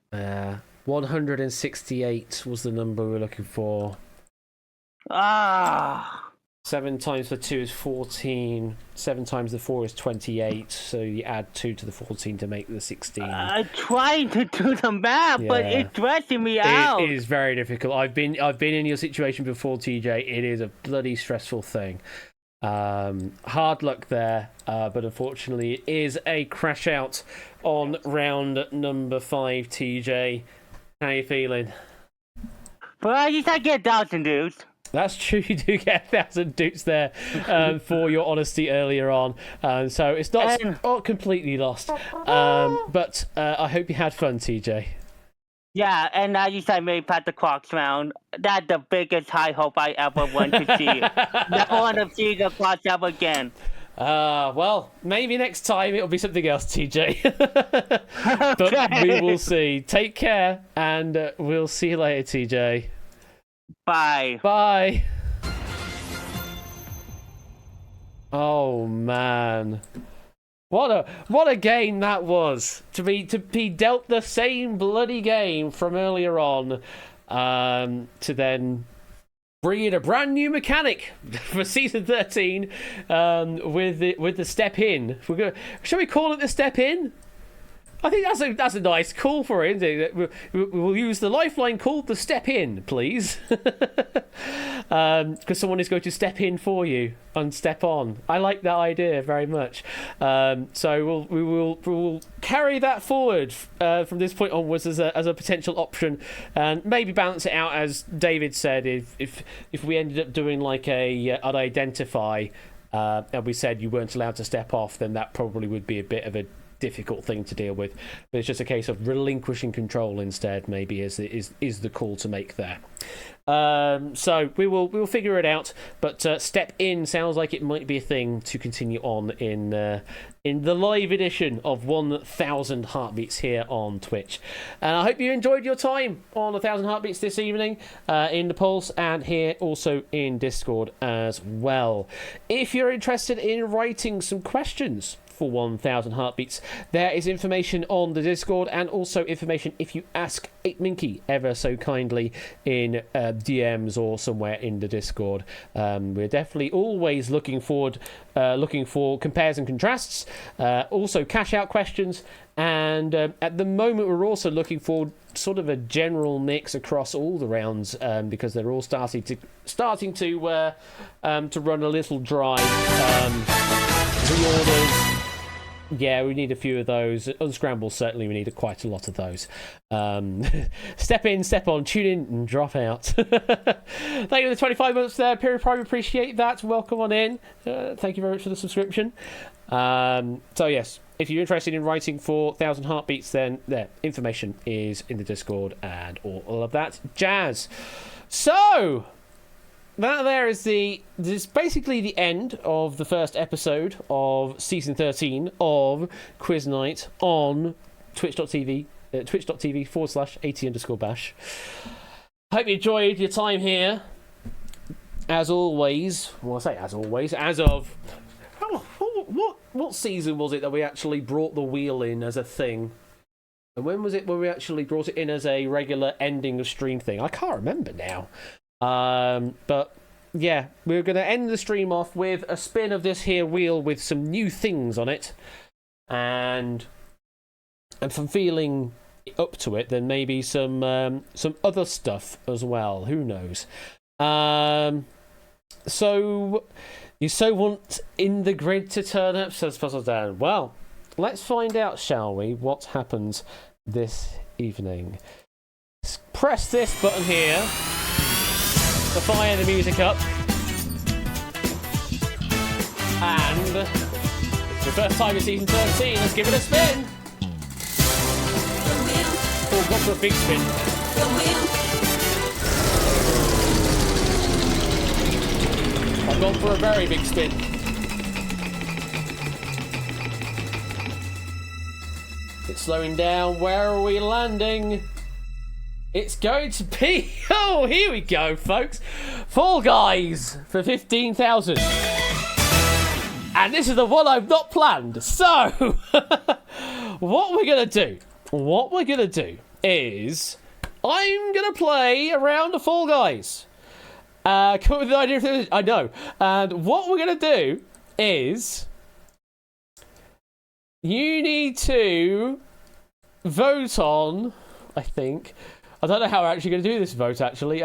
168 was the number we were looking for. 7 times the 2 is 14. 7 times the 4 is 28. So you add 2 to the 14 to make the 16.
I'm trying to do the math, but it's stressing me out.
It is very difficult. I've been in your situation before, TJ. It is a bloody stressful thing. Hard luck there, but unfortunately it is a crash out on round number 5, TJ. How you feeling?
But at least I get 1,000 dudes.
That's true, you do get 1,000 dukes there for your honesty earlier on. So it's not completely lost. But I hope you had fun, TJ.
Yeah, and now you said maybe past the clock's round. That's the biggest high hope I ever want to see. Never want to see the clock ever again.
Well, maybe next time it'll be something else, TJ. But we will see. Take care, and we'll see you later, TJ.
Bye.
Bye. Oh man. What a game that was. To be dealt the same bloody game from earlier on, to then bring in a brand new mechanic for season 13, with the step in. Shall we call it the step in? I think that's a nice call for it, isn't it? We'll use the lifeline called the step in, please, because someone is going to step in for you and step on. I like that idea very much. So we will carry that forward from this point onwards as a potential option, and maybe balance it out, as David said. If we ended up doing like an identify, and we said you weren't allowed to step off, then that probably would be a bit of a difficult thing to deal with. But it's just a case of relinquishing control instead, maybe is the call to make there. So we'll figure it out, but step in sounds like it might be a thing to continue on in the live edition of 1000 Heartbeats here on Twitch. And I hope you enjoyed your time on 1000 Heartbeats this evening, in the Pulse and here also in Discord as well. If you're interested in writing some questions for 1000 Heartbeats, there is information on the Discord, and also information if you ask 8Minky ever so kindly in DMs or somewhere in the Discord. We're definitely always looking for compares and contrasts, also cash out questions, and at the moment we're also looking for sort of a general mix across all the rounds, because they're all starting to run a little dry. Reorders, yeah, we need a few of those. Unscrambles, certainly we need quite a lot of those. Step in, step on, tune in and drop out. Thank you for the 25 months there, Period Prime, appreciate that. Welcome on in. Thank you very much for the subscription. So yes, if you're interested in writing for 1000 Heartbeats, then there, information is in the Discord and all of that jazz. So that there is basically the end of the first episode of season 13 of Quiz Night on twitch.tv /AT_bash. Hope you enjoyed your time here. As always, well, I say as always, as of what season was it that we actually brought the wheel in as a thing? And when was it when we actually brought it in as a regular ending of stream thing? I can't remember now. But yeah, we're going to end the stream off with a spin of this here wheel with some new things on it, and if I'm feeling up to it, then maybe some other stuff as well. Who knows? So you want In the Grid to turn up, says Puzzle Dan. Well, let's find out, shall we? What happens this evening? Press this button here to fire the music up, and the first time in season 13, let's give it a spin. Oh, got for a big spin. I've gone for a very big spin. It's slowing down. Where are we landing? It's going to be... Oh, here we go, folks. Fall Guys for 15,000. And this is the one I've not planned. So, what we're going to do is I'm going to play a round of Fall Guys. Come up with an idea for this. I know. And what we're going to do is you need to vote on, I think... I don't know how we're actually going to do this vote, actually.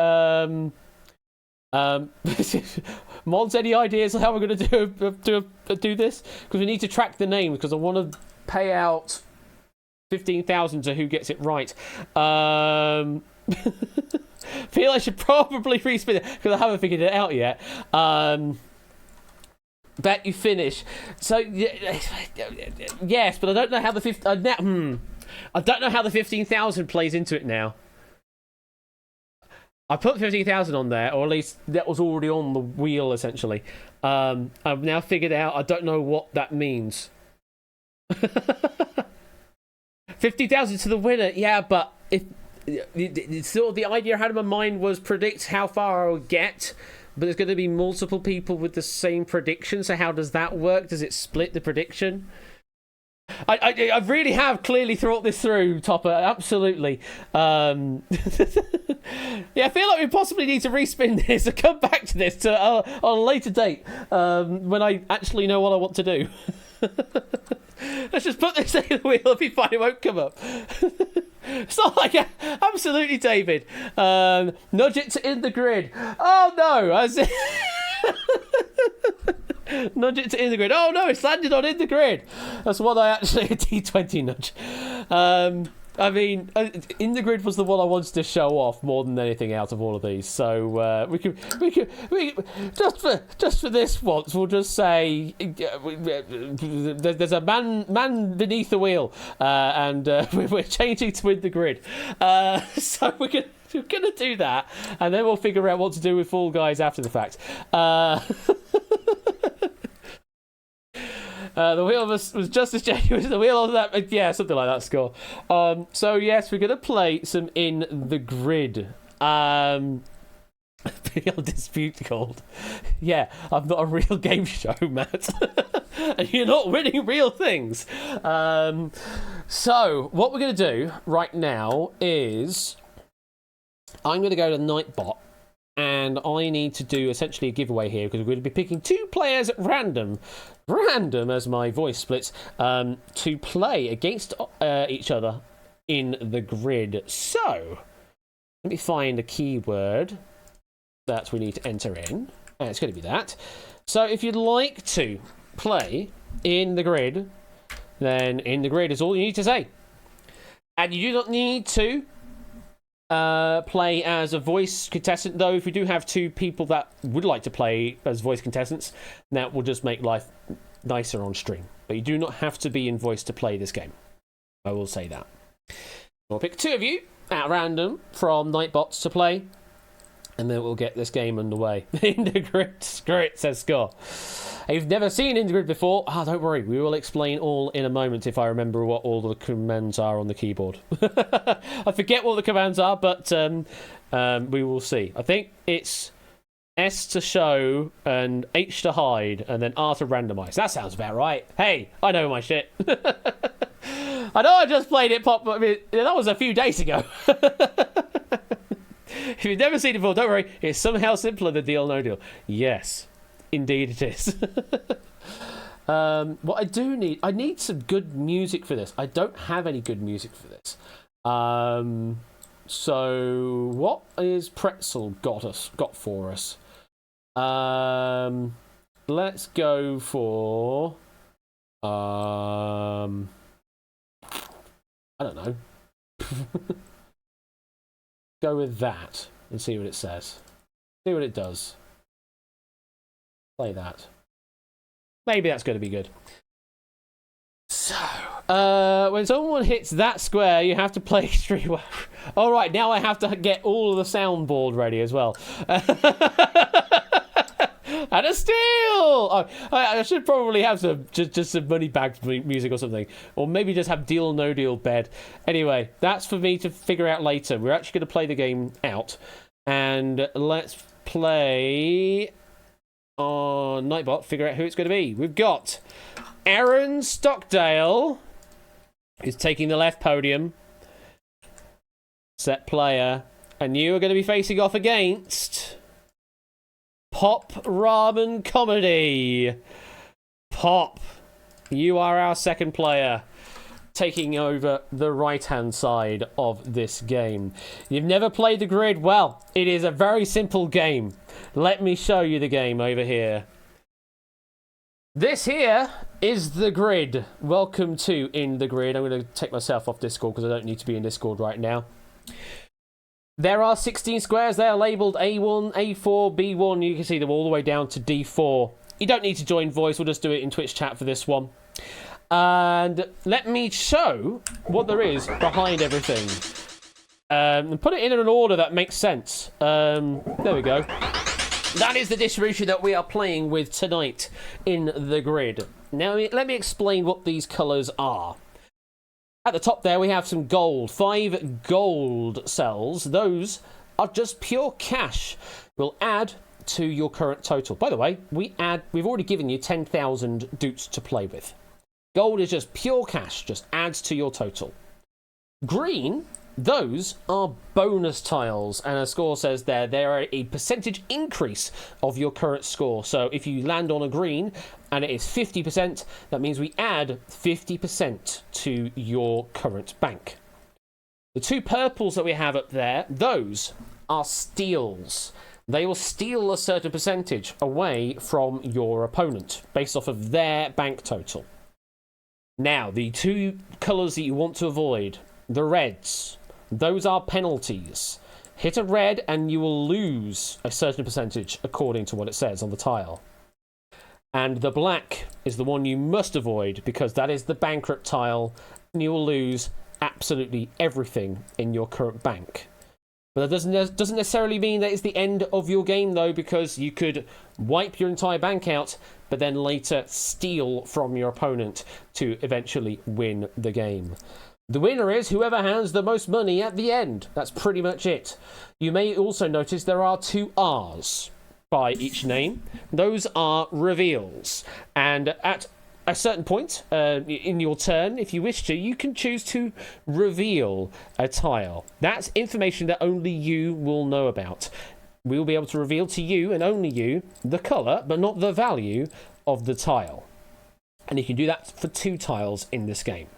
Mods, any ideas on how we're going to do this? Because we need to track the names, because I want to pay out 15,000 to who gets it right. Feel I should probably respin it, because I haven't figured it out yet. Bet you finish. So, yes, but I don't know how the 15... I don't know how the 15,000 plays into it now. I put 15,000 on there, or at least that was already on the wheel, essentially. I've now figured out, I don't know what that means. 50,000 to the winner, yeah, but if sort of the idea I had in my mind was predict how far I would get, but there's going to be multiple people with the same prediction, so how does that work? Does it split the prediction? I really have clearly thought this through, Topper, absolutely. Yeah, I feel like we possibly need to respin this and come back to this on a later date when I actually know what I want to do. Let's just put this in the wheel, it'll be fine, it won't come up. It's not like absolutely, David. Nudge it to in the grid. Oh no! Nudge it to in the grid. Oh no, it's landed on in the grid. That's what I actually a T20 nudge. I mean, in the grid was the one I wanted to show off more than anything out of all of these. So we could just for this once, we'll just say there's a man beneath the wheel, and we're changing to in the grid. So we're gonna do that, and then we'll figure out what to do with Fall Guys after the fact. The wheel was just as genuine as the wheel on that. Yeah, something like that score. So, yes, we're going to play some In the Grid. Beyond Dispute Gold. Yeah, I'm not a real game show, Matt. And you're not winning real things. So, what we're going to do right now is I'm going to go to Nightbot. And I need to do essentially a giveaway here because we're going to be picking 2 players at random as my voice splits, to play against each other in the grid. So, let me find a keyword that we need to enter in. And it's going to be that. So, if you'd like to play in the grid, then in the grid is all you need to say. And you do not need to play as a voice contestant, though. If we do have 2 people that would like to play as voice contestants, that will just make life nicer on stream. But you do not have to be in voice to play this game. I will say that. I'll pick 2 of you at random from Nightbots to play, and then we'll get this game underway. In the grid, screw it, says Score. If you've never seen In the Grid before, don't worry, we will explain all in a moment if I remember what all the commands are on the keyboard. I forget what the commands are, but we will see. I think it's S to show and H to hide and then R to randomize. That sounds about right. Hey, I know my shit. I know I just played it pop, but I mean, that was a few days ago. If you've never seen it before, don't worry, it's somehow simpler than Deal No Deal. Yes. Indeed it is. What I do need... I need some good music for this. I don't have any good music for this. So, what is Pretzel got for us? Let's go for... I don't know. Go with that and see what it says. See what it does. Play that. Maybe that's going to be good. So, when someone hits that square, you have to play extreme. All right, now I have to get all of the soundboard ready as well. And a steal! Oh, I should probably have some just some money bagged music or something, or maybe just have Deal No Deal bed. Anyway, that's for me to figure out later. We're actually going to play the game out, and let's play on Nightbot. Figure out who it's going to be. We've got Aaron Stockdale, who's taking the left podium. Set player, and you are going to be facing off against Pop Ramen Comedy. Pop, you are our second player, taking over the right-hand side of this game. You've never played the grid? Well, it is a very simple game. Let me show you the game over here. This here is the grid. Welcome to In the Grid. I'm going to take myself off Discord because I don't need to be in Discord right now. There are 16 squares. They are labelled A1, A4, B1. You can see them all the way down to D4. You don't need to join voice. We'll just do it in Twitch chat for this one. And let me show what there is behind everything. And put it in an order that makes sense. There we go. That is the distribution that we are playing with tonight in the grid. Now, let me explain what these colours are. At the top there, we have some gold. 5 gold cells. Those are just pure cash. We'll add to your current total. By the way, we've already given you 10,000 doots to play with. Gold is just pure cash, just adds to your total. Green, those are bonus tiles, and a score says there, they're a percentage increase of your current score. So if you land on a green and it is 50%, that means we add 50% to your current bank. The 2 purples that we have up there, those are steals. They will steal a certain percentage away from your opponent based off of their bank total. Now, the 2 colours that you want to avoid, the reds, those are penalties. Hit a red and you will lose a certain percentage according to what it says on the tile. And the black is the one you must avoid because that is the bankrupt tile and you will lose absolutely everything in your current bank. But that doesn't necessarily mean that it's the end of your game, though, because you could wipe your entire bank out, but then later steal from your opponent to eventually win the game. The winner is whoever has the most money at the end. That's pretty much it. You may also notice there are 2 R's by each name. Those are reveals. And at a certain point in your turn, if you wish to, you can choose to reveal a tile. That's information that only you will know about. We will be able to reveal to you, and only you, the colour, but not the value of the tile. And you can do that for 2 tiles in this game.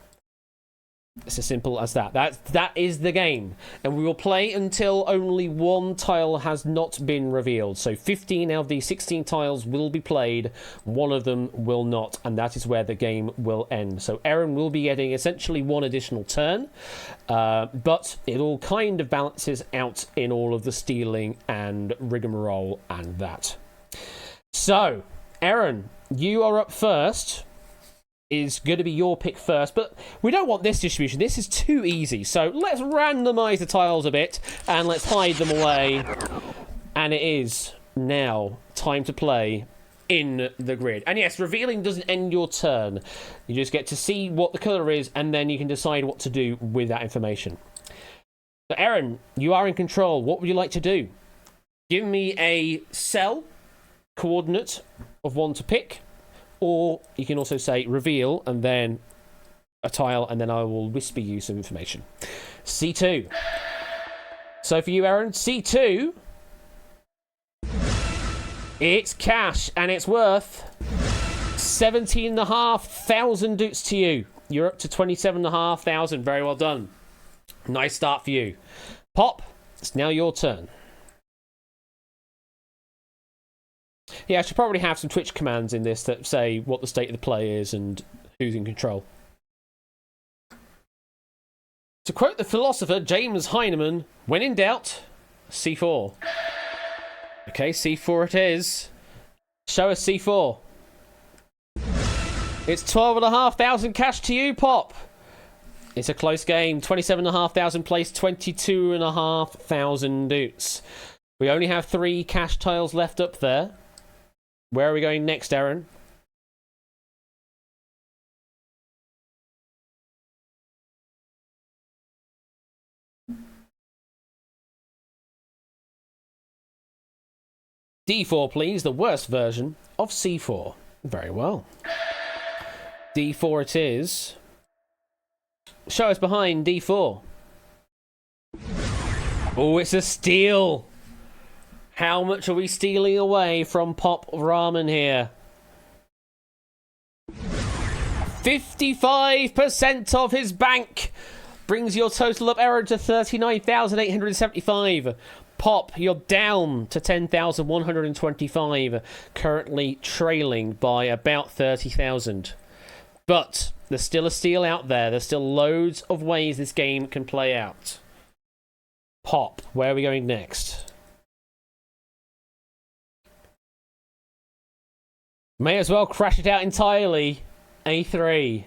It's as simple as that. That is the game. And we will play until only 1 tile has not been revealed. So 15 out of the 16 tiles will be played. 1 of them will not. And that is where the game will end. So Aaron will be getting essentially 1 additional turn. But it all kind of balances out in all of the stealing and rigmarole and that. So, Aaron, you are up first. Is going to be your pick first, but we don't want this distribution. This is too easy, so let's randomize the tiles a bit and let's hide them away. And it is now time to play in the grid. And yes, revealing doesn't end your turn. You just get to see what the color is and then you can decide what to do with that information. So Aaron, you are in control. What would you like to do? Give me a cell coordinate of 1 to pick. Or you can also say reveal and then a tile, and then I will whisper you some information. C2. So for you, Aaron, C2, it's cash, and it's worth 17,500 doots to you. You're up to 27,500. Very well done. Nice start for you. Pop, it's now your turn. Yeah, I should probably have some Twitch commands in this that say what the state of the play is and who's in control. To quote the philosopher James Heinemann, when in doubt, C4. Okay, C4 it is. Show us C4. It's 12,500 cash to you, Pop. It's a close game. 27,500 placed, 22,500 doots. We only have 3 cash tiles left up there. Where are we going next, Aaron? D4, please. The worst version of C4. Very well. D4 it is. Show us behind D4. Oh, it's a steal. How much are we stealing away from Pop Ramen here? 55% of his bank brings your total up, Aaron, to 39,875. Pop, you're down to 10,125, currently trailing by about 30,000. But there's still a steal out there. There's still loads of ways this game can play out. Pop, where are we going next? May as well crash it out entirely. A3.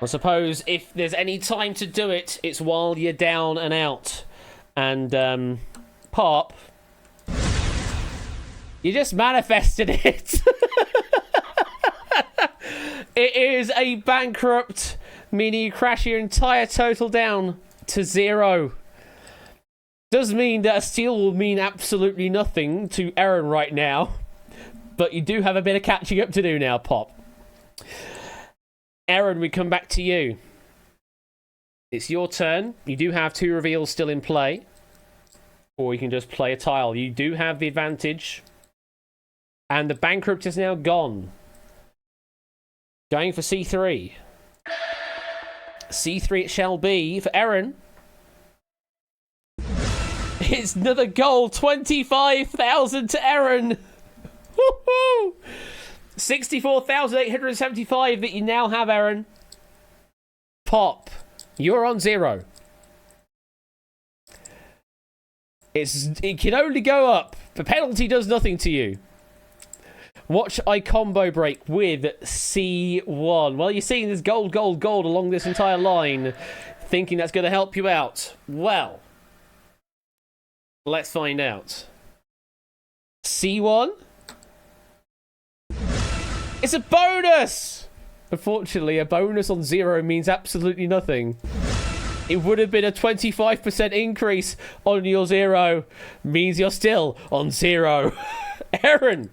I suppose if there's any time to do it, it's while you're down and out. And, Pop, you just manifested it. It is a bankrupt, meaning you crash your entire total down to 0. Does mean that a steal will mean absolutely nothing to Aaron right now, but you do have a bit of catching up to do now, Pop. Aaron, we come back to you. It's your turn. You do have 2 reveals still in play, or you can just play a tile. You do have the advantage, and the bankrupt is now gone. Going for C3. C3 it shall be for Aaron. It's another goal. 25,000 to Aaron. Woohoo! 64,875 that you now have, Aaron. Pop, you're on 0. It can only go up. The penalty does nothing to you. Watch I combo break with C1. Well, you're seeing this gold, gold, gold along this entire line, thinking that's going to help you out. Well, let's find out. C1? It's a bonus! Unfortunately, a bonus on 0 means absolutely nothing. It would have been a 25% increase on your 0. Means you're still on 0. Aaron,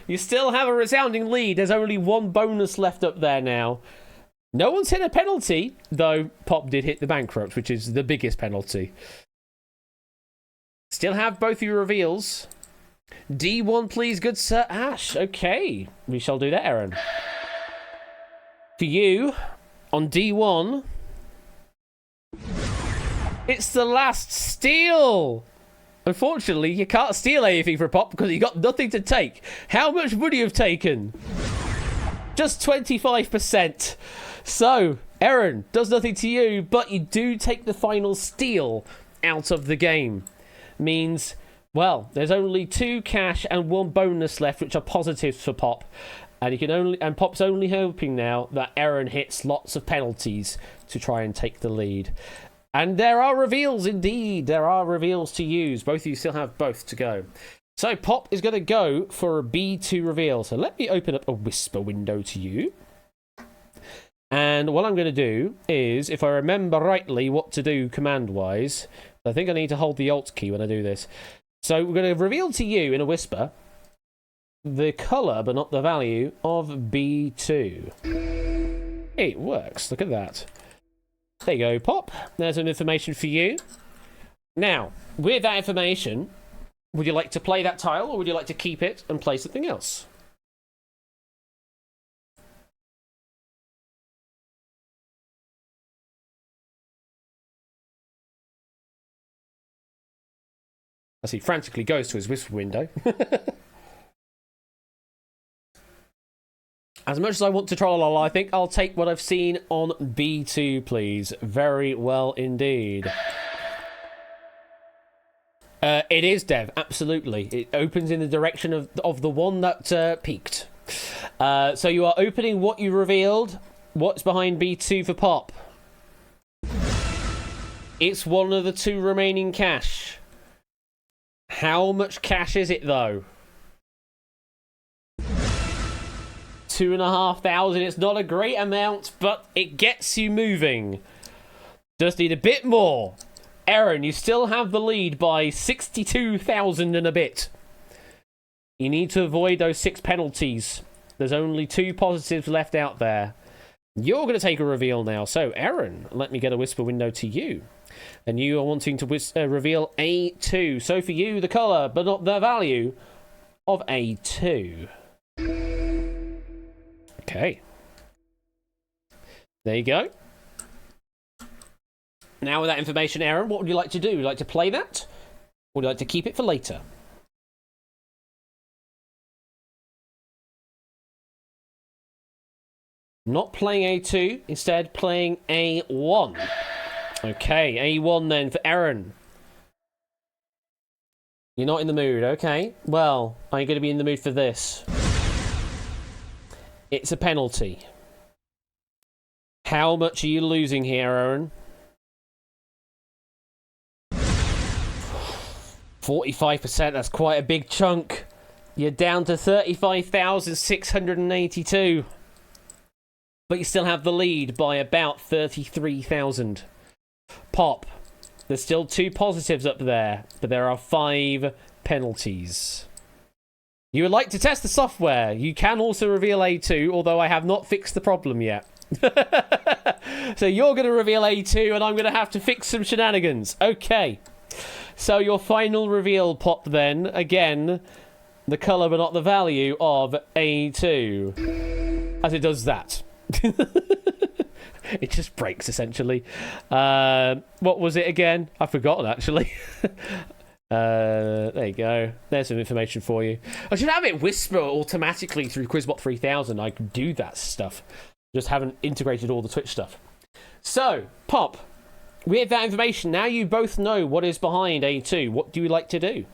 you still have a resounding lead. There's only 1 bonus left up there now. No one's hit a penalty, though Pop did hit the bankrupt, which is the biggest penalty. Still have both your reveals. D1, please, good Sir Ash. Okay, we shall do that, Aaron. For you, on D1, it's the last steal. Unfortunately, you can't steal anything for Pop because you got nothing to take. How much would you have taken? Just 25%. So, Aaron, does nothing to you, but you do take the final steal out of the game. Means, well, there's only 2 cash and 1 bonus left, which are positives for Pop. And Pop's only hoping now that Aaron hits lots of penalties to try and take the lead. And there are reveals, indeed. There are reveals to use. Both of you still have both to go. So Pop is going to go for a B2 reveal. So let me open up a whisper window to you. And what I'm going to do is, if I remember rightly what to do command-wise, I think I need to hold the Alt key when I do this. So we're going to reveal to you in a whisper the colour, but not the value, of B2. It works. Look at that. There you go, Pop. There's some information for you. Now, with that information, would you like to play that tile, or would you like to keep it and play something else? As he frantically goes to his whisper window. As much as I want to troll, I think I'll take what I've seen on B2, please. Very well indeed. It is, Dev, absolutely. It opens in the direction of the one that peaked. So you are opening what you revealed. What's behind B2 for Pop? It's one of the 2 remaining cash. How much cash is it, though? 2,500. It's not a great amount, but it gets you moving. Just need a bit more. Aaron, you still have the lead by 62,000 and a bit. You need to avoid those 6 penalties. There's only 2 positives left out there. You're going to take a reveal now. So, Aaron, let me get a whisper window to you. And you are wanting to reveal A2. So for you, the colour, but not the value of A2. Okay. There you go. Now with that information, Aaron, what would you like to do? Would you like to play that? Or would you like to keep it for later? Not playing A2, instead playing A1. Okay, A1 then for Aaron. You're not in the mood, okay. Well, are you going to be in the mood for this? It's a penalty. How much are you losing here, Aaron? 45%, that's quite a big chunk. You're down to 35,682. But you still have the lead by about 33,000. Pop, there's still 2 positives up there, but there are 5 penalties. You would like to test the software. You can also reveal A2, although I have not fixed the problem yet. So you're going to reveal A2, and I'm going to have to fix some shenanigans. Okay. So your final reveal, Pop, then, again, the colour but not the value of A2. As it does that. It just breaks, essentially. What was it again? I've forgotten, actually. There you go. There's some information for you. I should have it whisper automatically through Quizbot 3000. I can do that stuff. Just haven't integrated all the Twitch stuff. So, Pop, with that information, now you both know what is behind A2. What do you like to do?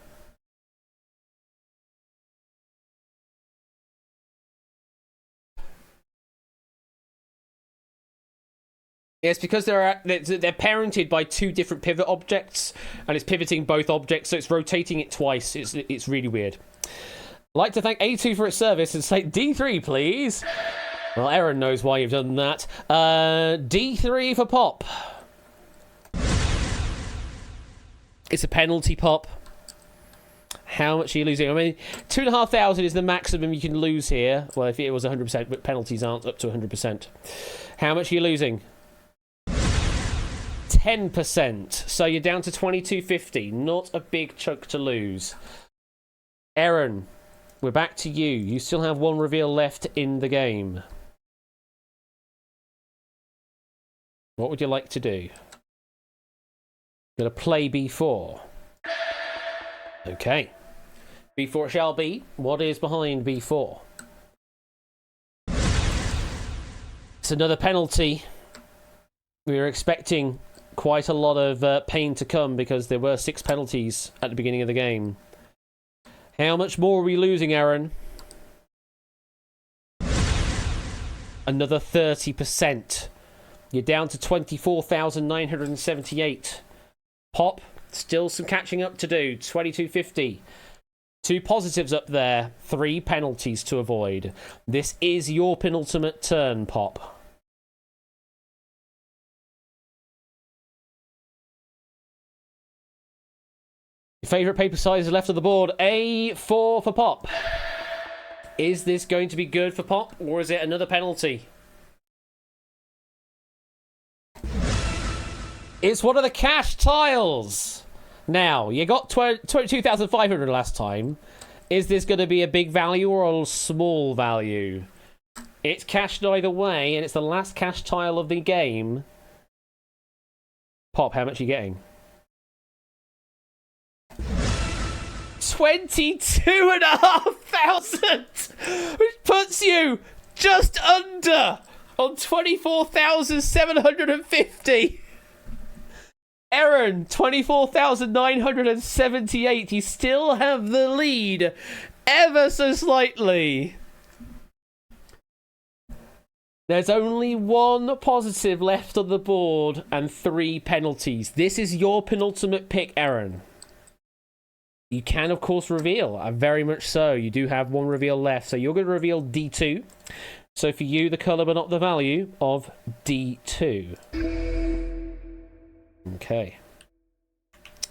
It's because they're parented by 2 different pivot objects, and it's pivoting both objects, so it's rotating it twice. It's really weird. I'd like to thank A2 for its service and say D3, please. Well, Aaron knows why you've done that. D3 for Pop. It's a penalty, Pop. How much are you losing? I mean, 2,500 is the maximum you can lose here. Well, if it was 100%, but penalties aren't up to 100%. How much are you losing? 10%. So you're down to 2250. Not a big chunk to lose. Aaron, we're back to you. You still have 1 reveal left in the game. What would you like to do? Gonna play B4. Okay. B4 shall be. What is behind B4? It's another penalty. We were expecting quite a lot of pain to come because there were 6 penalties at the beginning of the game. How much more are we losing, Aaron? Another 30%. You're down to 24,978. Pop, still some catching up to do. 2250. 2 positives up there. 3 penalties to avoid. This is your penultimate turn, Pop. Favourite paper size left of the board. A4 for Pop. Is this going to be good for Pop, or is it another penalty? It's one of the cash tiles. Now, you got 22,500 last time. Is this going to be a big value or a small value? It's cashed either way, and it's the last cash tile of the game. Pop, how much are you getting? 22,500, which puts you just under on 24,750. Aaron, 24,978. You still have the lead ever so slightly. There's only 1 positive left on the board and 3 penalties. This is your penultimate pick, Aaron. You can, of course, reveal. Very much so. You do have 1 reveal left. So you're going to reveal D2. So for you, the colour but not the value of D2. Okay.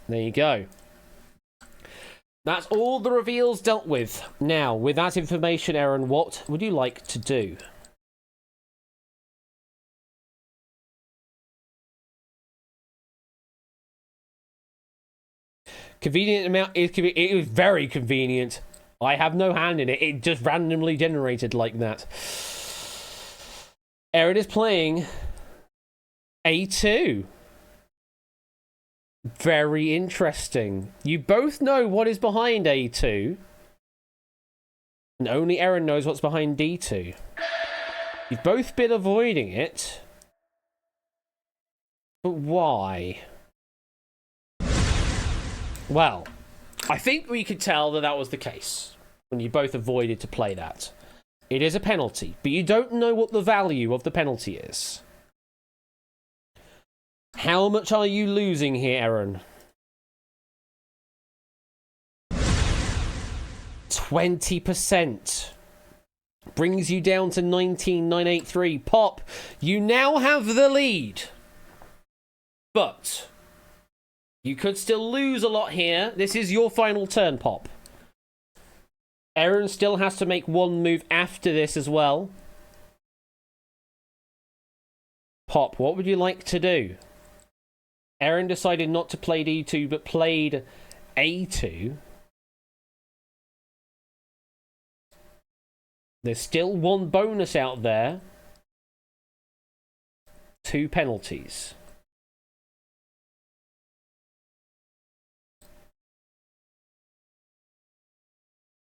There you go. That's all the reveals dealt with. Now, with that information, Aaron, what would you like to do? Convenient amount. It was very convenient. I have no hand in it. It just randomly generated like that. Aaron is playing A2. Very interesting. You both know what is behind A2. And only Aaron knows what's behind D2. You've both been avoiding it. But why? Well, I think we could tell that that was the case when you both avoided to play that. It is a penalty, but you don't know what the value of the penalty is. How much are you losing here, Aaron? 20%. Brings you down to 19,983. Pop, you now have the lead. But you could still lose a lot here. This is your final turn, Pop. Aaron still has to make one move after this as well. Pop, what would you like to do? Aaron decided not to play D2, but played A2. There's still one bonus out there. 2 penalties.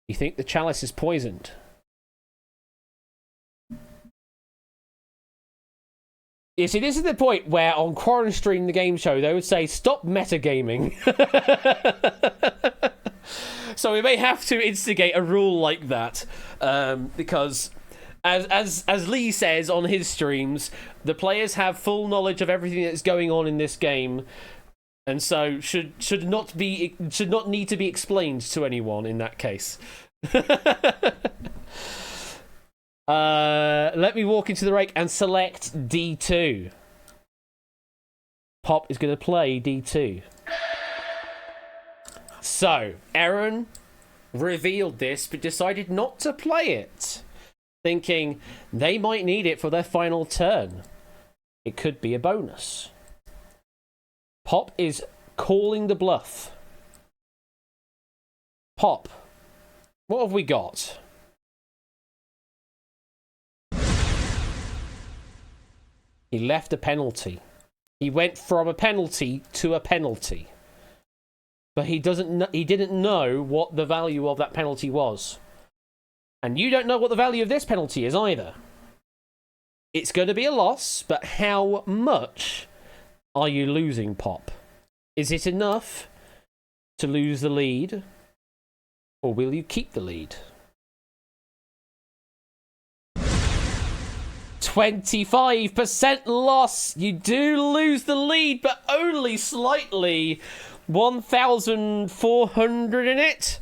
You think the chalice is poisoned? You see, this is the point where on Quarren Stream, the game show, they would say, stop metagaming. So we may have to instigate a rule like that, because as Lee says on his streams, the players have full knowledge of everything that's going on in this game, and so should not need to be explained to anyone in that case. Let me walk into the rake and select D2. Pop is going to play D2. So, Aaron revealed this, but decided not to play it, thinking they might need it for their final turn. It could be a bonus. Pop is calling the bluff. Pop, what have we got? He left a penalty. He went from a penalty to a penalty. But he didn't know what the value of that penalty was. And you don't know what the value of this penalty is either. It's going to be a loss, but how much are you losing, Pop? Is it enough to lose the lead? Or will you keep the lead? 25% loss. You do lose the lead, but only slightly. 1,400 in it.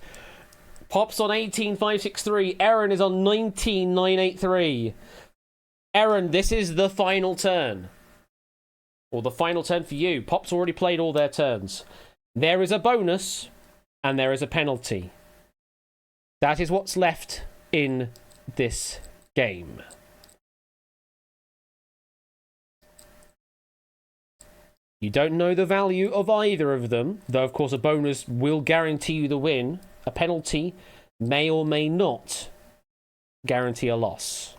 Pop's on 18,563. Aaron is on 19,983. Aaron, this is the final turn. Or the final turn for you. Pop's already played all their turns. There is a bonus, and there is a penalty. That is what's left in this game. You don't know the value of either of them, though of course a bonus will guarantee you the win. A penalty may or may not guarantee a loss.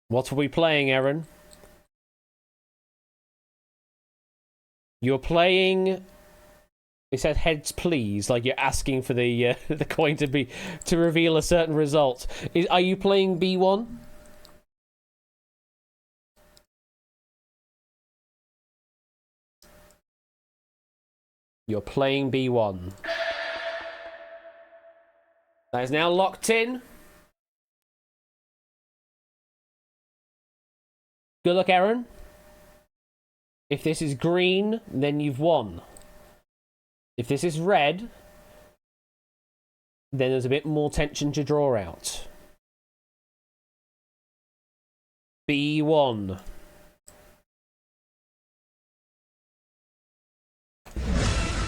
What are we playing, Aaron? You're playing... It said heads please, like you're asking for the the coin to reveal a certain result. Are you playing B1? You're playing B1. That is now locked in. Good luck, Aaron. If this is green, then you've won. If this is red, then there's a bit more tension to draw out. B1.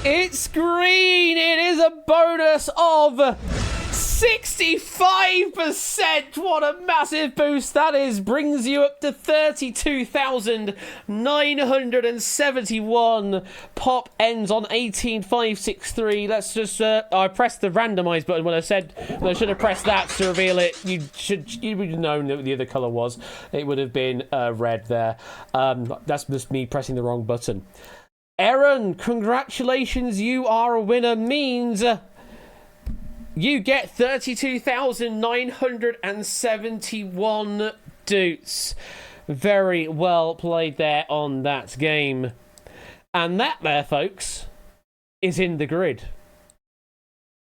It's green! It is a bonus of 65%! What a massive boost that is! Brings you up to 32,971. Pop ends on 18,563. Let's just... I pressed the randomize button when I should have pressed that to reveal it. You would have known what the other colour was. It would have been red there. That's just me pressing the wrong button. Aaron, congratulations, you are a winner. Means you get 32,971 doots. Very well played there on that game. And that there, folks, is in the grid.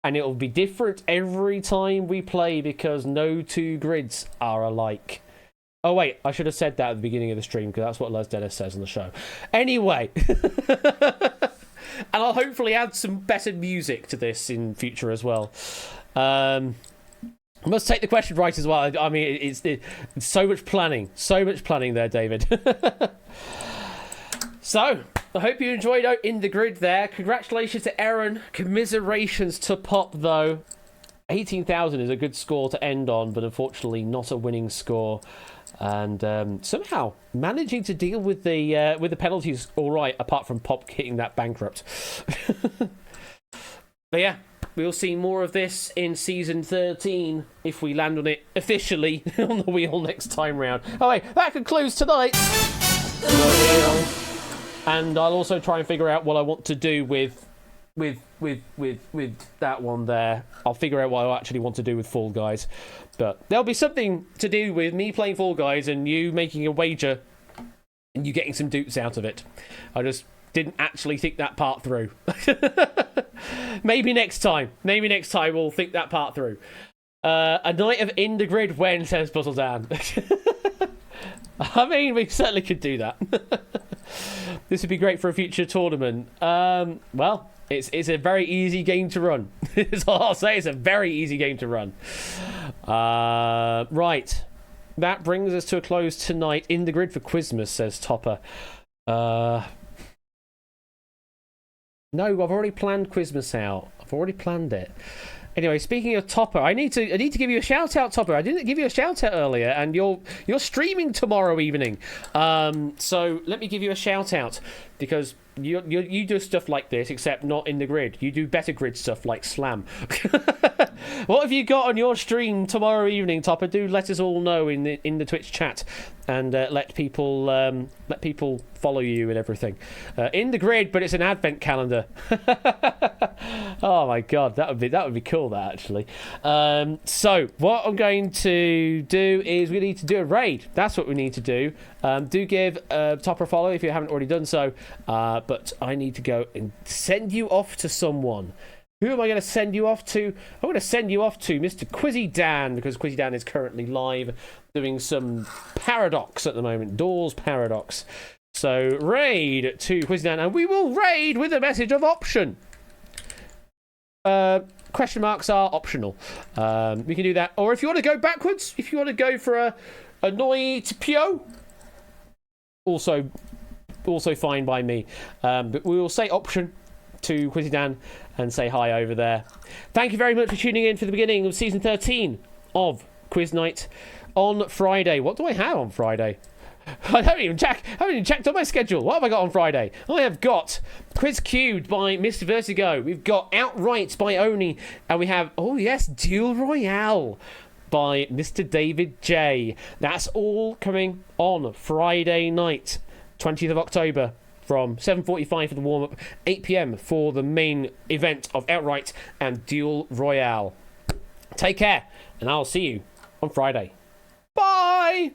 and it'll be different every time we play because no two grids are alike. Oh wait, I should have said that at the beginning of the stream because that's what Les Dennis says on the show. Anyway, and I'll hopefully add some better music to this in future as well. I must take the question right as well. I mean, it's so much planning there, David. So, I hope you enjoyed In the Grid there. Congratulations to Aaron. Commiserations to Pop, though. 18,000 is a good score to end on, but unfortunately not a winning score. And somehow managing to deal with the penalties all right, apart from Pop hitting that bankrupt. But yeah, we'll see more of this in Season 13 if we land on it officially on the wheel next time round. Oh wait, that concludes tonight's The Wheel. And I'll also try and figure out what I want to do with that one there. I'll figure out what I actually want to do with Fall Guys. But there'll be something to do with me playing Fall Guys and you making a wager and you getting some dupes out of it. I just didn't actually think that part through. Maybe next time we'll think that part through. A night of In the Grid when, says Puzzle Dan. I mean, we certainly could do that. This would be great for a future tournament. Well, it's a very easy game to run. That's all I'll say. It's a very easy game to run. Right. That brings us to a close tonight. In the Grid for Quizmas, says Topper. No, I've already planned Quizmas out. I've already planned it. Anyway, speaking of Topper, I need to give you a shout out, Topper. I didn't give you a shout out earlier, and you're streaming tomorrow evening. So let me give you a shout out because you do stuff like this, except not in the grid. You do better grid stuff like Slam. What have you got on your stream tomorrow evening, Topper? Do let us all know in the Twitch chat, and let people follow you and everything. In the grid, but it's an advent calendar. Oh my god, that would be cool. That actually. So what I'm going to do is we need to do a raid. That's what we need to do. Do give Topper a follow if you haven't already done so. But I need to go and send you off to someone. Who am I going to send you off to? I'm going to send you off to Mr. Quizzy Dan, because Quizzy Dan is currently live doing some Paradox at the moment. Doors Paradox. So raid to Quizzy Dan, and we will raid with a message of option. Question marks are optional. We can do that. Or if you want to go backwards, if you want to go for a Noi to Pio, also fine by me. But we will say option to Quizzy Dan and say hi over there. Thank you very much for tuning in for the beginning of Season 13 of Quiz Night on Friday. What do I have on Friday? I haven't even checked on my schedule. What have I got on Friday? I have got Quiz Cubed by Mr. Vertigo. We've got Outright by Oni. And we have, oh yes, Duel Royale by Mr. David J. That's all coming on Friday night, 20th of October, from 7:45 for the warm-up, 8 p.m. for the main event of Outright and Duel Royale. Take care, and I'll see you on Friday. Bye!